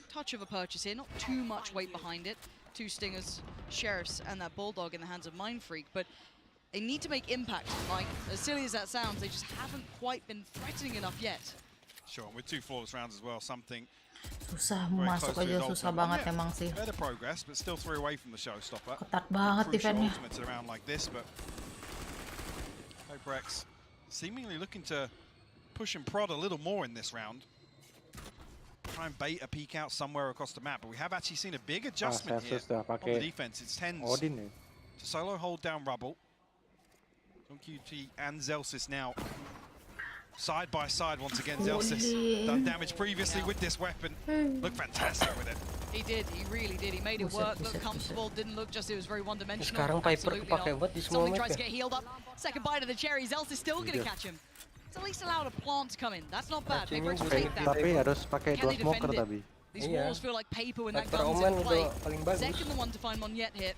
touch of a purchase here, not too much weight behind it. 2 Stingers, Sheriffs, and that Bulldog in the hands of Mindfreak, but they need to make impact. Like, as silly as that sounds, they just haven't quite been threatening enough yet. Sure, with 2 flawless rounds as well, something susah masuk aja, susah banget emang sih. Better progress, but still 3 away from the showstopper. Ketat banget defense-nya. Ultimate around like this, but PaperX seemingly looking to push and prod a little more in this round. Try and bait a peek out somewhere across the map, but we have actually seen a big adjustment here on the defense. It's Tens to solo hold down Rubble. Thankyou Enjoy and Zelsis now side by side once again. Zelsis done damage previously with this weapon. Looked fantastic with it. He did, he really did. He made it work, looked comfortable, didn't look just, it was very one-dimensional. Sekarang Piper kepake buat di semua Something tries map to get healed up. Second bite of the cherry, Zelsis still going to catch him. It's at least allowed a plant to come in. That's not bad. PaperX will take that. Tapi harus pakai 2 smoker tapi. These walls feel like paper when that gun's in play. Second the one to find Monyet here.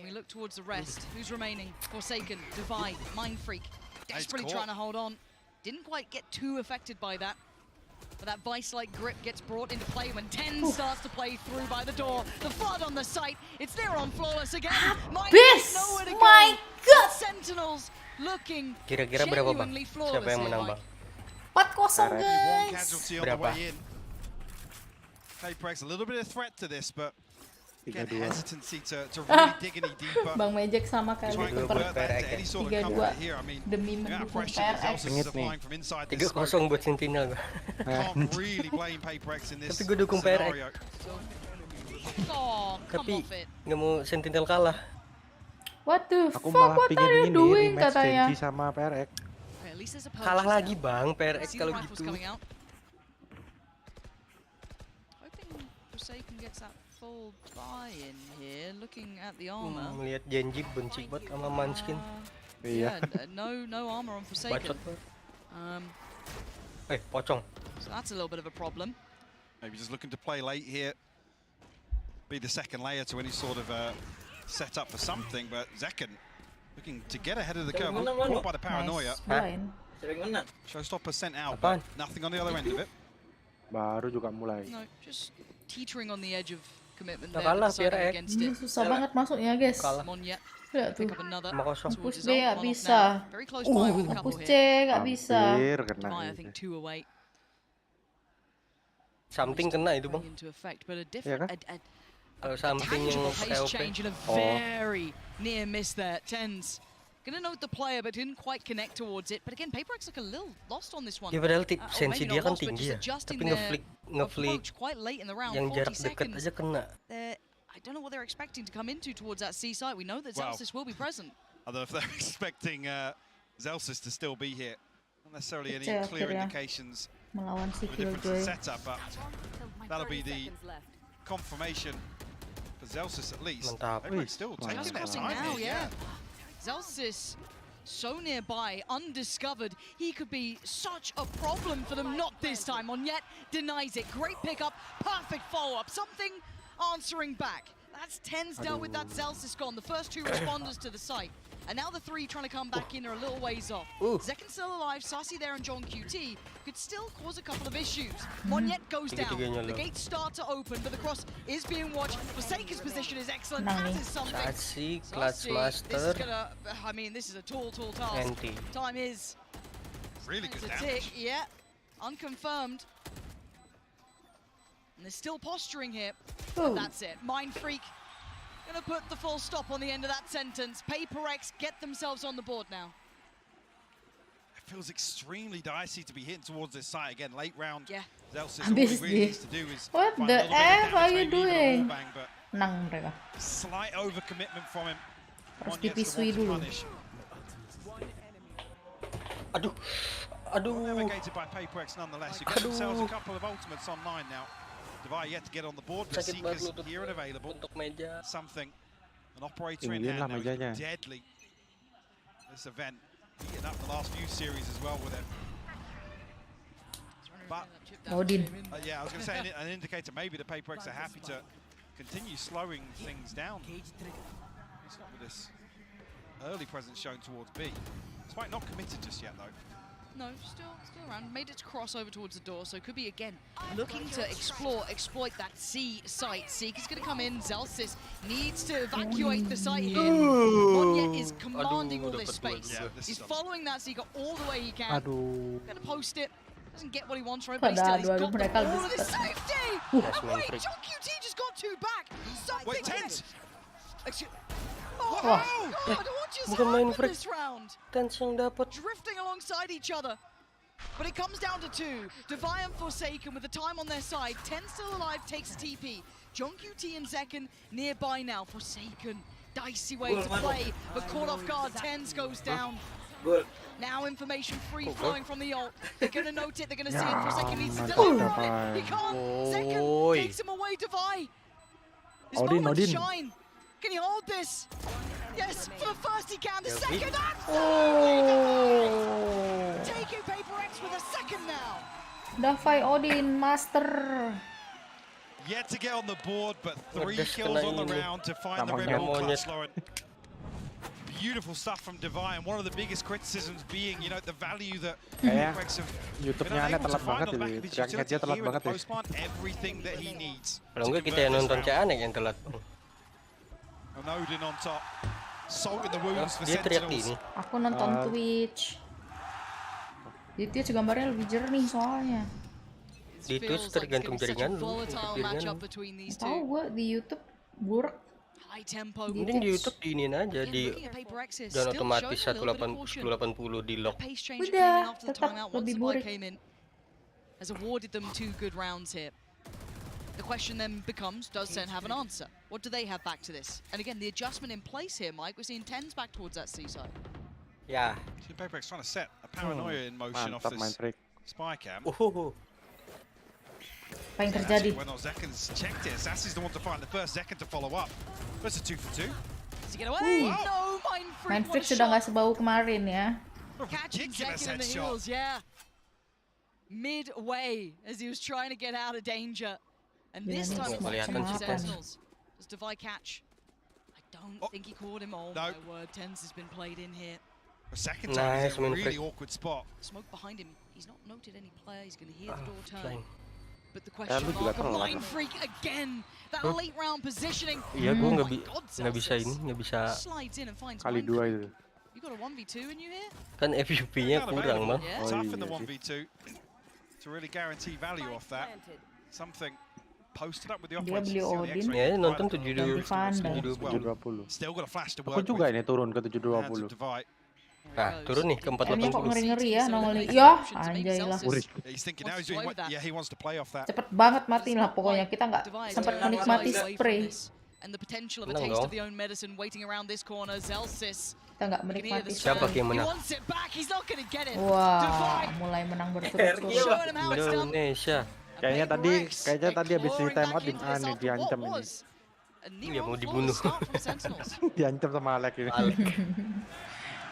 We look towards the rest. Who's remaining? Forsaken, Divide, Mind Freak. Desperately trying to hold on. Didn't quite get too affected by that. But that vice-like grip gets brought into play when 10 starts to play through by the door. The flood on the site. It's there on Flawless again. Habis! My God! Sentinels looking Kira-kira berapa bang? genuinely Siapa flawless yang here, menang Mike. bang? 4-0 guys. Casualty on Berapa? the way in. PaperX a little bit of threat to this, but again, hesitancy to really dig any deeper. Bang Mejek sama kali Trying to tuker convert that into any sort of comfort here. I mean, demi the amount of mendukung pressure that PRX. Zelsis is applying from inside this 3-0 buat Sentinel gua. can't really blame PaperX in this Tapi gue dukung PRX. scenario. Oh, come Tapi off it. nggak mau Sentinel kalah. What the Aku fuck? malah What pingin are you ini doing rematch katanya? Genji sama PRX. Okay, at least there's a Kalah purchase lagi now. bang PRX See the kalau rifles gitu. coming out. Hoping Forsaken gets that full buy-in here. Looking at the armor. Melihat Genji benci banget sama Munchkin. Yeah, no armor on Forsaken. Bacot banget. Pocong. So that's a little bit of a problem. Maybe just looking to play late here. Be the second layer to any sort of set up for something, but Zekken looking to get ahead of the curve. Caught by the paranoia. Showstopper sent out, but nothing on the other end of it. Baru juga mulai. No, just teetering on the edge of commitment Udah there. kalah, deciding PRX. against it. Susah banget masuknya guys. Monyet. Lihat tuh. Pick up another. 5-0. Push B gak bisa. Very close by with a couple Push C here. gak bisa. Hampir kena Divide, I itu. think 2 away. Something kena itu bang. Into effect, but a different, Kalau something yang tangible pace LP. change and a very near miss there. Tens gonna note the player, but didn't quite connect towards it. But again, PaperX look a little lost on this one. Ya padahal Or sensi maybe dia not kan lost, but tinggi just ya. adjusting Tapi their ngeflick approach quite late in the round. yang 40 jarak dekat seconds. aja kena. I don't know what they're expecting to come into towards that C site. We know that Well, Zelsis will be present. I don't know if they're expecting Zelsis to still be here. Not necessarily any Kecil clear akhirnya. indications Melawan si of a difference in Killjoy. setup, but that'll be the confirmation for Zelsis at least. Mantap. PaperX still taking Just their crossing time now, here, yeah. Zelsis so nearby, undiscovered. He could be such a problem for them. Not this time. Monyet denies it. Great pickup. Perfect follow-up. Something answering back. That's Tens dealt with that. Zelsis gone. The first 2 responders to the site. And now the 3 trying to come back in are a little ways off. Zekken still alive. Sassy there and John QT could still cause a couple of issues. Monyet goes down. The gates start to open, but the cross is being watched. Forsaken's position is excellent. That is something. Sassy, Clutch Sassy, Master. this is gonna, I mean, this is a tall task. Anti. Time is really good to damage. tick. Yeah, unconfirmed. And they're still posturing here. But that's it. Mind Freak gonna put the full stop on the end of that sentence. PaperX get themselves on the board now. It feels extremely dicey to be hitting towards this site again. Late round. Yeah. Zelsis, all he Habis really needs to do is What find the a little bit of F are damage, you maybe even a doing? wallbang, but Menang mereka. slight overcommitment from him. Harus Monyet's the dipisui one to dulu. punish. Aduh. Navigated by PaperX nonetheless. You get themselves a couple of ultimates online now. Divide yet to get on the board, but Sakit banget Seekers lutut here and available. untuk meja. Something. An operator in Tinggiin lah hand now mejanya. is deadly. This event heating up the last few series as well with it. But Odin. yeah, I was going to say an indicator maybe the PaperX are happy to continue slowing things down. With this early presence shown towards B. Despite not committed just yet though. No, still around. Made its crossover towards the door, so it could be again looking to exploit that C site. Seeker's gonna come in. Zelsis needs to evacuate the site here. Monyet is commanding all this space. Yeah, He's following that Seeker all the way he can. Aduh. Gonna post it. Doesn't get what he wants from it, but he's got mereka all of lebih his cepat. safety. Yes, And man, wait, freak. John QT just got 2 back. Something. Wait, Tens! Oh Wah, God, what just bukan main happened freak. this round? Tens yang dapat. Drifting alongside each other. But it comes down to 2. Divide and Forsaken with the time on their side. 10 still alive, takes TP. John QT and Zekken nearby now. Forsaken, dicey way to play, but caught off guard. Tens goes down. Now information free flowing from the ult. They're gonna note it, they're gonna see it. Forsaken needs to deliver on it. He can't. Zekken takes him away, Divide. His moment to shine. Can he hold this? Yes, for the first he can. The second, taking PaperX with a second now. Davai Odin Master. Yet to get on the board, but 3 kills on the round to find the red ball class, Lauren. Beautiful stuff from Divine. One of the biggest criticisms being, you know, the value that Paperex have YouTube-nya Ane telat banget ini. Teriaknya dia telat banget ya. Everything that he needs. Kalau enggak kita yang nonton Cak Anek yang telat. Odin on top. Salt in the wounds for Dia teriak Sentinels. ini. Aku nonton Twitch. Di Twitch gambarnya lebih jernih soalnya. Di Twitch tergantung jaringan lu. Tahu gue di YouTube buruk. Mending di YouTube diinin aja dan otomatis 1080 di lock. Udah, tetap lebih buruk. Has awarded them 2 good rounds here. The question then becomes, does Sen have an answer? What do they have back to this? And again, the adjustment in place here, Mike, we're seeing Tens back towards that seaside. Yeah. Paperex trying to set a paranoia in motion off this spy cam. Apa yang terjadi? When those Zekans checked it, Sassy's the one to find the first Zekan to follow up. That's a 2 for 2. Does he get away? No, Mind Freak sudah nggak sebau kemarin ya. Catching Zekan in the heels, yeah. Midway as he was trying to get out of danger. And this time it's Sentinels. Does Devi catch? I don't think he caught him. Oh my word, Tens has been played in here. A second time he's in a really awkward spot. Smoke behind him. He's not noted any player. He's going to hear the door turn. But the question mark of Mind Freak again. That late round positioning. Iya, gue nggak bisa Slides in and finds kali 2 itu. You got a 1v2 in you here? Kan FUP-nya kurang, Bang. Tough in the 1v2 to really guarantee value off that. Something posted up with the Dia beli Odin. Ya, nonton 720. Still got a flash to work. Aku juga ini turun ke 720. Nah, turun nih ke 480. Kayaknya kok ngeri-ngeri ya nongolnya. Ya, anjay lah. Cepet banget mati lah pokoknya. Kita nggak sempat menikmati spray. Kita nggak menikmati spray. Siapa yang menang? Wah, mulai menang berturut-turut. Indonesia. Kayaknya tadi habis di time out diancam ini. Iya, mau dibunuh. Diancam sama Alek ini.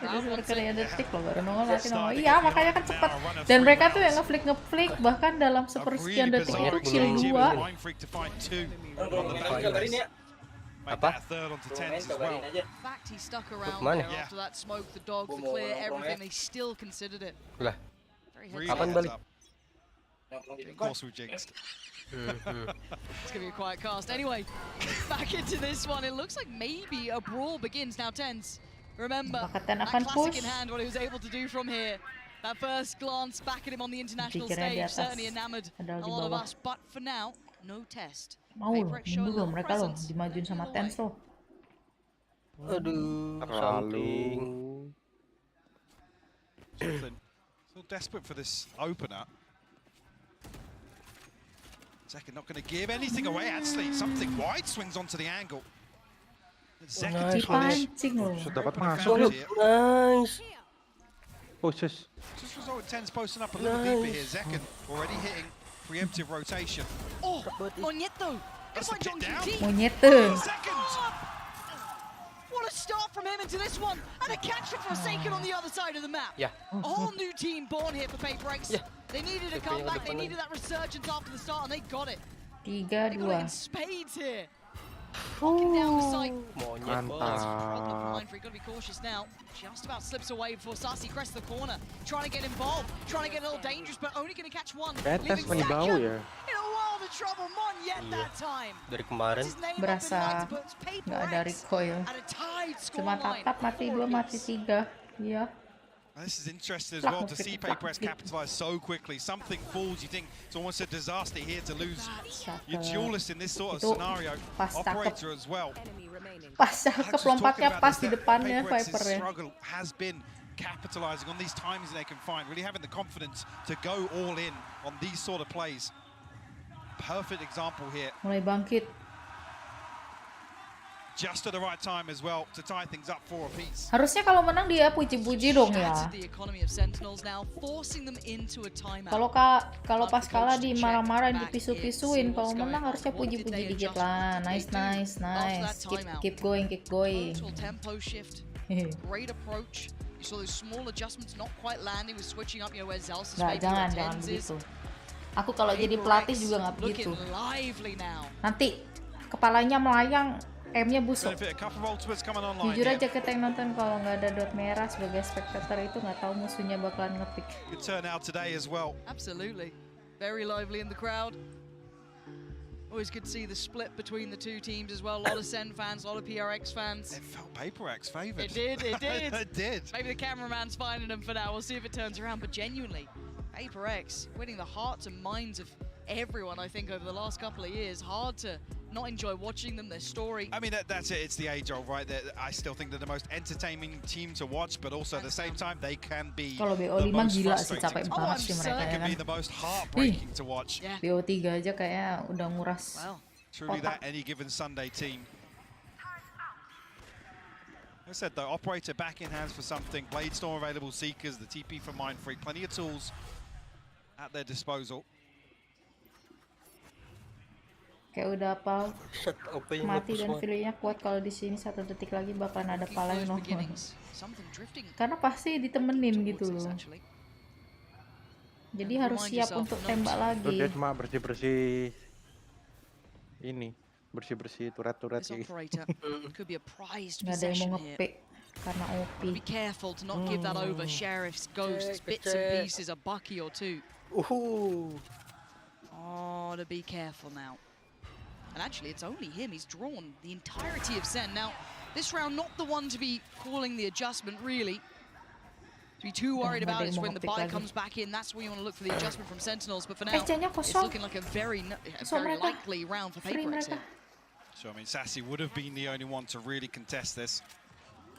Itu sebenarnya detik loh baru nongol lagi nongol. Iya makanya kan cepat. Dan mereka tuh yang ngeflick bahkan dalam sepersekian detik itu kill 2. Apa? Kemana? Lah. Kapan balik? It's gonna be a quiet cast. Anyway, back into this one. It looks like maybe a brawl begins now. Tens. Remember, that classic in hand, what he was able to do from here. That first glance back at him on the international stage certainly enamored a lot of us. But for now, no test. Mau dulu mereka loh, dimajuin sama Tens loh. Aduh, samping. So desperate for this opener. Second not going to give anything away. Actually, something wide swings onto the angle. Dipancing loh. Dapat masuk. Nice. Just result in Tens posting up a little deeper here. Zekan already hitting preemptive rotation. Oh, Monieto. That's a pit down. Monieto. What a start from him into this one. And a catch for Forsaken on the other side of the map. Yeah. A whole new team born here for Paperex. Yeah. They needed a comeback. They needed that resurgence after the start, and they got it. 3-2. They got it in spades here. Locking down the site. Mantap. Mind Freak gotta be cautious now. Just about slips away before Sassy crests the corner. Trying to get involved, trying to get a little dangerous, but only gonna catch one. Tes menibau ya. In a world of trouble, Mon yet that time. Dari kemarin berasa nggak ada recoil. Cuma tatap mati 2 mati 3. Iya. This is interesting as well to see Paperex capitalize so quickly. Something falls, you think it's almost a disaster here to lose your duelist in this sort of scenario. Operator as well. Pas cakep lompatnya pas di depannya Viper ya. Struggle has been capitalizing on these times they can find, really having the confidence to go all in on these sort of plays. Perfect example here. Mulai bangkit. Just at the right time as well to tie things up for a piece. Harusnya kalau menang dia puji-puji dong ya. Kalau pas kalah di marah-marahin, dipisu-pisuin, kalau menang harusnya puji-puji dikit lah. Nice. Keep going. Great approach. You saw those small adjustments not quite landing with switching up, where Zelsis jangan begitu. Aku kalau jadi pelatih juga nggak begitu. Nanti kepalanya melayang, M-nya busuk. Jujur aja kita yang nonton kalau nggak ada dot merah sebagai spectator itu nggak tahu musuhnya bakalan ngepick. Good turnout today as well. Absolutely. Very lively in the crowd. Always good to see the split between the two teams as well. A lot of Sen fans, a lot of PRX fans. It felt PaperX favoured. It did, it did. It did. Maybe the cameraman's finding them for now. We'll see if it turns around. But genuinely, PaperX winning the hearts and minds of everyone, I think, over the last couple of years. Hard to not enjoy watching them, their story. I mean, that's it. It's the age old, right? I still think they're the most entertaining team to watch, but also at the same time, they can be Kalau BO5 gila sih, capek banget sih mereka They ya can kan. be the most heartbreaking to watch. BO3 aja kayaknya udah nguras. Truly that any given Sunday team. As I said though, operator back in hands for something. Bladestorm available, Seekers, the TP for Mindfreak. Plenty of tools at their disposal. Kayak udah apa mati dan feelingnya kuat kalau di sini 1 detik lagi bakalan ada pala yang nongol. Karena pasti ditemenin gitu loh. Jadi harus siap untuk tembak lagi. Dia cuma bersih-bersih ini, bersih-bersih turret-turret gitu. Nggak ada yang mau nge-pick karena OP. Be careful to not give that over. Sheriff's ghosts, bits and pieces, a bucky or two. Oh, to be careful now. And actually, it's only him. He's drawn the entirety of Sen. Now, this round, not the one to be calling the adjustment, really. To be too worried about is when the buy comes back in. That's where you want to look for the adjustment from Sentinels. But for now, it's looking like a very likely round for PaperX here. So, I mean, Sassy would have been the only one to really contest this.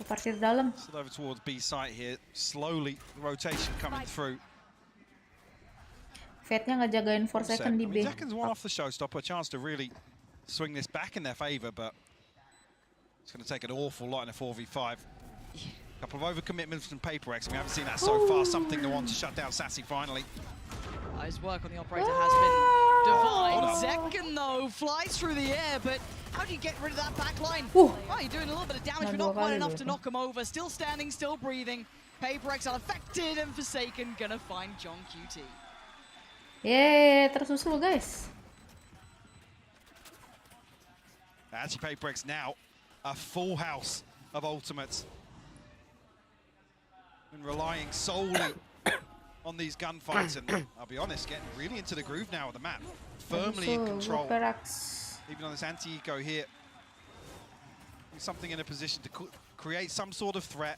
Parkir dalam. Still over towards B site here. Slowly, the rotation coming through. Fate-nya ngejagain 4 second di B. Zekan's one off the showstopper, a chance to really swing this back in their favour, but it's going to take an awful lot in a 4v5. A couple of overcommitments from PaperX. We haven't seen that so far. Something to want to shut down Sassy finally. His work on the operator has been divine. Zekan, though, flies through the air, but how do you get rid of that back line? Well, you're doing a little bit of damage, but not quite enough to knock him over. Still standing, still breathing. PaperX unaffected, and Forsaken gonna find John QT. Yeay, tersusul guys. Actually, PaperX now a full house of ultimates. And relying solely on these gunfights, and I'll be honest, getting really into the groove now of the map. Firmly in control. Even on this anti-eco here. Something in a position to create some sort of threat.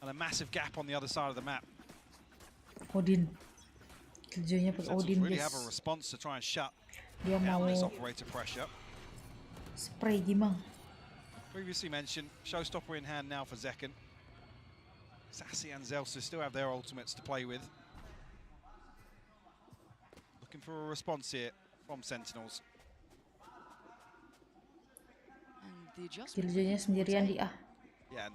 And a massive gap on the other side of the map. Odin. Kerjanya pakai Odin, really guys. have a response to try and shut Dia mau down this operator pressure. spray gimang. Previously mentioned, showstopper in hand now for Zekan. Sassy and Zelsa still have their ultimates to play with. Looking for a response here from Sentinels. Kerjanya sendirian di A. Yeah, and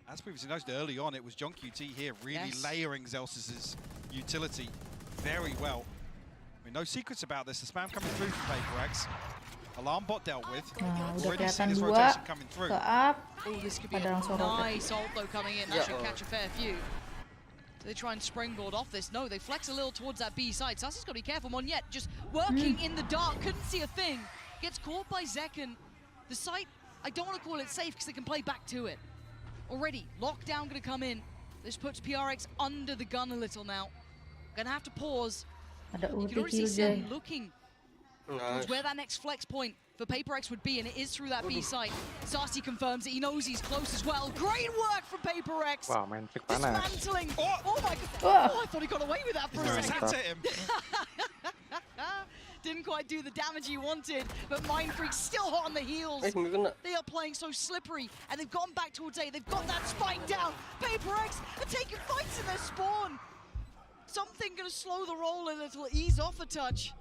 as previously noted early on, it was John QT here really layering Zelsa's utility very well. I mean, no secrets about this. The spam coming through from PaperX. Alarm bot dealt with. Udah kelihatan 2 ke up. This could be a nice ult though coming in. That should catch a fair few. So they try and springboard off this. No, they flex a little towards that B side. Sassy's got to be careful. Mon yet just working in the dark. Couldn't see a thing. Gets caught by Zekan. The site, I don't want to call it safe because they can play back to it. Already, lockdown going to come in. This puts PRX under the gun a little now. Gonna have to pause. Ada You can already see Sen looking towards where that next flex point for PaperX would be, and it is through that B site. Sassy confirms it. He knows he's close as well. Great work from PaperX. Wow, main pick panas. Dismantling. Oh my god. Oh, I thought he got away with that for a second. Didn't quite do the damage he wanted, but Mindfreak's still hot on the heels. They are playing so slippery, and they've gone back towards A. They've got that spike down. PaperX are taking fights in their spawn. Something gonna slow the roll a little, ease off a touch.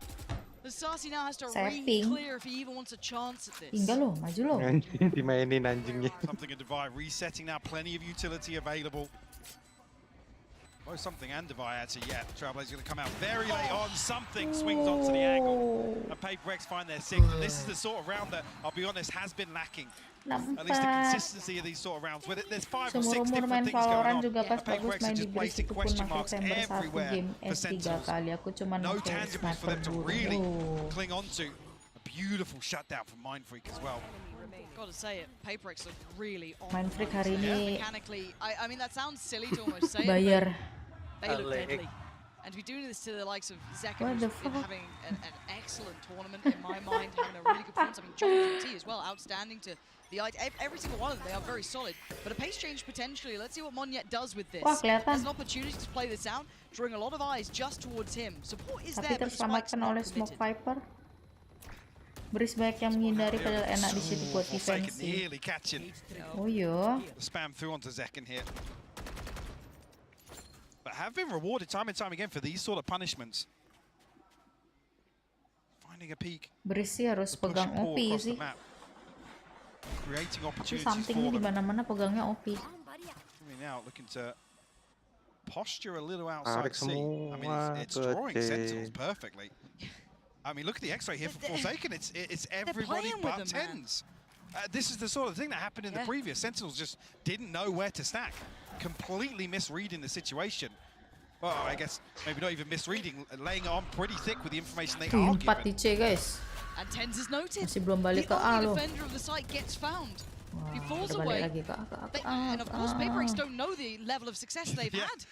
The Sassy now has to re-clear if he even wants a chance at this. Tinggal lo, maju lo. Dimainin anjingnya. Something in Divide resetting now, plenty of utility available. Both something and Divide actually, yeah. Trailblazer going to come out very late on. Something swings onto the angle. And Paper X find their sixth, and this is the sort of round that, I'll be honest, has been lacking. At least the consistency of these sort of rounds, where there's 5 or 6 different things going on. Juga pas Paper bagus X main are di just Bris placing itu pun question masuk marks chamber 1 everywhere game for S3 Sentinels. kali. Aku cuma No pakai tangibles for them to sniper really buru. cling on to. A beautiful shutdown from Mind Freak as well. Gotta say it, Paper X look really on. Mind Freak hari ini Mechanically, I mean that sounds silly to almost say it, bayar. but they look deadly. And to be doing this to the likes of Zekken, who's been having an excellent tournament in my mind, having a really good performance. I mean, John QT as well, outstanding to the every single one of them. They are very solid, but a pace change potentially. Let's see what Monyet does with this. There's an opportunity to play this out, drawing a lot of eyes just towards him. Support is there, but the spike's Terselamatkan not oleh Smoke committed. Viper. Bris banyak yang menghindari padahal enak di situ buat Forsaken defense. nearly catching. Oh iya. Spam through onto Zekken here. But have been rewarded time and time again for these sort of punishments. Finding a peak. Bris sih harus pegang OP sih. Creating Tapi opportunities for somethingnya di them. mana-mana pegangnya OP. Coming out, looking to posture a little outside C. I mean, it's drawing Sentinels perfectly. I mean, look at the X-ray here for Forsaken. It's everybody but tens. This is the sort of thing that happened in the previous. Sentinels just didn't know where to stack. Completely misreading the situation. Well, I guess maybe not even misreading, laying it on pretty thick with the information they are 4 given. di C guys. And Tens is noted. Masih belum balik ke A The loh. only defender of the site gets found. He falls Udah away. balik lagi ke A. And of course, Paper X don't know the level of success they've had.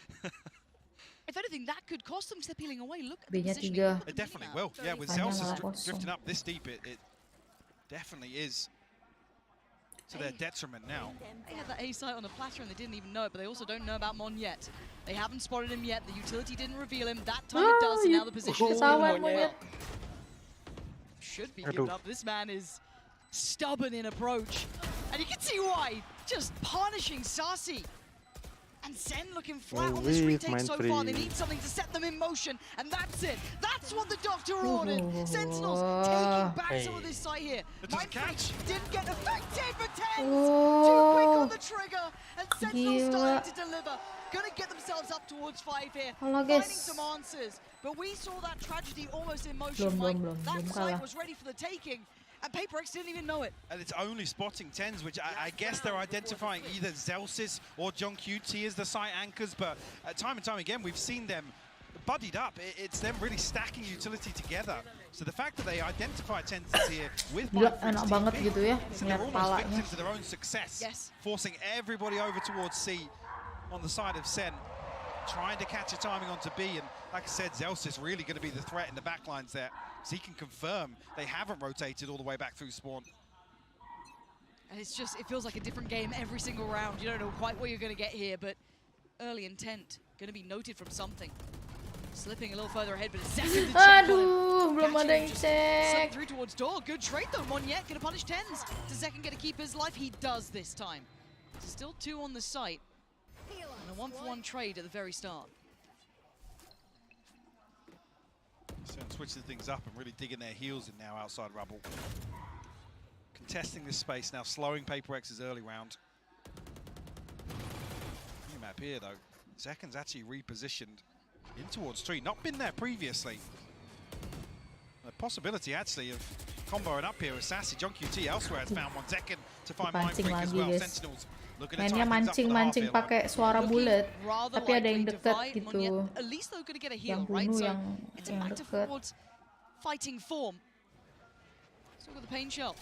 If anything, that could cost them step peeling away. Look at the B-nya positioning. 3. It definitely will. Yeah, with Banyak Zelsis lah kosong. drifting up this deep, it definitely is to their detriment now. They had that A site on a platter and they didn't even know it, but they also don't know about Mon yet. They haven't spotted him yet. The utility didn't reveal him. That time it does, and now the position is should be given up. This man is stubborn in approach. And you can see why. Just punishing Sasi. And Zen looking flat on this retake so far. They need something to set them in motion, and that's it. That's what the doctor ordered. Sentinels taking back some of this site here. Mind Freak didn't get effective for Tens. Too quick on the trigger, and Sentinels starting to deliver. Gonna get themselves up towards 5 here. Finding some answers. But we saw that tragedy almost in motion, Mike. That site was ready for the taking. And Paper X didn't even know it. And it's only spotting tens, which I guess they're identifying either Zelsis or John QT as the site anchors, but time and time again, we've seen them buddied up. It's them really stacking utility together. So the fact that they identify tens here with enak banget gitu ya, so they're ngeliat almost palanya. victims of their own success, forcing everybody over towards C on the side of Sen, trying to catch a timing onto B, and like I said, Zelsis really going to be the threat in the backlines there. So he can confirm they haven't rotated all the way back through spawn. And it's just, it feels like a different game every single round. You don't know quite what you're going to get here, but early intent going to be noted from something. Slipping a little further ahead, but a second to check. Aduh, belum ada yang Slip cek. through towards door. Good trade though. Monyet going to punish Tens. Does Zekken get to keep his life? He does this time. Still 2 on the site. And a 1-for-1 trade at the very start. So switching things up and really digging their heels in now outside rubble. Contesting this space now, slowing Paper X's early round. New map here though. Zekken's actually repositioned in towards 3. Not been there previously. The possibility actually of comboing up here with Sassy. John QT elsewhere has found one. Zekken to find Mind Freak as well. Sentinels looking to Mainnya tie things up for the half mancing-mancing here. pakai suara bulat, tapi ada yang dekat gitu. At least they're going to get a Yang heal, right? bunuh, So yang it's back to dekat. forwards fighting form. Still got the pain shell.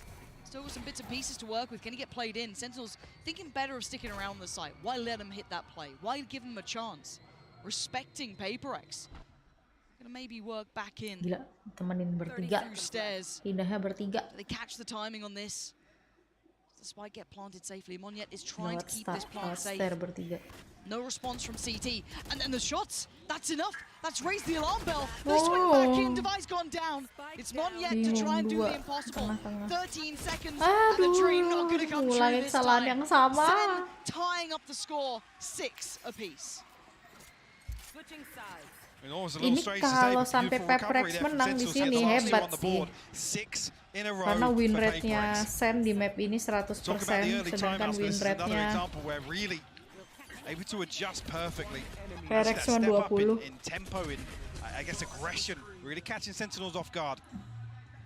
Still got some bits and pieces to work with. Can he get played in? Sentinels thinking better of sticking around the site. Why let him hit that play? Why give him a chance? Respecting Paper X. Gonna maybe work back in. Gila, temenin bertiga. Through stairs. Pindahnya bertiga. They catch the timing on this. Does the spike get planted safely? Monyet is trying to keep this plant safe. Stair bertiga. No response from CT. And then the shots. That's enough. That's raised the alarm bell. They swing back in. Device gone down. It's Monyet to try and do the impossible. 13 seconds. And the dream not going to come true Ngulangin this kesalahan time. yang sama. Sen tying up the score. 6 apiece. Switching sides. Ini kalau sampai Paper X menang di sini hebat sih. Karena win rate-nya Sen di map ini 100%, sedangkan win rate-nya PRX cuma 20. I guess aggression really catching Sentinels off guard.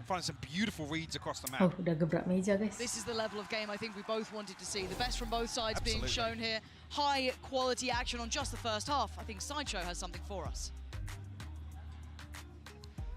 Finding some beautiful reads across the map. Oh, udah gebrak meja, guys. This is the level of game I think we both wanted to see. The best from both sides being shown here. High quality action on just the first half. I think Sideshow has something for us.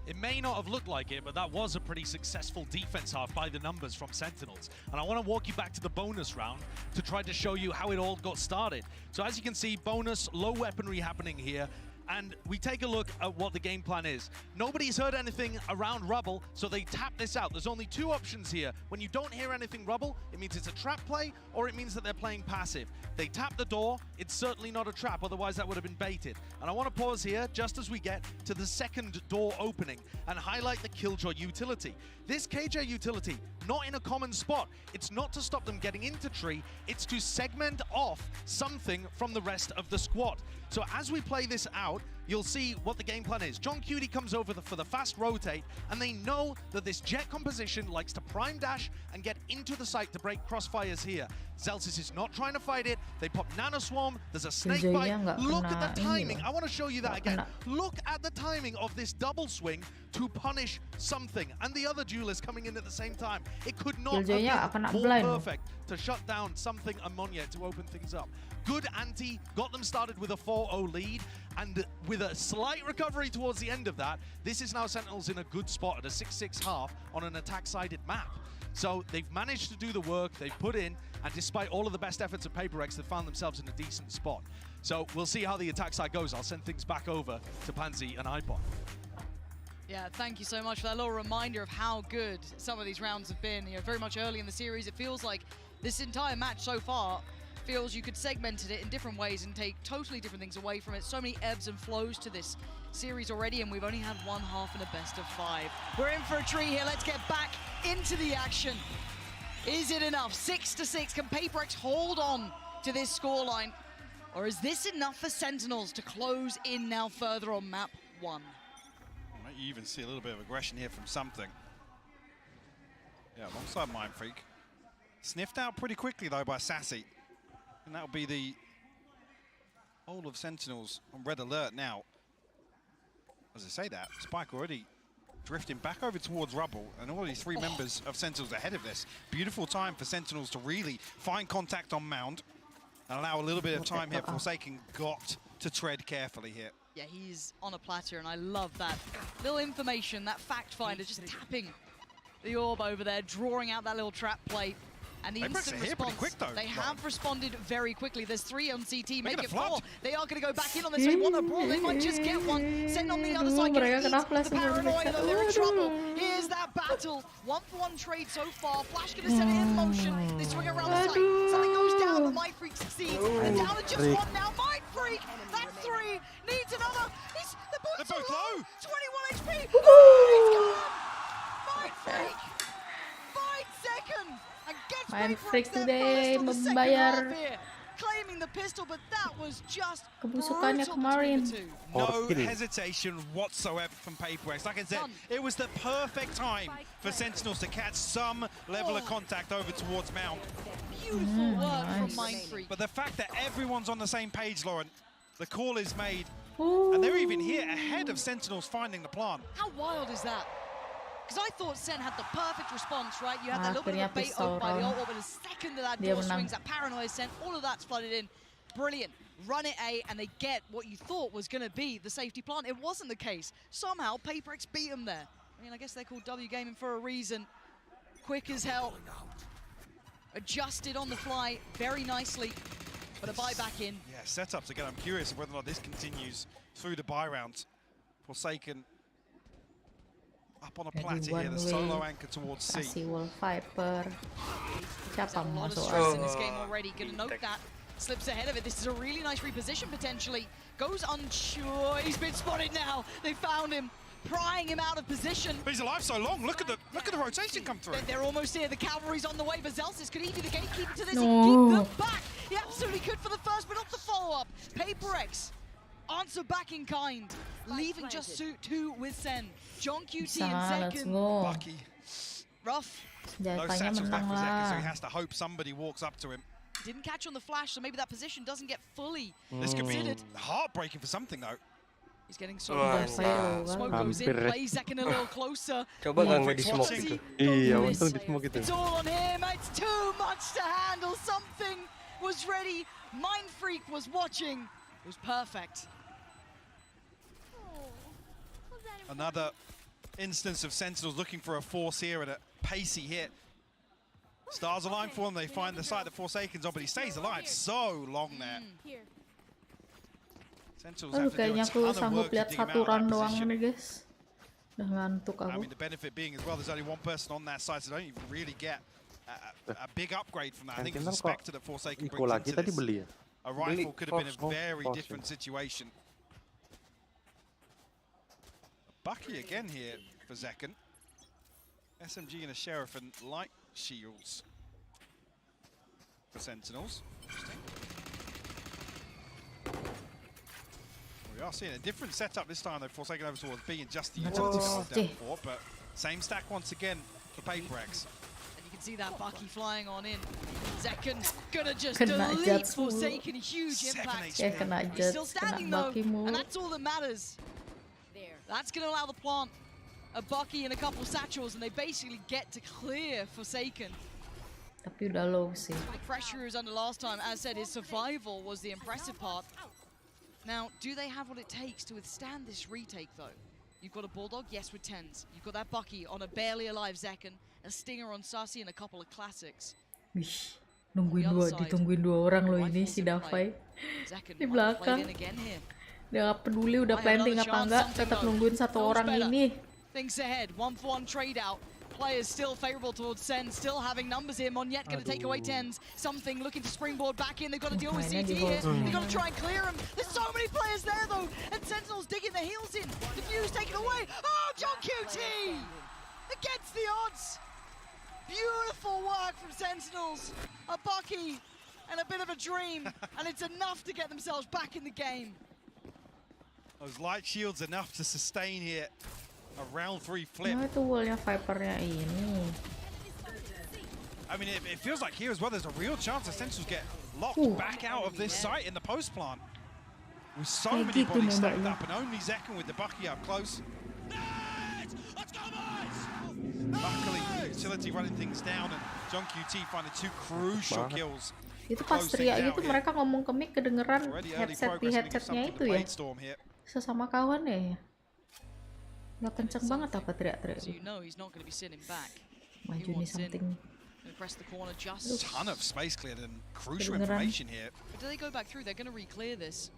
It may not have looked like it, but that was a pretty successful defense half by the numbers from Sentinels. And I want to walk you back to the bonus round to try to show you how it all got started. So as you can see, bonus, low weaponry happening here. And we take a look at what the game plan is. Nobody's heard anything around rubble, so they tap this out. There's only two options here. When you don't hear anything rubble, it means it's a trap play, or it means that they're playing passive. They tap the door, it's certainly not a trap, otherwise that would have been baited. And I want to pause here, just as we get to the second door opening, and highlight the Killjoy utility. This KJ utility, not in a common spot. It's not to stop them getting into tree, it's to segment off something from the rest of the squad. So as we play this out, you'll see what the game plan is. John Cutie comes over for the fast rotate, and they know that this jet composition likes to prime dash and get into the site to break crossfires here. Zelsis is not trying to fight it. They pop Nano Swarm. There's a snake bite. Look at the timing. I want to show you that again. Look at the timing of this double swing to punish something. And the other duelist coming in at the same time. It could not have been more perfect to shut down something ammonia to open things up. Good ante, got them started with a 4-0 lead, and with a slight recovery towards the end of that, this is now Sentinels in a good spot at a 6-6 half on an attack-sided map. So they've managed to do the work, they've put in, and despite all of the best efforts of PaperX, they've found themselves in a decent spot. So we'll see how the attack side goes. I'll send things back over to Pansy and iPod. Yeah, thank you so much for that little reminder of how good some of these rounds have been. You know, very much early in the series, it feels like this entire match so far feels you could segment it in different ways and take totally different things away from it. So many ebbs and flows to this series already, and we've only had one half and a best of 5. We're in for a treat here. Let's get back into the action. Is it enough? 6-6. Can PaperX hold on to this scoreline? Or is this enough for Sentinels to close in now further on map 1? You even see a little bit of aggression here from something. Yeah, alongside Mind Freak. Sniffed out pretty quickly though by Sassy. And that'll be the whole of Sentinels on red alert now. As I say that, Spike already drifting back over towards rubble, and already 3 members of Sentinels ahead of this. Beautiful time for Sentinels to really find contact on Mound and allow a little bit of time here. Forsaken got to tread carefully here. Yeah, he's on a platter, and I love that little information, that fact finder, just tapping the orb over there, drawing out that little trap play. And the instant response, they have responded very quickly. There's 3 on CT, make it 4. They are going to go back in on this. They want a brawl, they might just get one. Send on the other side, going to eat the paranoia, though they're in trouble. Here's that battle. 1-for-1 trade so far. Flash going to set it in motion. They swing around the site. Something goes down, but Mind Freak succeeds. And down to just 1 now. Mind Freak, that's 3. Needs another. They're both low. 21 HP. It's gone. Mind Freak. 5 seconds. Mind Freak today membayar claiming the pistol, but that was just kebusukannya kemarin. No hesitation whatsoever from PaperX. Like I said, it was the perfect time for Sentinels to catch some level of contact over towards Mount. Beautiful work from Mind Freak. But the fact that everyone's on the same page, Lauren, the call is made, and they're even here ahead of Sentinels finding the plant. How wild is that? Because I thought Sen had the perfect response, right? You had that little bit of a bait over by the ult, but the second that door swings, that paranoia Sen, all of that's flooded in. Brilliant. Run it A, and they get what you thought was going to be the safety plant. It wasn't the case. Somehow, PaperX beat them there. I mean, I guess they're called W Gaming for a reason. Quick as hell. Adjusted on the fly very nicely, but a buy back in. Yeah, setups again. I'm curious whether or not this continues through the buy rounds. Forsaken up on a platter here, the solo anchor towards C. Kasih Wolf Viper. Siapa A lot of masuk? stress in this game already. Gonna note that. Slips ahead of it. This is a really nice reposition potentially. Goes unsure. He's been spotted now. They found him, prying him out of position. But he's alive so long. Look at the rotation come through. They're almost here. The cavalry's on the way. But Zelsis, could he be the gatekeeper to this? No. He can keep them back. He absolutely could for the first, but not the follow-up. PaperX answer back in kind, leaving just 2 with Sen. John QT in second. Bucky. Rough. No satchels left for Zeka, so he has to hope somebody walks up to him. Didn't catch on the flash, so maybe that position doesn't get fully This could be considered. heartbreaking for something, though. He's getting so close. Smoke goes in, plays Zekken a little closer. Coba nggak di smoke itu. Iya, untung di smoke itu. It's all on him. It's too much to handle. Something was ready. Mind Freak was watching. It was perfect. Another instance of Sentinels looking for a force here and a pacey hit. Stars align for them. They find the site that Forsaken's on, but he stays alive so long there. Kayaknya aku sanggup lihat satu round doang nih guys. Udah ngantuk I aku. mean, the benefit being as well, there's only one person on that side, so don't even really get a big upgrade from that. I think it's a Spectre that Forsaken brings into this. Beli ya? A rifle could have been a very different situation. Bucky again here for Zekken. SMG and a Sheriff and light shields for Sentinels. Interesting. We are seeing a different setup this time though, Forsaken over towards B and just the utility down for, but same stack once again for PaperX. And you can see that Bucky flying on in. Zekken gonna just delete Forsaken, huge impact. He's still standing though, and that's all that matters. That's gonna allow the plant a Bucky and a couple satchels, and they basically get to clear Forsaken. Tapi udah low sih. Pressure is under last time. As said, his survival was the impressive part. Now, do they have what it takes to withstand this retake, though? You've got a Bulldog, yes, with 10s. You've got that Bucky on a barely alive Zekken, a Stinger on Sussy, and a couple of classics. Wih, ditungguin dua orang loh ini si Davai di belakang. Dia gak peduli udah planting apa enggak, tetap nungguin satu orang ini. Things ahead, 1-for-1 trade out. Players still favourable towards Sen, still having numbers here. Monyet going to take away 10s. Something looking to springboard back in. They've got to deal with CT here. They've got to try and clear him. There's so many players there though. And Sentinels digging their heels in. Diffuse taken away. Oh, John QT! Against the odds. Beautiful work from Sentinels. A Bucky and a bit of a dream. And it's enough to get themselves back in the game. Those light shields enough to sustain here. A round 3 flip. Nah, itu wallnya Vipernya ini. I mean, it feels like here as well, there's a real chance Essentials get locked back out of this site in the post plant. With so many bodies stacked up and only Zekken with the Bucky up close. Luckily, Utility running things down and John QT finding 2 crucial kills. Itu pas teriak gitu mereka ngomong ke mic kedengeran headset di headsetnya itu ya. Sesama kawan ya. Nggak kenceng banget apa teriak-teriak. Maju nih something. Ton of space cleared and crucial information here. But do they go back through? They're going to re-clear this.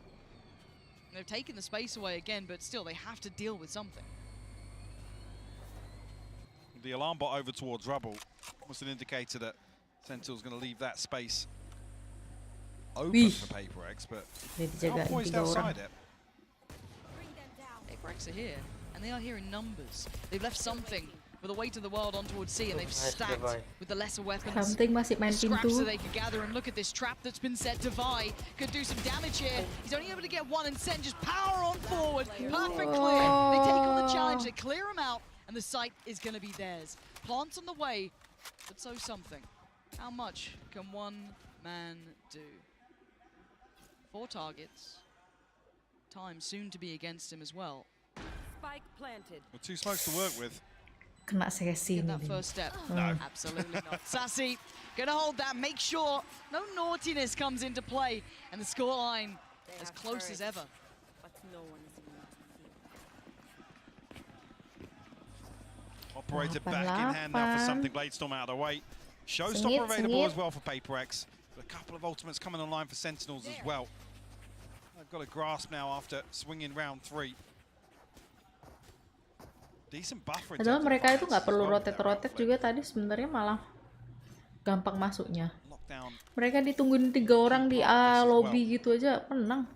They've taken the space away again, but still they have to deal with something. The alarm bot over towards rubble was an indicator that Sentinel's going to leave that space open for PaperX, but now poised outside it. PaperX are here. And they are here in numbers. They've left something with the weight of the world on towards C, and they've stacked with the lesser weapons. Something masih main Scraps pintu. that they could gather, and look at this trap that's been set. Devi could do some damage here. He's only able to get one, and Sen just power on forward. Perfect clear. They take on the challenge, they clear him out, and the site is going to be theirs. Plants on the way, but so something. How much can one man do? 4 targets. Time soon to be against him as well. Spike planted. Well, 2 smokes to work with. Kena sesi ini. That first step. No. Absolutely not. Sassy, gonna hold that. Make sure no naughtiness comes into play. And the scoreline as close as ever. But no one is Operator back in hand now for something. Bladestorm out of the way. Showstopper available as well for PaperX. But a couple of ultimates coming online for Sentinels as well. I've got a grasp now after swinging round 3. Padahal mereka itu nggak perlu rotate juga tadi sebenarnya malah gampang masuknya. Mereka ditungguin 3 orang di lobby gitu aja menang.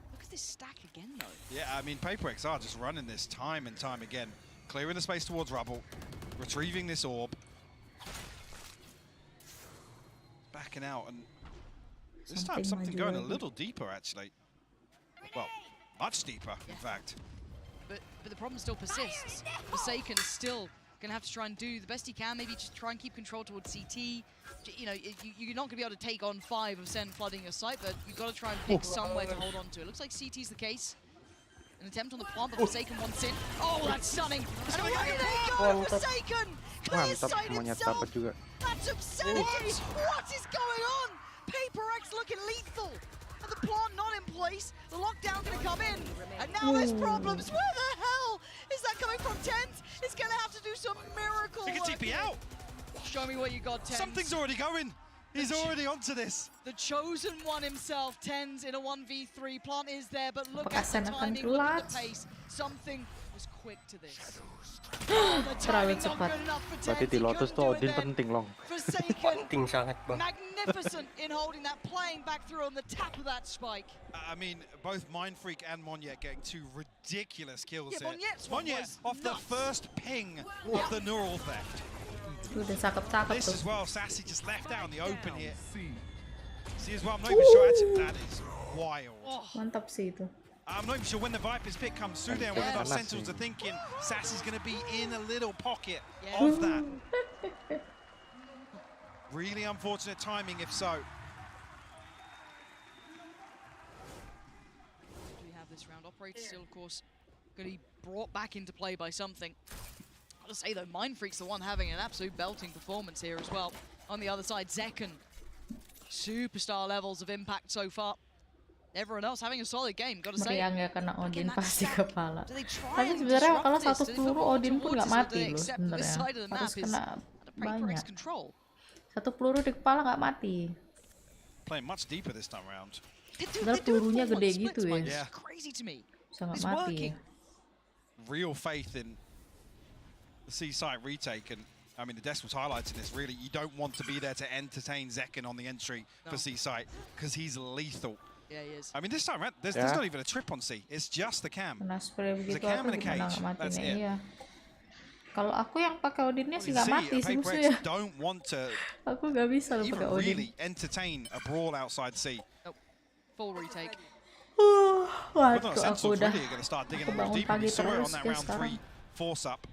Yeah, I mean PaperX are just running this time and time again, clearing the space towards rubble, retrieving this orb, backing out, and this time something going a little deeper actually. Well, much deeper in fact. But the problem still persists. Forsaken is still going to have to try and do the best he can, maybe just try and keep control towards CT. You know, you're not going to be able to take on 5 of Sen flooding your site, but you've got to try and pick somewhere to hold on to. It looks like CT's the case. And An attempt on the plant, but Forsaken wants in. Oh, that's stunning. And away they go, Forsaken! Clear sight himself! That's obscenity! What is going on? Paper X looking lethal! And the plant not in place, the lockdown gonna come in, and now there's problems. Where the hell is that coming from? Tens is gonna have to do some miracle He can work TP here. out. Show me what you got, Tens. Something's already going. He's already onto this. The chosen one himself, Tens in a 1v3. Plant is there, but look Apakah at the Sen akan timing, look at telat? the pace. Something was quick to this. Terlalu cepat. Berarti di Lotus tuh Odin penting, Long. Penting sangat, Bang. Magnificent in holding that, playing back through on the tap of that spike. I mean, both Mindfreak and Monyet getting two ridiculous kills Yeah, here. Monyet off the first ping of the neural theft. Udah cakep-cakep This tuh. as well, Sassy just left out in the open here. See as well, I'm not even sure, actually, that is wild. Mantap sih itu. I'm not even sure when the Viper's pick comes through there, whether our Sentinels are thinking Sassy's going to be in a little pocket of that. Really unfortunate timing, if so. We have this round. Operator still, of course, going to be brought back into play by something. Got to say, though, Mindfreak's the one having an absolute belting performance here as well. On the other side, Zekken. Superstar levels of impact so far. Everyone else having a solid game, gotta say. Meriang ya kena Odin pasti kepala. Tapi sebenarnya kalau satu peluru Odin pun nggak mati loh sebenarnya. Harus kena banyak. Satu peluru di kepala nggak mati. Playing much deeper this time around. Padahal pelurunya gede gitu ya. Yeah. Bisa nggak mati ya. Real faith in the Seaside retake, and I mean the Decimals highlighting this. Really, you don't want to be there to entertain Zekken on the entry for Seaside because he's lethal. Yeah, he is. I mean, this time around, there's not even a trip on C. It's just the cam. Kena spray There's a begitu cam aku and a gimana cage. nggak That's matinya it. iya. Kalau aku yang pakai Odinnya sih You nggak see, mati sih Paper musuh ya. X don't want to Aku nggak bisa loh even pakai Odin. really entertain a brawl outside C. Full retake. Waduh, aku Sentinels udah really going to start digging a bangun little deeper. pagi We saw it terus on that ya round sekarang. 3 force up.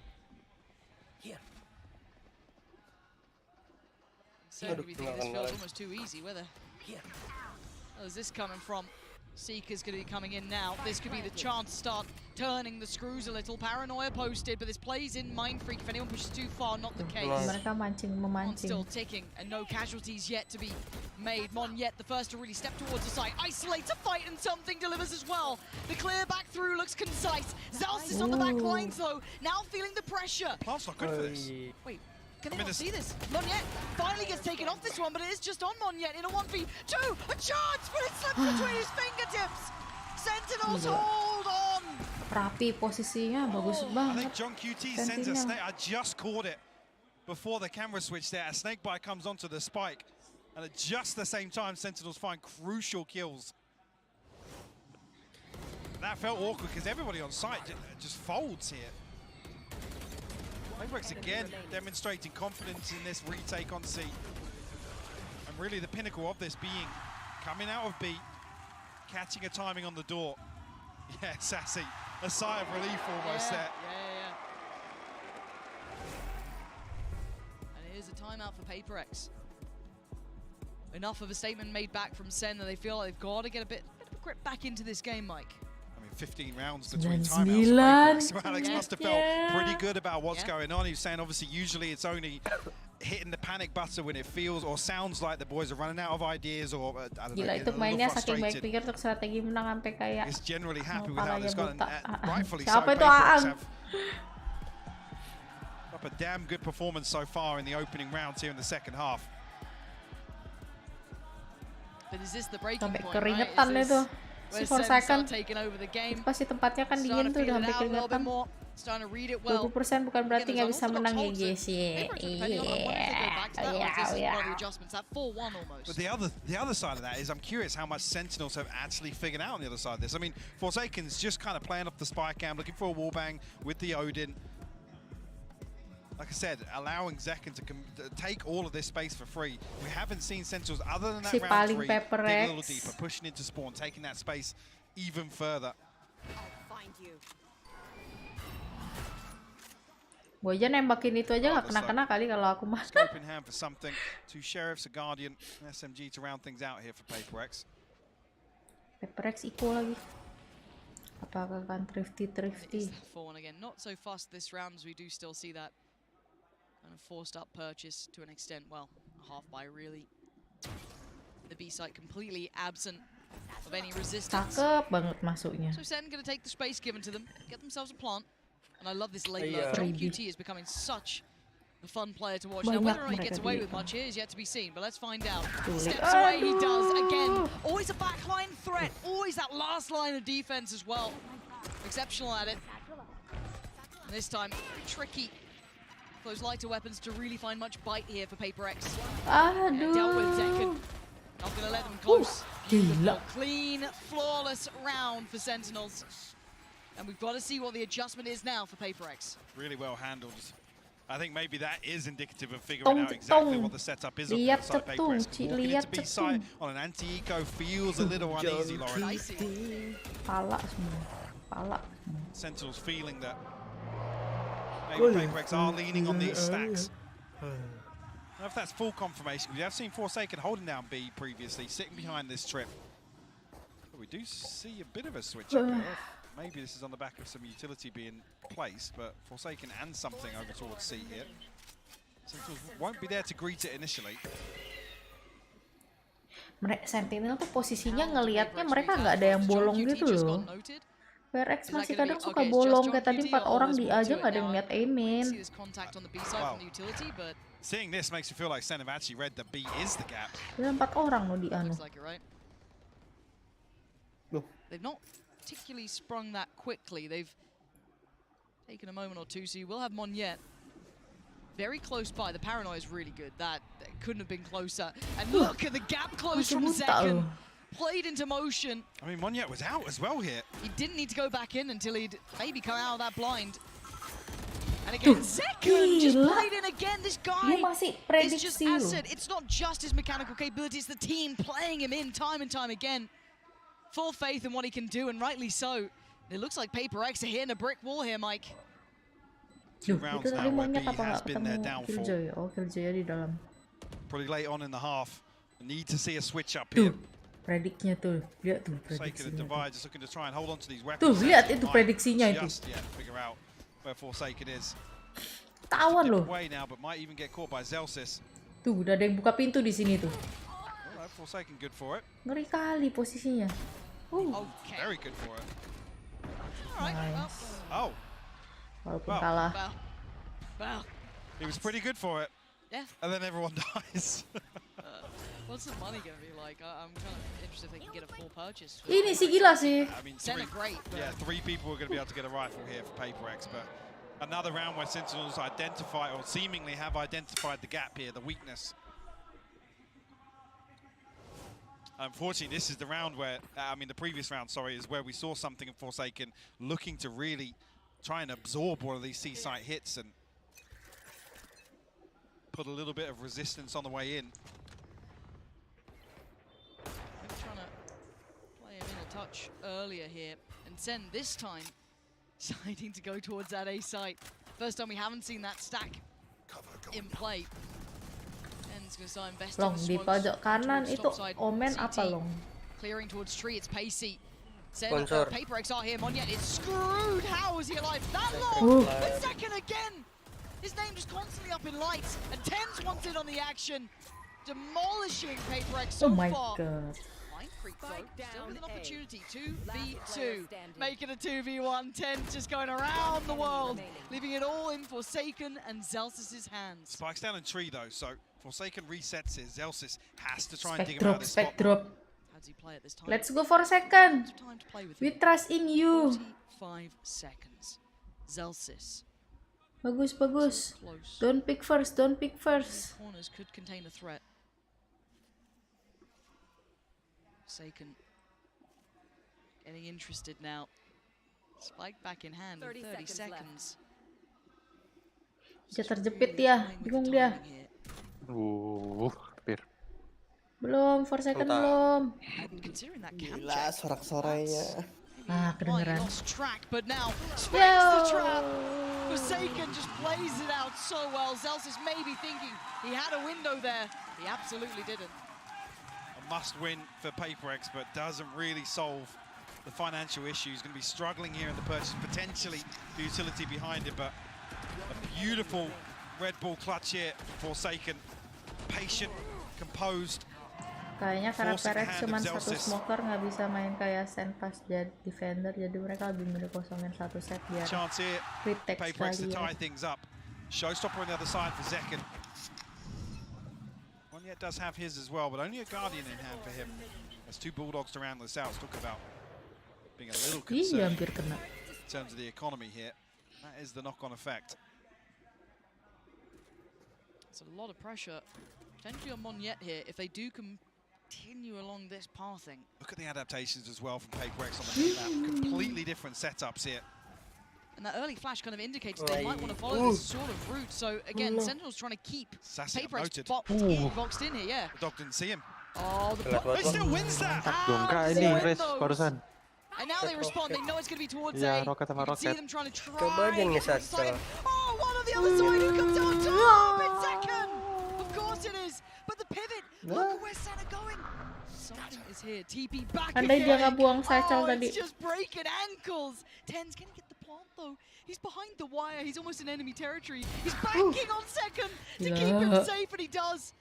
So we think this feels almost too easy. Where the hell is this coming from? Seeker's going to be coming in now. This could be the chance to start turning the screws a little. Paranoia posted, but this plays in Mindfreak. If anyone pushes too far, not the case. Mereka memancing. Still ticking, and no casualties yet to be made. Monyet, the first to really step towards the site. Isolates a fight, and something delivers as well. The clear back through looks concise. Zels is on the back lines, though. Now feeling the pressure. Plant's not good for this. Wait. Can anyone see this? Monyet finally gets taken off this one, but it is just on Monyet in a 1v2. A chance, but it slips between his fingertips. Sentinels hold on. Rapi posisinya, bagus I banget. think John QT sends a snake. I just caught it before the camera switch there. A snake bite comes onto the spike, and at just the same time, Sentinels find crucial kills. That felt awkward because everybody on site just folds here. Paper X again demonstrating confidence in this retake on C. And really the pinnacle of this being coming out of B, catching a timing on the door. Yeah, Sassy, a sigh of relief almost there. Yeah. And here's a timeout for Paper X. Enough of a statement made back from Sen that they feel like they've got to get a bit of grip back into this game, Mike. 15 rounds between timeouts. So Alex must have felt pretty good about what's going on. He was saying obviously usually it's only hitting the panic button when it feels or sounds like the boys are running out of ideas or I don't know, Gila itu getting a mainnya little saking baik frustrated. pikir untuk strategi menang sampai kayak He's generally happy with how palanya this gone, buta. and rightfully so. Siapa itu Paper X Aang? have up a damn good performance so far in the opening rounds here in the second half. But is this the breaking Sampai point, keringetan right? itu. Where For Sen second. start taking over the game. Pasti tempatnya kan dingin tuh udah sampai keringetan. Starting to read it well. 20% bukan berarti nggak bisa menang ya guys ya. But the other side of that is I'm curious how much Sentinels have actually figured out on the other side of this. I mean, Forsaken's just kind of playing off the spy cam, looking for a wallbang with the Odin. Like I said, allowing Zekken to take all of this space for free. We haven't seen Sentinels other than that round 3 dig a little deeper, pushing into spawn, taking that space even further. I'll find you. Gue aja nembakin itu aja nggak kena-kena kali kalau aku mah. Scope in hand for something. 2 Sheriffs, a Guardian, an SMG to round things out here for Paper X. Paper X equal lagi. Apakah akan thrifty? For one again, not so fast this round as we do still see that kind of forced up purchase to an extent. Well, a half buy really. The B site completely absent of any resistance. Cakep banget masuknya. So Sen gonna take the space given to them, get themselves a plant. And I love this late lurk. John QT is becoming such a fun player to watch. Now whether or not he gets away with much here is yet to be seen, but let's find out. Steps away, he does. Again, always a backline threat. Always that last line of defense as well. Exceptional at it. And this time, tricky. Those lighter weapons to really find much bite here for Paper X. Dealt with Tekken. Not gonna let them close. Clean, flawless round for Sentinels. And we've got to see what the adjustment is now for Paper X. Really well handled. I think maybe that is indicative of figuring out exactly what the setup is on the side Paper X. Walking into B side on an anti-eco feels a little uneasy, Lauren. Pala semua. Pala. Sentinels feeling that maybe Paper X are leaning on these stacks. I don't know if that's full confirmation. We have seen Forsaken holding down B previously, sitting behind this trip. But we do see a bit of a switch up here. Maybe this is on the back of some utility being placed, but Forsaken and something over towards C here. Sentinels won't be there to greet it initially. Sentinel tuh posisinya ngelihatnya mereka nggak ada yang bolong gitu loh. BRX masih kadang suka bolong, kayak tadi 4 orang di aja nggak ada yang lihat Amin. Wow. Seeing this makes you feel like Sen have actually read that B is the gap. Ada 4 orang loh di anu. They've not particularly sprung that quickly. They've taken a moment or two, so you will have Mohn yet. Very close by. The paranoia is really good. That couldn't have been closer. And look at the gap close from Zekken. Played into motion. I mean, Monyet was out as well here. He didn't need to go back in until he'd maybe come out of that blind. And again, Zekken just played in again. This guy is just, as said, it's not just his mechanical capability, it's the team playing him in time and time again. Full faith in what he can do, and rightly so. It looks like Paper X are hitting a brick wall here, Mike. 2 rounds now where B has been their downfall. Killjoy di dalam. Pretty late on in the half. Need to see a switch up here. Prediknya tuh, lihat tuh prediksinya. Divide is looking to try and hold on to these weapons. Tuh, lihat itu prediksinya itu. Just yet figure out where Forsaken is. Tawan loh. Away now, but might even get caught by Zelsis. Tuh, udah ada yang buka pintu di sini tuh. Alright, Forsaken good for it. Ngeri kali posisinya. Very good for it. Nice. Oh. Walaupun kalah. Well. He was pretty good for it. Yeah. And then everyone dies. What's the money gonna be like? I'm kind of interested if they can get a full purchase. Ini sih gila sih. I mean, great. Yeah, 3 people are going to be able to get a rifle here for Paper X, but another round where Sentinels identify, or seemingly have identified the gap here, the weakness. Unfortunately, this is the round where, the previous round, sorry, is where we saw something in Forsaken looking to really try and absorb one of these C-site hits and put a little bit of resistance on the way in. Maybe trying to play him in a touch earlier here. And Sen, this time, deciding to go towards that A site. First time we haven't seen that stack in play. Long di pojok kanan itu Omen apa Long? Clearing towards tree, it's pacey. Paper X are here. Monyet is screwed. How is he alive that long? The second again. His name just constantly up in lights. And Tens wanted on the action, demolishing Paper X so far. Oh my god. Creep though, still with an opportunity. 2v2, making a 2v1. 10 just going around the world, leaving it all in Forsaken and Zelsis' hands. Spikes down in tree though, so Forsaken resets it. Zelsis has to try and dig him out of this spot. How does he play at this time? Let's go for a second. We trust in you. 5 seconds. Zelsis. Bagus, bagus. Don't pick first, don't pick first. Corners could contain a threat. Forsaken getting interested now. Spike back in hand with 30 seconds. Bisa terjepit ya, bingung dia. Hampir. Belum, Forsaken belum. Gila, sorak-sorainya. Ah, kedengeran. But now the trap. Forsaken just plays it out so well. Zelsis may be thinking he had a window there. He absolutely didn't. Must win for Paper X, but doesn't really solve the financial issue. He's going to be struggling here in the purchase, potentially the utility behind it, but a beautiful red ball clutch here for Forsaken. Patient, composed. Kayaknya karena PRX cuma satu smoker nggak bisa main kayak Sen pas jadi defender, jadi mereka lebih milih kosongin satu set biar retake lagi ya. Showstopper on the other side for Zekken. One yet does have his as well, but only a Guardian in hand for him. There's two Bulldogs to round this out. Talk about being a little concerned in terms of the economy here. That is the knock-on effect. It's a lot of pressure. Potentially on Monyet here if they do continue along this pathing. Look at the adaptations as well from PaperX on the map. Completely different setups here. And that early flash kind of indicated they might want to follow this sort of route. So again, Sentinel's trying to keep PaperX boxed in here, yeah. The dog didn't see him. Oh, he still wins that! And now they respond, they know it's going to be towards A. You can see them trying to try. Oh, one on the other side who comes on top! It's Zekken! Of course it is! But the pivot, look at where Sen are going! Something is here, TP back again! It's just breaking ankles! Ten's going to get the plant though. He's behind the wire, he's almost in enemy territory. He's banking on Zekken to keep him safe, and he does!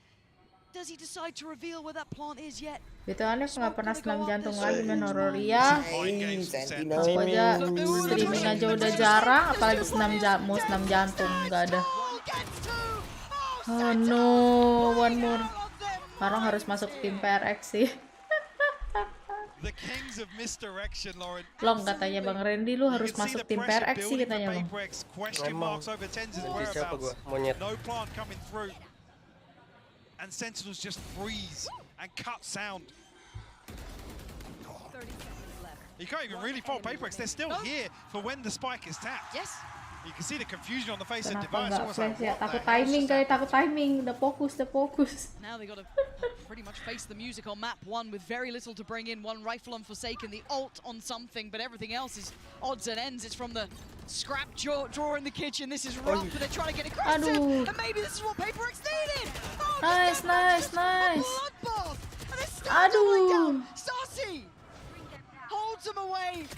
Does he decide to reveal where that plant is yet? Itu aneh nggak pernah senam jantung lagi main horor ya. Pokoknya streaming aja udah jarang, apalagi senam jantung nggak ada. Oh no, one more. Marong harus masuk tim PRX sih. Long katanya Bang Randy lu harus masuk tim PRX sih katanya Long. Memang. Siapa gua? Monyet. And Sentinels just freeze and cut sound. You can't even really fault PaperX. They're still here for when the spike is tapped. Yes. You can see the confusion on the face of Kenapa Device. nggak flash ya? Takut timing kayak takut timing. Udah fokus. Now they got to pretty much face the music on map 1 with very little to bring in. One rifle on Forsaken, the ult on something, but everything else is odds and ends. It's from the scrap drawer in the kitchen. This is rough, but they're trying to get across it. And maybe this is what PaperX needed. Oh, nice. Aduh. Saucy holds him away.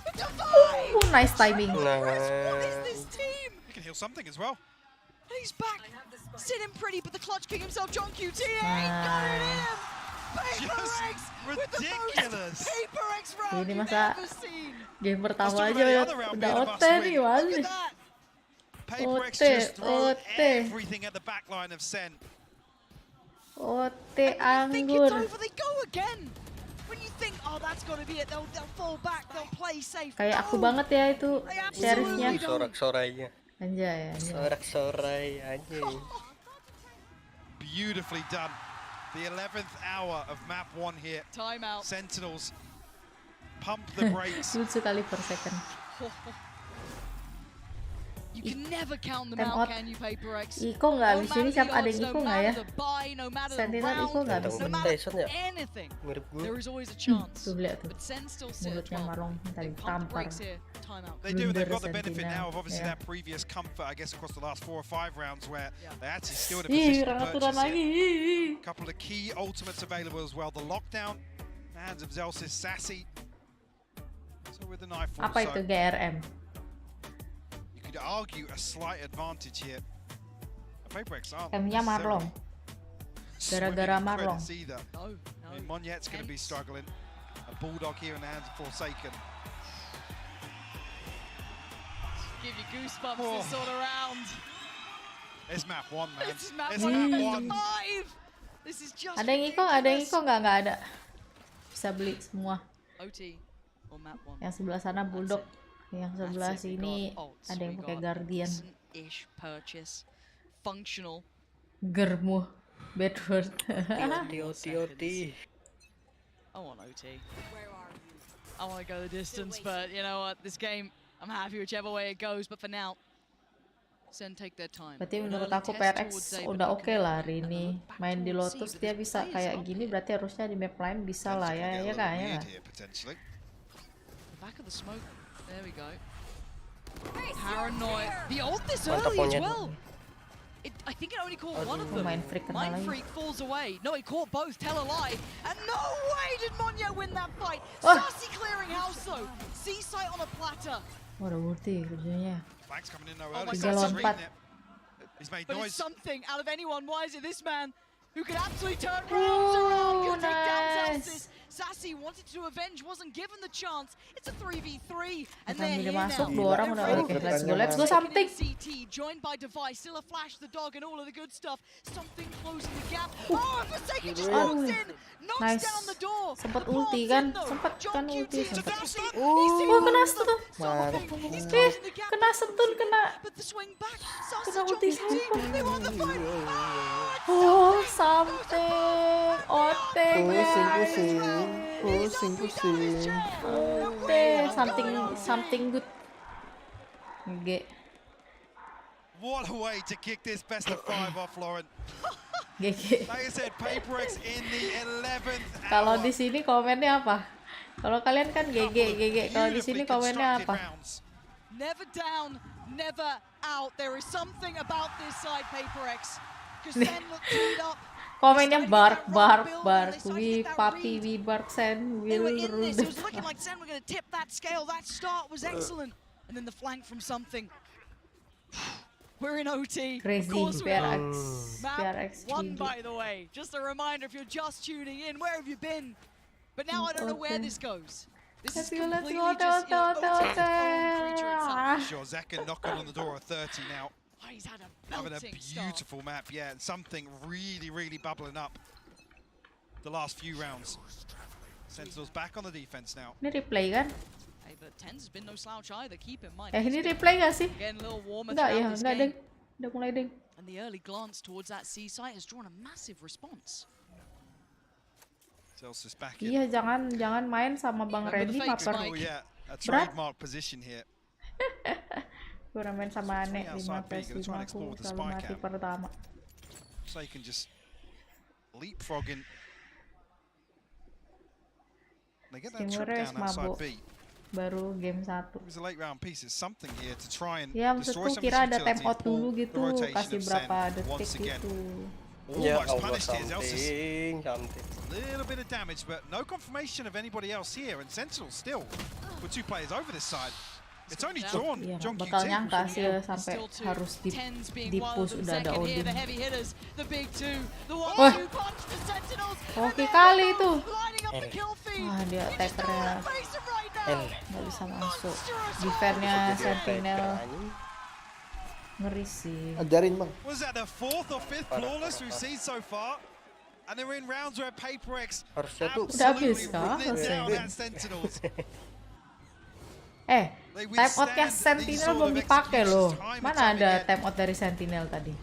Nice timing. What is this team? You can heal something as well. And he's back, sitting pretty, but the clutch king himself, John QT, ain't got it in him. PaperX with the most PaperX round Ini you've masa ever seen. game pertama aja udah OT nih wali. PaperX just throw everything at the back line of Sen. OT anggur. They go again. When you think, oh, that's got to be it, they'll fall back, they'll play safe. Kayak aku banget ya itu sheriffnya. Sorak-sorainya. Anjay. Sorak-sorai anjing. Beautifully done. The 11th hour of map 1 here. Timeout. Sentinels pump the brakes. Lucu kali per second. You can never count them out, can you, PaperX? Iko nggak habis ini, siapa ada Iko nggak ya? Sentinel Iko nggak habis ini. There is always a chance. Tuh lihat tuh, mulutnya Marong tadi tampar. They've got the benefit now of obviously that previous comfort, I guess, across the last 4 or 5 rounds where they actually still in a position to purchase it. A couple of key ultimates available as well. The lockdown, the hands of Zelsis, Sassy. So with the knife. Apa itu GRM? You could argue a slight advantage here. M-nya Marlong. Gara-gara Marlong. I mean, Monyet's going to be struggling. A Bulldog here in the hands of Forsaken. Give you goosebumps this sort of round. It's map 1, man. It's map 1 5. This is just Ada yang Iko nggak ada. Bisa beli semua. OT or map 1. Yang sebelah sana Bulldog. Yang sebelah sini ada yang pakai Guardian. Purchase. Functional. Germu. Bedford. OT. I want OT. I want to go the distance, but you know what? This game, I'm happy whichever way it goes. But for now, Sen take their time. Berarti menurut aku PRX udah oke lah hari ini. Main di Lotus dia bisa kayak gini, berarti harusnya di map lain bisa lah ya kayaknya. Back of the smoke. There we go. Paranoid. The ult this early as well. I think it only caught one of them. Mind Freak falls away. No, it caught both. Tell a lie. And no way did Monyo win that fight. Sassy clearing house though. Seaside on a platter. Udah ulti kerjanya. Flank's coming in Oh my Tiga God, lompat. He's made but noise. it's something out of anyone. Why is it this man who could absolutely turn rounds around? Can take down Sassy. Sassy wanted to avenge, wasn't given the chance. It's a 3v3, and they're here masuk, now. 2 orang udah oke. Let's go something. CT joined by Device, still a flash, the dog, and all of the good stuff. Something closing the gap. Oh, Forsaken just walks in, knocks down the door. Sempet ulti kan? Sempet kan ulti. Sempet. Kena stun. Kena stun, kena ulti sumpah. Oh, something. Pusing. Something good. G. What a way to kick this best of 5 off, Lauren. GG. Like I said, PaperX in the 11th hour. Kalau di sini komennya apa? Kalau kalian kan GG. Kalau di sini komennya apa? Never down, never out. There is something about this side, PaperX. Komennya bark. We puppy, we bark, Sen. They were in this. It was looking like Sen were going to tip that scale. That start was excellent. And then the flank from something. We're in OT. Crazy. Map 1, by the way. Just a reminder, if you're just tuning in, where have you been? But now I don't know where this goes. This is completely just creature itself. Sure, Zekken knocking on the door of 30 now. Oh, he's had a having a beautiful map, yeah, and something really bubbling up the last few rounds. Sentinels back on the defense now. Ini replay kan? Hey, but Tens has been no slouch either. Keep in mind. Ini replay gak sih? Enggak ya, enggak deng. Udah mulai deng. And the early glance towards that C site has drawn a massive response. Iya, jangan main sama Bang Randy maper. Oh yeah, a trademark position here. Gue main sama Ane 5-5 aku selalu mati pertama. So you can just leapfrog in. They get that trip down outside B. Baru game 1. It was a late round piece. It's something here to try and ya, destroy maksudku some kira of ada his time out dulu gitu, kasih berapa once detik again. gitu. Almost punished here, Zelsis. Something. Little bit of damage, but no confirmation of anybody else here. And Sentinel still with 2 players over this side. It's only John. Iya, John bakal QT. nyangka sih sampai harus di-push udah ada Odin. Wah, oke kali itu. Wah, dia attackernya nggak bisa masuk. Defense-nya Sentinel ngeri sih. Ajarin bang. Was that the 4th or 5th flawless we've seen so far? And they're in rounds where PaperX absolutely ripping down at Sentinels. Time out-nya Sentinel belum dipakai loh. Mana ada time out dari Sentinel tadi?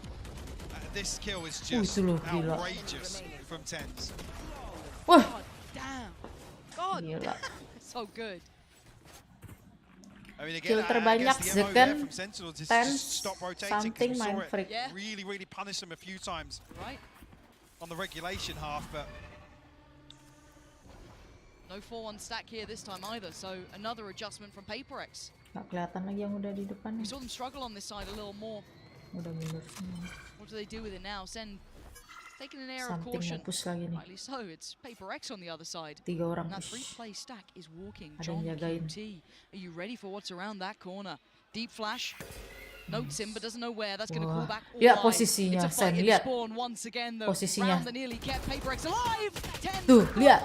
This kill is just itu loh, gila. outrageous from Tens. Wah, gila. So good. I mean, again, kill terbanyak Zekken, Tens, something mind freak. Really punished them a few times on the regulation half, but no 4-1 stack here this time either, so another adjustment from PaperX. Nggak kelihatan lagi yang udah di depan. We saw them struggle on this side a little more. Udah minus. What do they do with it now? Sen taking an air of caution. Rightly so, it's PaperX on the other side. 3 orang that push. 3-play stack is walking. Ada John yang jagain. QT. Are you ready for what's around that corner? Deep flash. Notes him, but doesn't know where. That's going to pull back. Ya, posisinya, Sen, lihat. Posisinya. Tuh, lihat.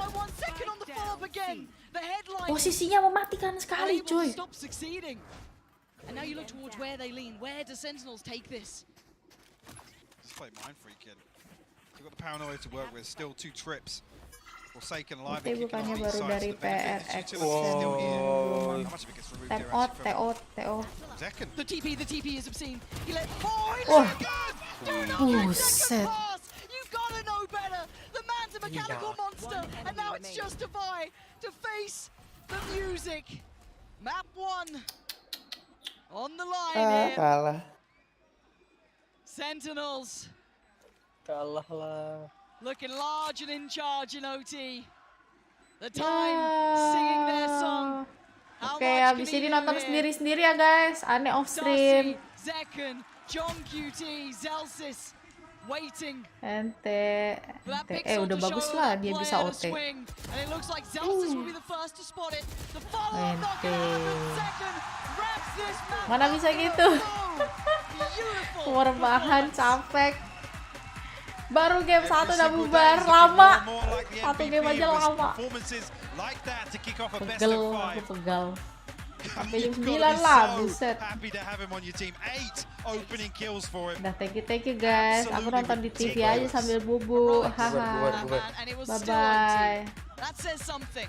Posisinya mematikan sekali, coy. And now you look towards where they lean. Where do Sentinels take this? just play Mind Freak in. You've got the paranoia to work with. Still 2 trips. Forsaken alive and kicking off each side. The benefit is still here. How much of it gets removed here actually from Zekken? The TP is obscene. He let he Buset. You've got to know better. The man's a mechanical monster, and now it's just Devi to face the music. Map 1 on the line here. Kalah. Sentinels. Kalah lah. Looking large and in charge in OT. The time singing their song. Oke, abis ini nonton sendiri-sendiri ya guys. Aneh off stream. Zekken John QT, Zelsis waiting. Ente. Udah bagus lah dia bisa OT. And it looks like Zelsis will be the first to spot it. The follow-up not Ente. gonna happen. Second wraps this map. Mana bisa gitu? Rebahan capek. Baru game 1 udah bubar, lama. Satu game aja lama. Pegel, aku pegal. Sampai jam 9 lah, buset. Udah, thank you guys. Aku nonton di TV aja sambil bubuk. Haha. Bye-bye. That says something.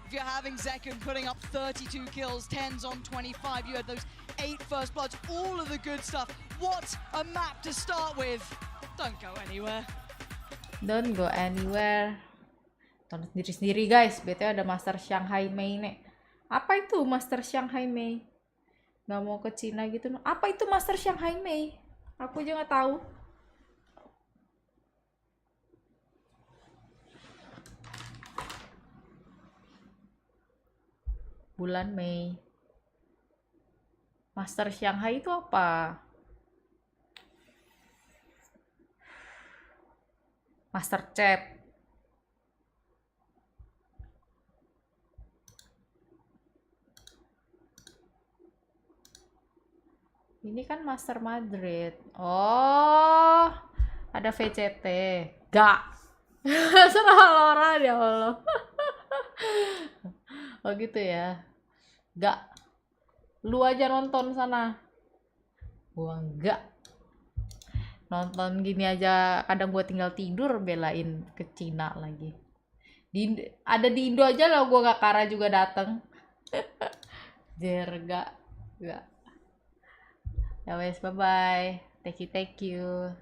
If you're having Zekun putting up 32 kills, 10s on 25, you had those 8 first bloods, all of the good stuff. What a map to start with. Don't go anywhere. Don't go anywhere. Tonton sendiri guys. BTW ada Master Shanghai Mei nih. Apa itu Master Shanghai Mei? Gak mau ke Cina gitu. Apa itu Master Shanghai Mei? Aku aja nggak tahu. Bulan Mei. Master Shanghai itu apa? Master Chef. Ini kan Master Madrid. Oh, ada VCT. Gak. Salah orang ya Allah. Oh gitu ya. Gak. Lu aja nonton sana. Gua enggak. Nonton gini aja kadang gua tinggal tidur belain ke Cina lagi. Ada di Indo aja lah gua gak kara juga dateng. Gak. Ya wes, bye bye. Thank you.